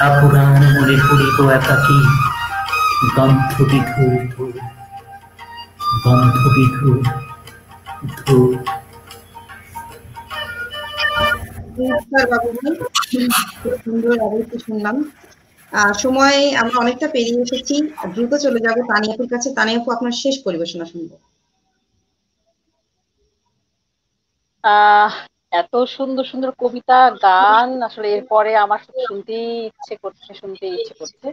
আপুরাণ মনে করিব একাকী, গন্ধবিধুর ধূর, গন্ধবিধুর ধূর। নমস্কার বাবু ভাই, খুব সুন্দর আবৃত্তি শুনলাম। সময় আমরা অনেকটা পেরিয়ে এসেছি, দ্রুত চলে যাব তানিয়াপুর কাছে। তানিয়াপু, আপনার শেষ পরিবেশনা শুনবো। এত সুন্দর সুন্দর কবিতা, গান, আসলে এরপরে আমার শুনতেই ইচ্ছে করছে।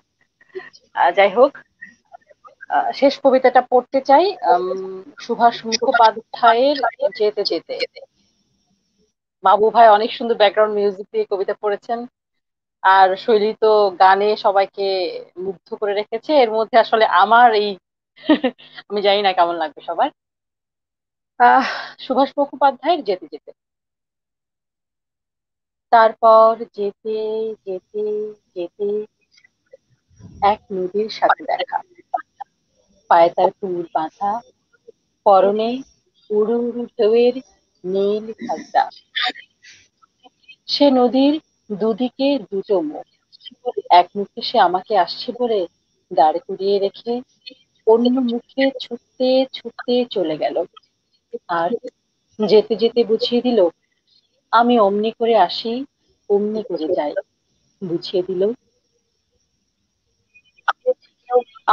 যাই হোক, শেষ কবিতাটা পড়তে চাই। সুভাষ মুখোপাধ্যায়ের যেতে যেতে। বাবু ভাই অনেক সুন্দর ব্যাকগ্রাউন্ড মিউজিক দিয়ে কবিতা পড়েছেন, আর শৈলী তো গানে সবাইকে মুগ্ধ করে রেখেছে। এর মধ্যে আসলে আমার এই আমি জানি না কেমন লাগবে সবার। সুভাষ মুখোপাধ্যায়ের যেতে যেতে। তারপর যেতে যেতে যেতে এক নদীর সাথে দেখা, পায়ে তার কুল বাঁধা, পরনে উড়ু উড়ু ঢেউয়ের নীল ঘাগরা। সে নদীর দুদিকে দুটো মুখ, এক মুখে সে আমাকে আসছে বলে দাঁড় করিয়ে রেখে অন্য মুখে ছুটতে ছুটতে চলে গেল। আর যেতে যেতে বুঝিয়ে দিল, আমি অমনি করে আসি, অমনি করে যাই। বুঝিয়ে দিল,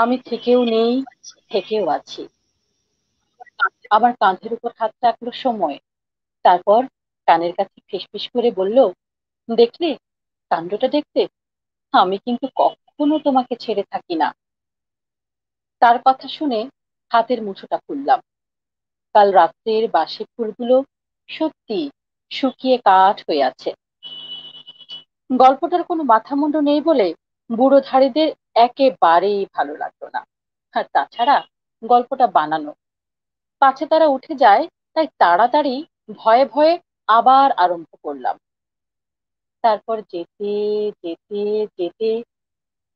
আমি থেকেও নেই, থেকেও আছি। আমার কাঁধের উপর হাত রাখলো সময়, তারপর কানের কাছে ফিসফিস করে বলল, দেখলে কাণ্ডটা দেখতে, আমি কিন্তু কখনো তোমাকে ছেড়ে থাকি না। তার কথা শুনে হাতের মুঠোটা খুললাম। কাল রাত্রের বাসি ফুলগুলো সত্যি শুকিয়ে কাঠ হয়ে আছে। গল্পটার কোনো মাথামুন্ড নেই বলে বুড়ো ধাড়িদের একেবারেই ভালো লাগলো না। আর তাছাড়া গল্পটা বানানো, পাছে তারা উঠে যায়, তাই তাড়াতাড়ি ভয়ে ভয়ে আবার আরম্ভ করলাম। তারপর যেতে যেতে যেতে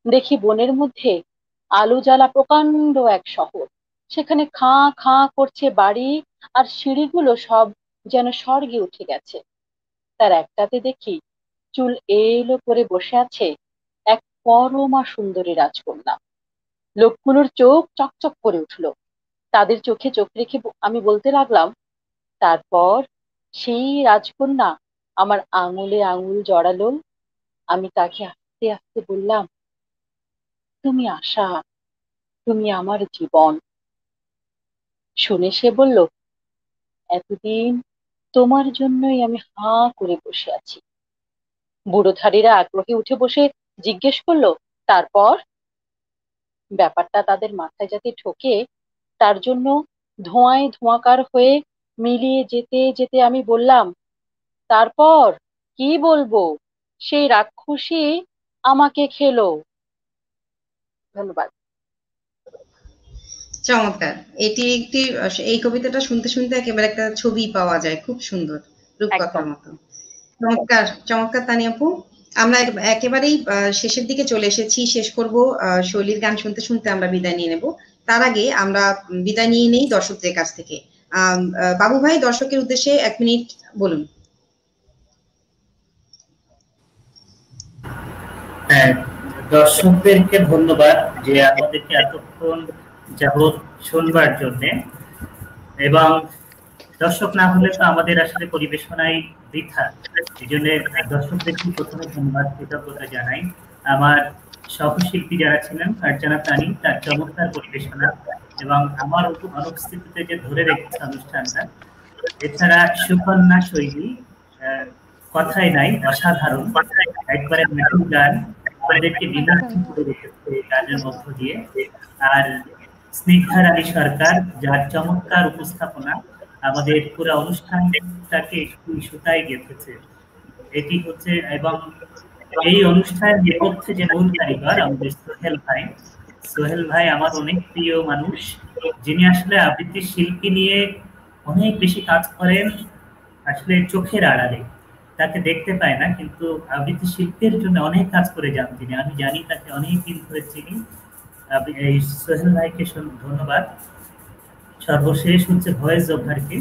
দেখি বনের মধ্যে আলো জ্বালা প্রকাণ্ড এক শহর। সেখানে খাঁ খাঁ করছে বাড়ি, আর সিঁড়িগুলো সব যেন স্বর্গে উঠে গেছে। তার একটাতে দেখি চুল এলো করে বসে আছে এক পরমা সুন্দরী রাজকন্যা। লোকগুলোর চোখ চকচক করে উঠলো। তাদের চোখে চোখ রেখে আমি বলতে লাগলাম, তারপর সেই রাজকন্যা আমার আঙুলে আঙুল জড়ালো। আমি তাকে আস্তে আস্তে বললাম, তুমি আশা, তুমি আমার জীবন। শুনে সে বলল, এতদিন তোমার জন্যই আমি হাঁ করে বসে আছি। বুড়োধারীরা আগ্রহে উঠে বসে জিজ্ঞেস করলো, তারপর? ব্যাপারটা তাদের মাথায় যাতে ঢোকে তার জন্য ধোঁয়ায় ধোঁয়াকার হয়ে মিলিয়ে যেতে যেতে আমি বললাম, তারপর কি বলবো, সেই রাক্ষসী আমাকে খেলো। ধন্যবাদ। চমৎকার। এটি একটি, এই কবিতাটা শুনতে শুনতে একেবারে একটা ছবি পাওয়া যায়, খুব সুন্দর, রূপকথার মতো। চমৎকার চমৎকার তানিয়াপু। আমরা একেবারেই শেষের দিকে চলে এসেছি, শেষ করব। শৈলীর গান শুনতে শুনতে আমরা বিদায় নিয়ে নেব। তার আগে আমরা বিদায় নিয়ে নেই দর্শকদের কাছ থেকে। বাবু ভাই, দর্শকের উদ্দেশ্যে 1 মিনিট বলুন। হ্যাঁ, দর্শকদেরকে ধন্যবাদ যে আমাদেরকে এতক্ষণ যাবৎ শুনবার জন্য। এবং দর্শক না হলে তো আমাদের আসলে পরিবেশনায় বৃথা। এই জন্য দর্শকদেরকে প্রথমে ধন্যবাদ, কৃতজ্ঞতা জানাই। আমার সহশিল্পী যারা ছিলেন ফারজানা তানি, তার চমৎকার পরিবেশনা এবং আমার অনুপস্থিতিতে যে ধরে রেখেছে অনুষ্ঠানটা। এছাড়া সুকন্যা শৈলী, কথাই নাই, অসাধারণ, একবারে মেটুল গান, আমাদেরকে বিমুগ্ধ করে রেখেছে এই গানের মধ্য দিয়ে। আর স্নিগ্ধা রানী সরকার, যার চমৎকার উপস্থাপনা আমাদের পুরো অনুষ্ঠানটাকে একটু সুতায় গেঁথেছে। এটি হচ্ছে, এবং এই অনুষ্ঠানের নেপথ্যে যে মূল কারিগর আমাদের সোহেল ভাই। সোহেল ভাই আমার অনেক প্রিয় মানুষ, যিনি আসলে আবৃত্তি শিল্পী নিয়ে অনেক বেশি কাজ করেন, আসলে চোখের আড়ালে, তাকে দেখতে পায় না, কিন্তু আবৃত্তি শিল্পের জন্য অনেক কাজ করে যান তিনি। আমি জানি, তাকে অনেক দিন ধরে চিনি। এই সোহেল ভাইকে ধন্যবাদ। সর্বশেষ হচ্ছে ভয়েস ওভারকে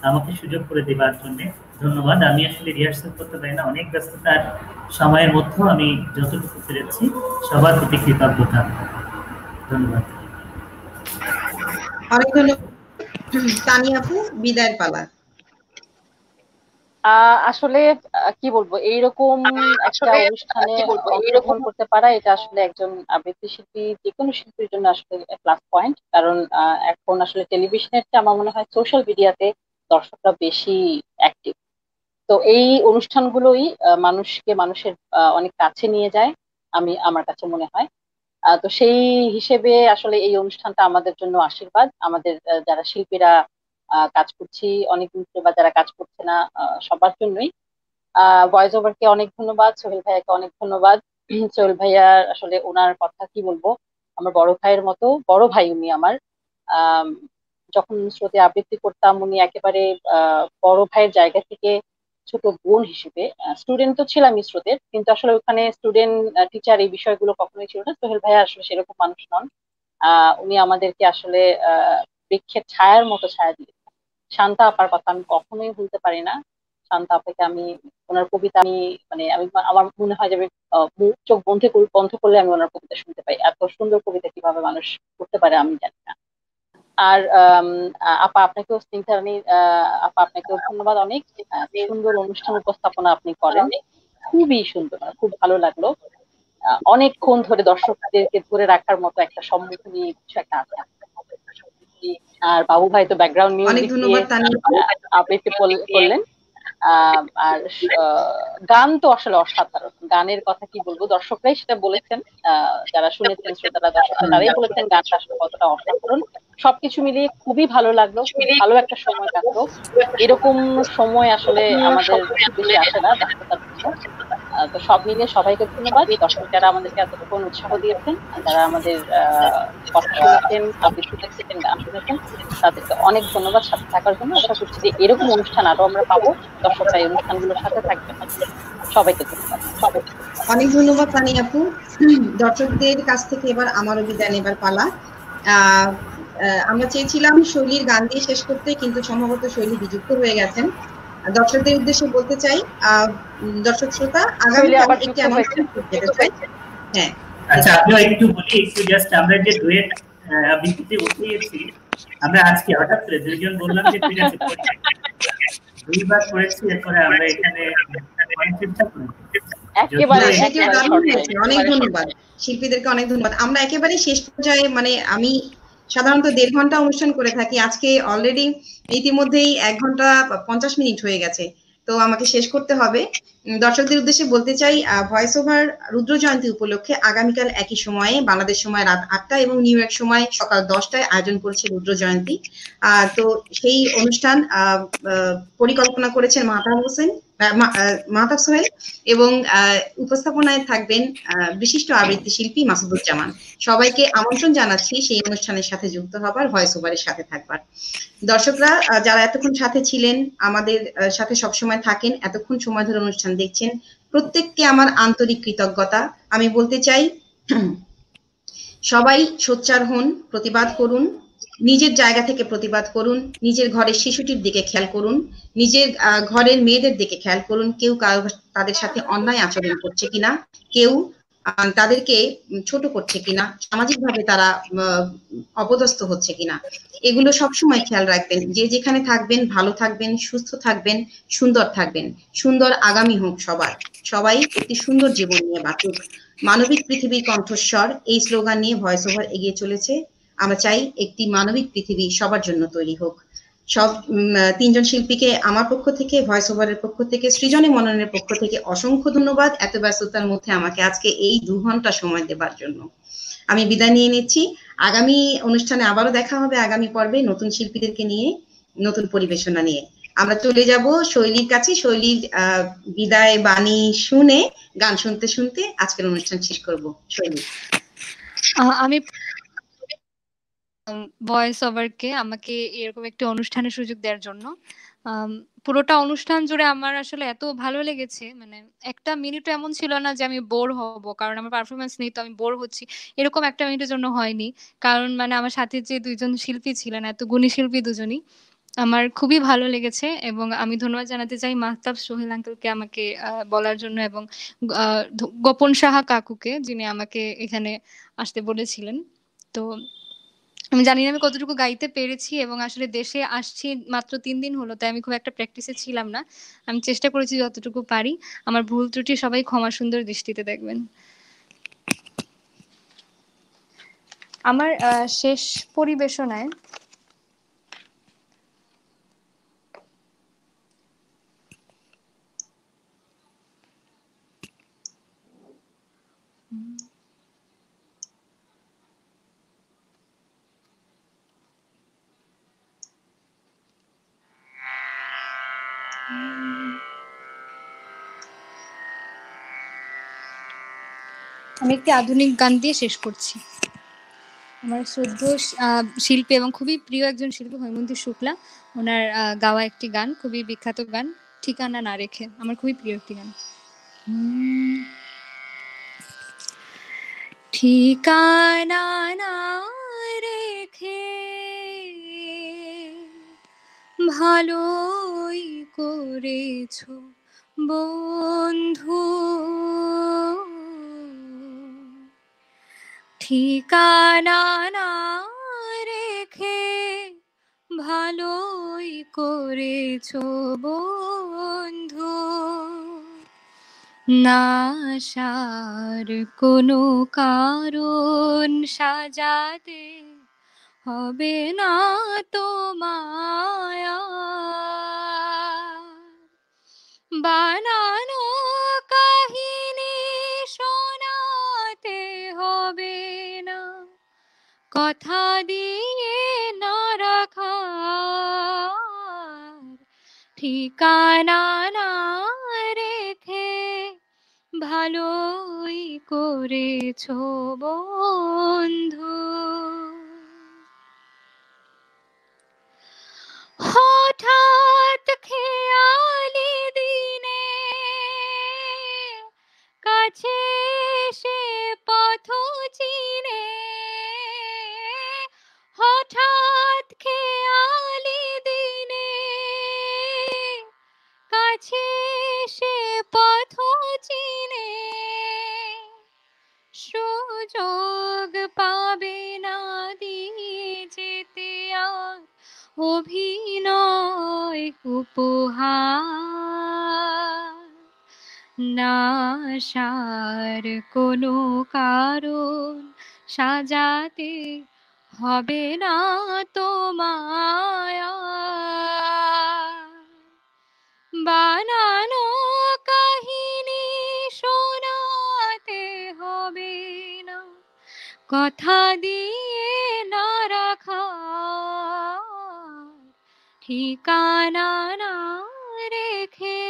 আমাকে সুযোগ করে দেওয়ার জন্য ধন্যবাদ। আমি আসলে রিহার্সাল করতে পারি না, অনেক ব্যস্ততার সময়ের মধ্যেও আমি যতটুকু পেরেছি সবার প্রতি কৃতজ্ঞতা। ধন্যবাদ। অনেক ধন্যবাদ। তানিয়া আপু, বিদায়ের পালা। আসলে কি বলবো, এইরকম একটা অনুষ্ঠানে অংশগ্রহণ করতে পারা, এটা আসলে একজন আবৃত্তি শিল্পী, যে কোনো শিল্পীর জন্য আসলে প্লাস পয়েন্ট। কারণ এখন আসলে টেলিভিশনের চেয়ে আমার মনে হয় সোশ্যাল মিডিয়াতে দর্শকরা বেশি অ্যাক্টিভ। তো এই অনুষ্ঠানগুলোই মানুষের অনেক কাছে নিয়ে যায়, আমার কাছে মনে হয়। তো সেই হিসেবে আসলে এই অনুষ্ঠানটা আমাদের জন্য আশীর্বাদ। আমাদের যারা শিল্পীরা কাজ করছি অনেকদিন ধরে, বা যারা কাজ করছে না, সবার জন্যই। ভয়েস ওভারকে অনেক ধন্যবাদ, সোহেল ভাইয়াকে অনেক ধন্যবাদ। সোহেল ভাইয়া আসলে, ওনার কথা কি বলবো, আমার বড় ভাইয়ের মতো, বড় ভাই উনি আমার। আহ যখন স্রোতে আবৃত্তি করতাম, উনি একেবারে বড় ভাইয়ের জায়গা থেকে ছোট বোন হিসেবে, স্টুডেন্ট তো ছিলাম স্রোতের, কিন্তু আসলে ওখানে স্টুডেন্ট টিচার এই বিষয়গুলো কখনোই ছিল না। সোহেল ভাইয়া আসলে সেরকম মানুষ নন। উনি আমাদেরকে আসলে বৃক্ষের ছায়ার মতো ছায়া দিয়ে। শান্তা আপার কথা আমি কখনোই ভুলতে পারি না। শান্তা আপাকে আমি, ওনার কবিতা আমি, মানে আমার মনে হয় যে আমি চোখ বন্ধ করলে আমি ওনার কবিতা শুনতে পাই। এত সুন্দর কবিতা কিভাবে মানুষ করতে পারে আমি জানি না। আর আপা আপনাকেও, স্নিগ্ধা রানী আপা আপনাকেও ধন্যবাদ অনেক। সুন্দর অনুষ্ঠান উপস্থাপনা আপনি করেন, খুবই সুন্দর, খুব ভালো লাগলো। অনেকক্ষণ ধরে দর্শকদেরকে ধরে রাখার মতো একটা সম্মোহনী কিছু একটা আছে। আর বাবু ভাই তো ব্যাকগ্রাউন্ড অনেক মিউজিক দিয়ে ধন্যবাদ তানিয়া আপু। আবৃত্তি করলেন। আর গান তো আসলে অসাধারণ। গানের কথা কি বলবো, দর্শকরাই সেটা বলেছেন, যারা শুনেছেন শ্রোতারা, দর্শকরা তারাই বলেছেন গানটা আসলে কতটা অসাধারণ। সবকিছু মিলিয়ে খুবই ভালো লাগলো, খুব ভালো একটা সময় কাটলো। এরকম সময় আসলে আমাদের খুব বেশি আসে না ব্যস্ততার জন্য। তো সব মিলিয়ে সবাইকে ধন্যবাদ। দর্শক যারা আমাদেরকে এতক্ষণ উৎসাহ দিয়েছেন, যারা আমাদের কথা শুনেছেন, আবৃত্তি দেখেছেন, গান শুনেছেন, তাদেরকে অনেক ধন্যবাদ সাথে থাকার জন্য। আশা করছি যে এরকম অনুষ্ঠান আরো আমরা পাবো, দর্শকরা এই অনুষ্ঠানগুলোর সাথে থাকবেন। সবাইকে ধন্যবাদ। অনেক ধন্যবাদ তানিয়া আপু। দর্শকদের কাছ থেকে এবার আমারও বিদায় নেবার পালা। আমরা চেয়েছিলাম শৈলীর গান দিয়ে শেষ করতে, কিন্তু সম্ভবত শৈলী বিযুক্ত হয়ে গেছেন। দর্শকদের উদ্দেশ্যে বলতে চাই, দর্শক শ্রোতা, আগামীকাল একটি অ্যানাউন্সমেন্ট করতে চাই। হ্যাঁ, আচ্ছা, আমিও একটু বলি, একটু জাস্ট আমরা যে ডুয়েট আবৃত্তিতে উঠিয়েছি, আমরা আজকে হঠাৎ করে দুইজন বললাম যে ঠিক আছে, দুইবার করেছি, এরপরে আমরা এখানে অনেক ধন্যবাদ শিল্পীদেরকে, অনেক ধন্যবাদ। আমরা একেবারে শেষ পর্যায়ে, মানে আমি সাধারণত 1.5 ঘন্টা অনুষ্ঠান করে থাকি, আজকে অলরেডি ইতিমধ্যেই 1 ঘন্টা 50 মিনিট হয়ে গেছে, তো আমাকে শেষ করতে হবে। দর্শকদের উদ্দেশ্যে বলতে চাই, ভয়েস ওভার রুদ্র জয়ন্তী উপলক্ষে আগামীকাল একই সময়ে, বাংলাদেশ সময় রাত 8টা এবং নিউ ইয়র্ক সময় সকাল 10টায় আয়োজন করেছে রুদ্র জয়ন্তী। তো সেই অনুষ্ঠান পরিকল্পনা করেছেন মাহতাব সোহেল, এবং উপস্থাপনায় থাকবেন বিশিষ্ট আবৃত্তি শিল্পী মাসুদুজ্জামান। সবাইকে আমন্ত্রণ জানাচ্ছি সেই অনুষ্ঠানের সাথে যুক্ত হবার, ভয়েস ওভারের সাথে থাকবার। দর্শকরা যারা এতক্ষণ সাথে ছিলেন, আমাদের সাথে সবসময় থাকেন, এতক্ষণ সময় ধরে অনুষ্ঠান দেখছেন, প্রত্যেককে আমার আন্তরিক কৃতজ্ঞতা। আমি বলতে চাই, সবাই সোচ্চার হন, প্রতিবাদ করুন, নিজের জায়গা থেকে প্রতিবাদ করুন, নিজের ঘরের শিশুটির দিকে খেয়াল করুন, নিজের ঘরের মেয়েদের দিকে খেয়াল করুন, কেউ তাদের সাথে অন্যায় আচরণ করছে কিনা, কেউ তাদেরকে ছোট করছে কিনা, সামাজিকভাবে তারা অপদস্থ হচ্ছে কিনা, এগুলো সবসময় খেয়াল রাখবেন। যে যেখানে থাকবেন ভালো থাকবেন, সুস্থ থাকবেন, সুন্দর থাকবেন। সুন্দর আগামী হোক সবার, সবাই একটি সুন্দর জীবন নিয়ে বাঁচুক। মানবিক পৃথিবীর কণ্ঠস্বর, এই স্লোগান নিয়ে ভয়েস ওভার এগিয়ে চলেছে। আমরা চাই একটি মানবিক পৃথিবী সবার জন্য তৈরি হোক। সব তিনজন শিল্পীকে আমার পক্ষ থেকে, ভয়েস ওভারের পক্ষ থেকে, সৃজনী মননের পক্ষ থেকে অসংখ্য ধন্যবাদ এত ব্যস্ততার মধ্যে আমাকে আজকে এই 2 ঘন্টা সময় দেবার জন্য। আমি বিদায় নিয়ে নিচ্ছি। আগামী অনুষ্ঠানে আবারও দেখা হবে, আগামী পর্বে নতুন শিল্পীদেরকে নিয়ে, নতুন পরিবেশনা নিয়ে। আমরা চলে যাব শৈলীর কাছে। শৈলীর বিদায় বাণী শুনে, গান শুনতে শুনতে আজকের অনুষ্ঠান শেষ করব। শৈলী। আমি ভয়েস ওভারকে আমাকে এরকম একটি অনুষ্ঠানের সুযোগ দেওয়ার জন্য। পুরোটা অনুষ্ঠান জুড়ে আমার আসলে এত ভালো লেগেছে, মানে একটা মিনিটও এমন ছিল না যে আমি বোর হব, কারণ আমার পারফরমেন্স নেই তো আমি বোর হচ্ছি, এরকম একটা মিনিটের জন্য হয়নি। কারণ মানে আমার সাথে যে দুইজন শিল্পী ছিলেন, এত গুণী শিল্পী দুজনই, আমার খুবই ভালো লেগেছে। এবং আমি ধন্যবাদ জানাতে চাই মাহতাব সোহেল আঙ্কেলকে আমাকে বলার জন্য, এবং গোপন সাহা কাকুকে, যিনি আমাকে এখানে আসতে বলেছিলেন। তো আমি জানি না আমি কতটুকু গাইতে পেরেছি, এবং আসলে দেশে আসছি মাত্র 3 দিন হলো, তাই আমি খুব একটা প্র্যাকটিসে ছিলাম না। আমি চেষ্টা করেছি যতটুকু পারি। আমার ভুল ত্রুটি সবাই ক্ষমা সুন্দর দৃষ্টিতে দেখবেন। আমার শেষ পরিবেশনায় আমি একটি আধুনিক গান দিয়ে শেষ করছি। আমার শ্রদ্ধেয় শিল্পী এবং খুবই প্রিয় একজন শিল্পী হৈমন্তী শুক্লা, ওনার গাওয়া একটি গান, খুবই বিখ্যাত গান, ঠিকানা না রেখে। আমার খুবই প্রিয় একটি গান। ঠিকানা না রেখে ভালোই করেছো বন্ধু, ঠিকানা না রেখে ভালোই করেছো বন্ধু, না আসার কোনো কারণ সাজাতে হবে না তোমায়, বানানো কাহিনী শোনাতে হবে না, কথা দিয়ে না রাখা ঠিকানা না রেখে ভালোই করেছো বন্ধু। হঠাৎ খেয়ালি দিনে কাছে এসে পথ চিনে, হঠাৎ খেয়ালি দিনে কাছে এসে পথ চিনে, সুযোগ পাবে না দিয়ে যেতে আর অভিনয় উপহার, না আসার কোনো কারণ সাজাতে হবে না তোমায়, বানানো কাহিনী শোনাতে হবে না, কথা দিয়ে না রাখা ঠিকানা না রেখে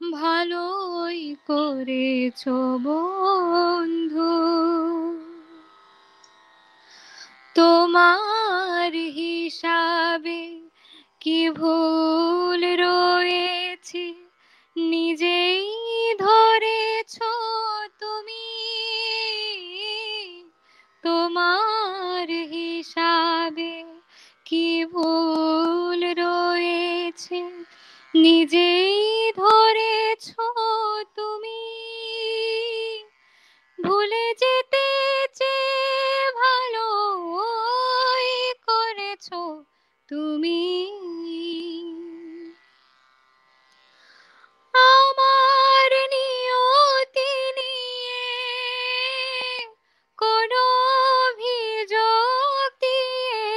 ভালোই করেছো বন্ধু, তোমার হিসাবে কি ভুল রয়েছে নিজেই ধরেছো তুমি, তোমার হিসাবে কি ভুল রয়েছে নিজেই ধরেছো তুমি, তুমি আমার নিয়তি নিয়ে কোনো অভিযোগ দিয়ে,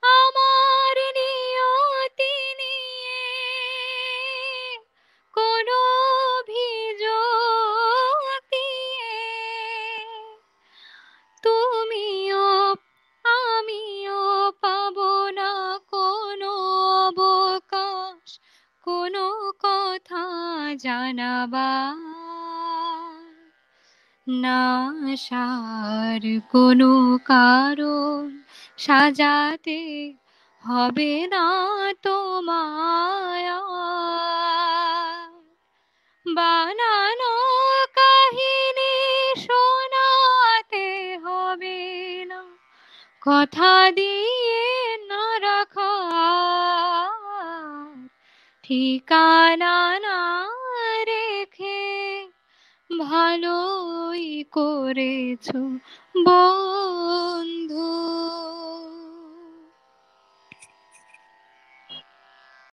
আমার নিয়তি নিয়ে কোনো অভিযোগ দিয়ে, তুমিও আমিও পাবো না কোনো অবকাশ, কোনো কথা জানাবার, না আসার কোনো কারণ সাজাতে হবে না তোমায় আর। বানানো কাহিনী শোনাতে হবে না, কথা দিয়ে না রাখা ঠিকানা না রেখে ভালোই করেছো বন্ধু।